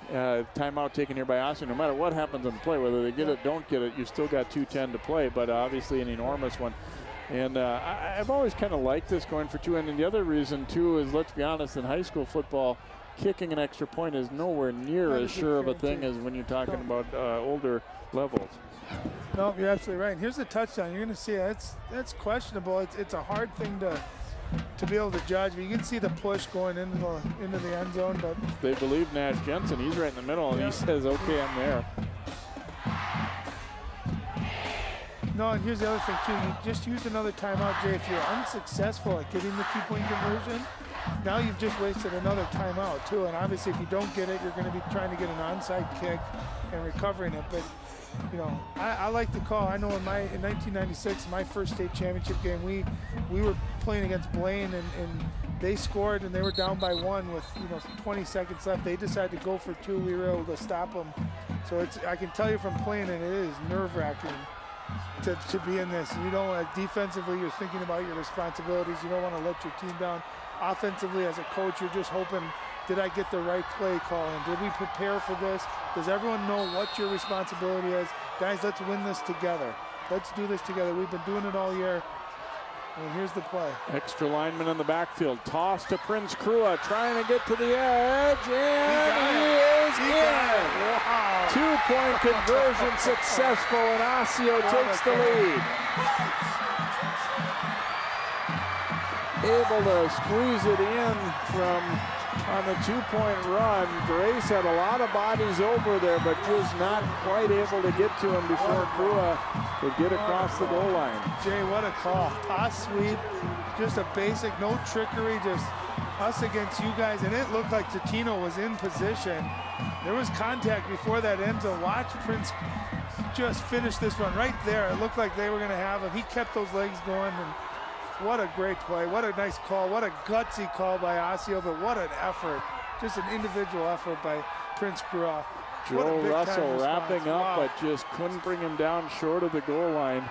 timeout taken here by Osseo. No matter what happens on the play, whether they get it, don't get it, you've still got 2:10 to play, but obviously an enormous one. And I've always kind of liked this going for 2. And the other reason, too, is, let's be honest, in high school football, kicking an extra point is nowhere near as sure of a thing as when you're talking about older levels. No, you're absolutely right. And here's the touchdown. You're going to see that's questionable. It's a hard thing to be able to judge. But you can see the push going into the end zone. But they believe Nash Jensen. He's right in the middle, and he says, "Okay, I'm there." No, and here's the other thing too. You just used another timeout, Jay. If you're unsuccessful at getting the 2-point conversion, now you've just wasted another timeout too. And obviously, if you don't get it, you're going to be trying to get an onside kick and recovering it. But you know, I like the call. I know in 1996, my first state championship game, we were playing against Blaine, and they scored, and they were down by 1 with 20 seconds left. They decided to go for 2. We were able to stop them. So I can tell you from playing it is nerve-wracking to be in this. You don't defensively, you're thinking about your responsibilities. You don't want to let your team down. Offensively, as a coach, you're just hoping, did I get the right play call in? Did we prepare for this? Does everyone know what your responsibility is? Guys, let's win this together. Let's do this together. We've been doing it all year. And here's the play. Extra lineman in the backfield. Toss to Prince Krua, trying to get to the edge, and he is in. Wow. 2-point conversion successful, and Osseo takes the lead. Able to squeeze it in from on the 2-point run. Grace had a lot of bodies over there, but just not quite able to get to him before Krua could get across the goal line. Jay, what a call. Toss sweep, just a basic, no trickery, just us against you guys. And it looked like Totino was in position. There was contact before that end zone. Watch Prince just finish this run right there. It looked like they were going to have him. He kept those legs going, and what a great play. What a nice call. What a gutsy call by Osseo, but what an effort. Just an individual effort by Prince Krua. Joe Russell wrapping up, but just couldn't bring him down short of the goal line.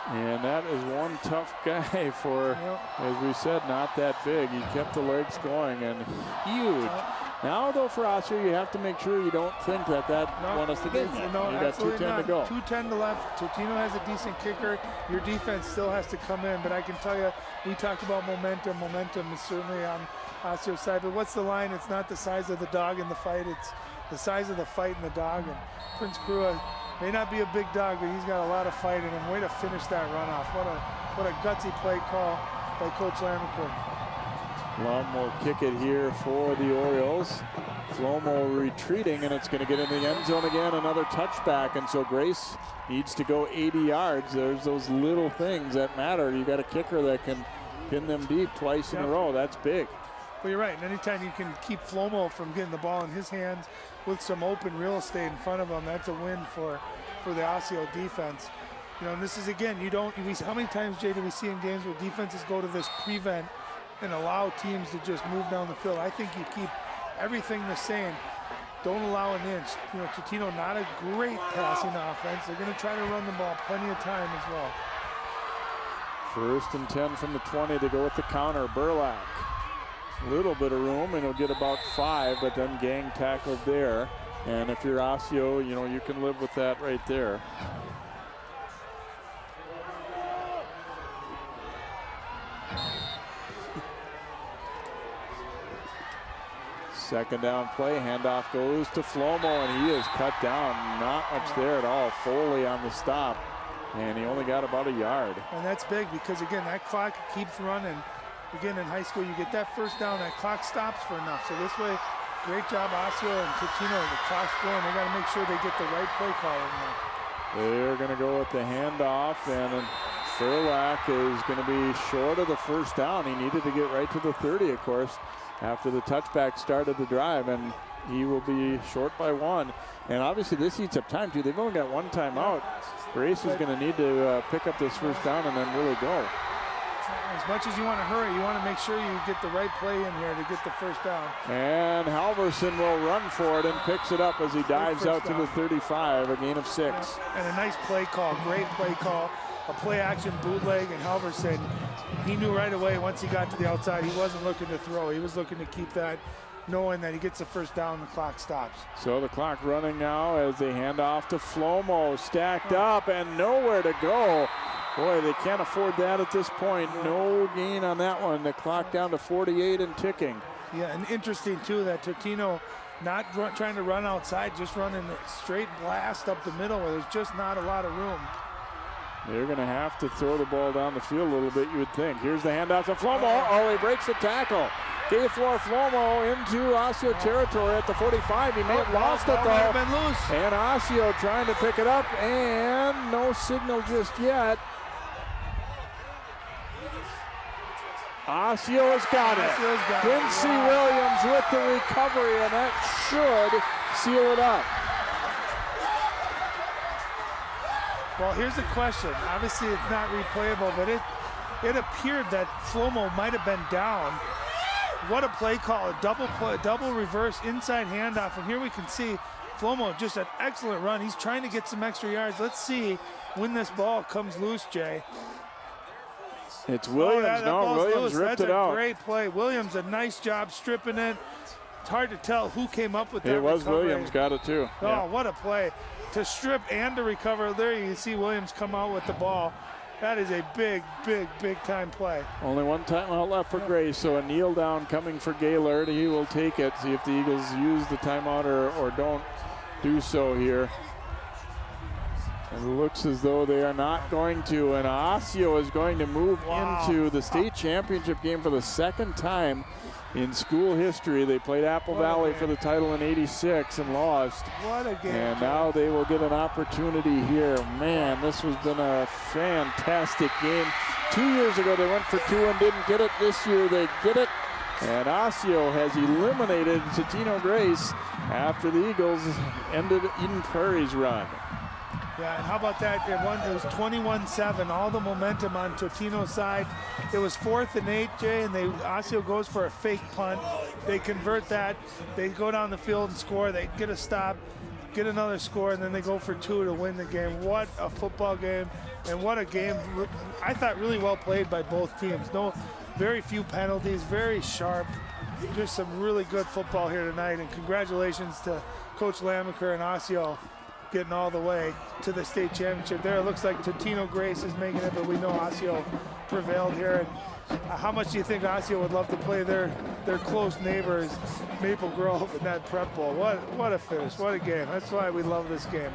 And that is one tough guy for, as we said, not that big. He kept the legs going, and huge. Now, though, for Osseo, you have to make sure you don't think that won us the game. No, you got 2:10 to go. 2:10 to left. Totino has a decent kicker. Your defense still has to come in, but I can tell you, we talked about momentum. Momentum is certainly on Osseo's side, but what's the line? It's not the size of the dog in the fight. It's the size of the fight in the dog, and Prince Krua may not be a big dog, but he's got a lot of fight in him. Way to finish that runoff. What a gutsy play call by Coach Lamercourt. Long will kick it here for the Orioles. Flomo retreating, and it's going to get in the end zone again. Another touchback, and so Grace needs to go 80 yards. There's those little things that matter. You got a kicker that can pin them deep twice in a row. That's big. Well, you're right. And anytime you can keep Flomo from getting the ball in his hands with some open real estate in front of him, that's a win for the Osseo defense. You know, and this is, again, how many times, Jay, do we see in games where defenses go to this prevent and allow teams to just move down the field? I think you keep everything the same. Don't allow an inch. You know, Totino, not a great passing offense. They're going to try to run the ball plenty of time as well. 1st and 10 from the 20 to go with the counter. Burlack. Little bit of room, and he'll get about 5, but then gang tackled there. And if you're Osseo, you know, you can live with that right there. Second down play, handoff goes to Flomo, and he is cut down. Not much there at all. Foley on the stop, and he only got about a yard. And that's big because, again, that clock keeps running. Again, in high school, you get that first down, that clock stops for enough. So this way, great job, Osseo and Totino. The clock's going. They got to make sure they get the right play call in there. They're going to go with the handoff, and Burlack is going to be short of the first down. He needed to get right to the 30, of course, after the touchback started the drive, and he will be short by 1. And obviously, this eats up time, too. They've only got 1 timeout. Grace is going to need to pick up this first down and then really go. As much as you want to hurry, you want to make sure you get the right play in here to get the first down. And Halverson will run for it and picks it up as he dives out to the 35, a gain of 6. Yeah. And a nice play call, great play call, a play action bootleg, and Halverson, he knew right away once he got to the outside, he wasn't looking to throw. He was looking to keep that, knowing that he gets the first down, the clock stops. So the clock running now as they hand off to Flomo, stacked up and nowhere to go. Boy, they can't afford that at this point. No gain on that one. The clock down to 48 and ticking. Yeah, and interesting, too, that Totino not trying to run outside, just running a straight blast up the middle where there's just not a lot of room. They're going to have to throw the ball down the field a little bit, you would think. Here's the handoff to Flomo. Oh, he breaks the tackle. K-Floor Flomo into Osseo territory at the 45. He may have lost it, though. Been loose. And Osseo trying to pick it up, and no signal just yet. Osseo has got it. Quincy Williams with the recovery, and that should seal it up. Well, here's the question. Obviously, it's not replayable, but it appeared that Flomo might have been down. What a play call, a double reverse inside handoff, and here we can see Flomo, just an excellent run. He's trying to get some extra yards. Let's see when this ball comes loose, Jay. It's Williams. Williams ripped it out. That's a great play. Williams, a nice job stripping it. It's hard to tell who came up with that. It was recovery. Williams, got it too. Oh, yeah. What a play. to strip and to recover. There you see Williams come out with the ball. That is a big, big, big time play. Only one timeout left for Grace, so a kneel down coming for Gaylord. He will take it, see if the Eagles use the timeout or don't do so here. It looks as though they are not going to, and Osseo is going to move into the state championship game for the second time in school history. They played Apple Valley for the title in '86 and lost. What a game. And now they will get an opportunity here. Man, this has been a fantastic game. 2 years ago they went for 2 and didn't get it. This year they get it. And Osseo has eliminated Totino-Grace after the Eagles ended Eden Prairie's run. Yeah, and how about that? It was 21-7, all the momentum on Totino's side. It was 4th and 8, Jay, and Osseo goes for a fake punt. They convert that. They go down the field and score. They get a stop, get another score, and then they go for 2 to win the game. What a football game, and what a game. I thought really well played by both teams. Very few penalties, very sharp. Just some really good football here tonight, and congratulations to Coach Lamaker and Osseo getting all the way to the state championship. There it looks like Totino-Grace is making it, but we know Osseo prevailed here. And how much do you think Osseo would love to play their close neighbors, Maple Grove, in that prep bowl? What a finish, what a game. That's why we love this game.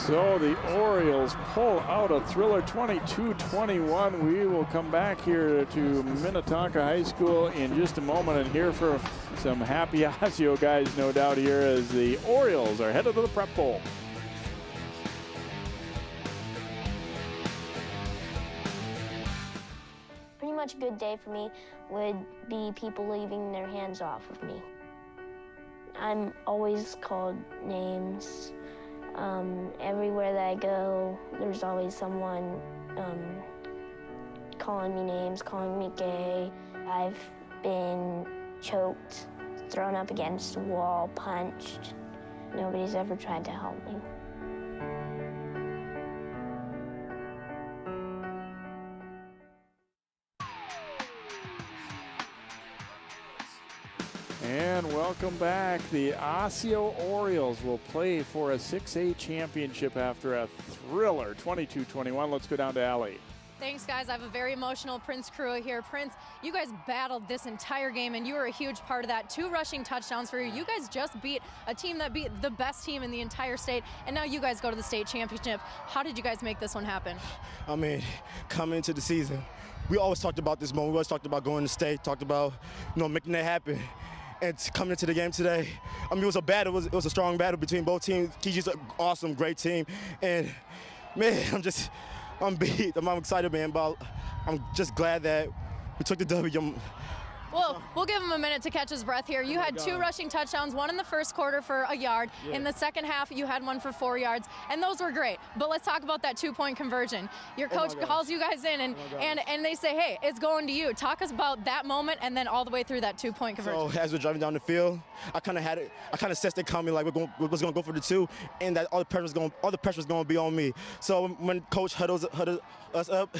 So the Orioles pull out a thriller 22-21. We will come back here to Minnetonka High School in just a moment and hear from some happy Osseo guys, no doubt, here as the Orioles are headed to the prep bowl. Pretty much a good day for me would be people leaving their hands off of me. I'm always called names. Everywhere that I go, there's always someone calling me names, calling me gay. I've been choked, thrown up against the wall, punched. Nobody's ever tried to help me. And welcome back. The Osseo Orioles will play for a 6A championship after a thriller 22-21. Let's go down to Allie. Thanks, guys. I have a very emotional Prince crew here. Prince, you guys battled this entire game, and you were a huge part of that. 2 rushing touchdowns for you. You guys just beat a team that beat the best team in the entire state, and now you guys go to the state championship. How did you guys make this one happen? I mean, coming into the season, we always talked about this moment. We always talked about going to state, talked about, making that happen. And coming into the game today, I mean, it was a battle. It was a strong battle between both teams. TG's an awesome, great team. And, man, I'm beat. I'm excited, man, but I'm just glad that we took the W. Well, we'll give him a minute to catch his breath here. You had 2 rushing touchdowns, 1 in the first quarter for a yard. Yeah. In the second half, you had 1 for 4 yards, and those were great. But let's talk about that 2-point conversion. Your coach calls you guys in, and they say, hey, it's going to you. Talk us about that moment and then all the way through that 2-point conversion. So as we're driving down the field, I kind of sensed it coming, like we was going to go for the 2, and that all the pressure was going to be on me. So when Coach huddled us up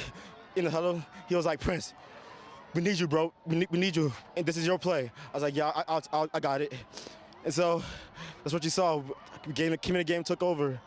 in the huddle, he was like, Prince, we need you, bro. We need you, and this is your play. I was like, yeah, I got it. And so that's what you saw. Came in the game, took over.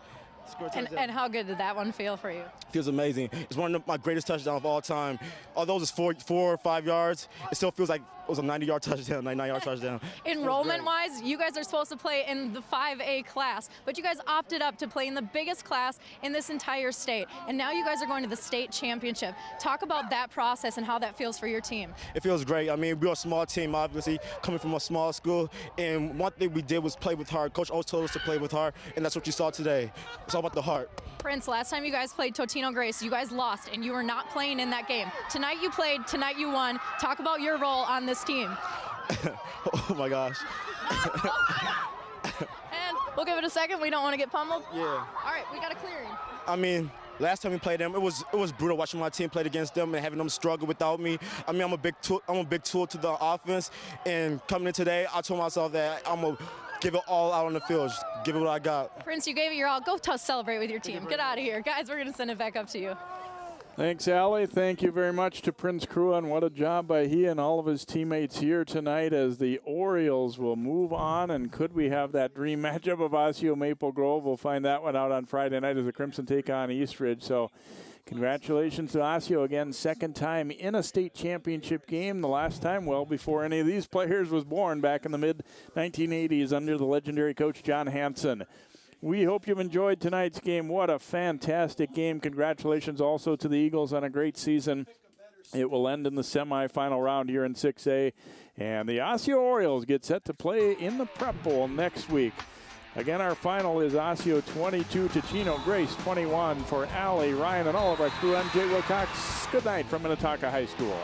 And how good did that one feel for you? Feels amazing. It's one of my greatest touchdowns of all time. Although it's 4 or 5 yards, it still feels like it was a 90-yard touchdown, 99-yard touchdown. Enrollment-wise, you guys are supposed to play in the 5A class, but you guys opted up to play in the biggest class in this entire state, and now you guys are going to the state championship. Talk about that process and how that feels for your team. It feels great. I mean, we're a small team, obviously, coming from a small school, and one thing we did was play with heart. Coach always told us to play with heart, and that's what you saw today. It's all about the heart. Prince, last time you guys played Totino-Grace, you guys lost, and you were not playing in that game. Tonight you played, tonight you won. Talk about your role on this team. Oh my gosh. And we'll give it a second. We don't want to get pummeled. Yeah. All right, we got a clearing. I mean, last time we played them, it was brutal watching my team play against them and having them struggle without me. I mean, I'm a big tool to the offense, and coming in today, I told myself that I'm gonna give it all out on the field. Just give it what I got. Prince, you gave it your all. Go celebrate with your team. Get out of here. Guys, we're going to send it back up to you. Thanks, Allie. Thank you very much to Prince Cruan. What a job by he and all of his teammates here tonight as the Orioles will move on. And could we have that dream matchup of Osseo Maple Grove? We'll find that one out on Friday night as the Crimson take on Eastridge. So congratulations to Osseo again, second time in a state championship game. The last time, well, before any of these players was born back in the mid-1980s under the legendary coach John Hansen. We hope you've enjoyed tonight's game. What a fantastic game. Congratulations also to the Eagles on a great season. It will end in the semifinal round here in 6A. And the Osseo Orioles get set to play in the Prep Bowl next week. Again, our final is Osseo 22, Totino-Grace 21. For Allie, Ryan, and all of our crew, I'm Jay Wilcox. Good night from Minnetonka High School.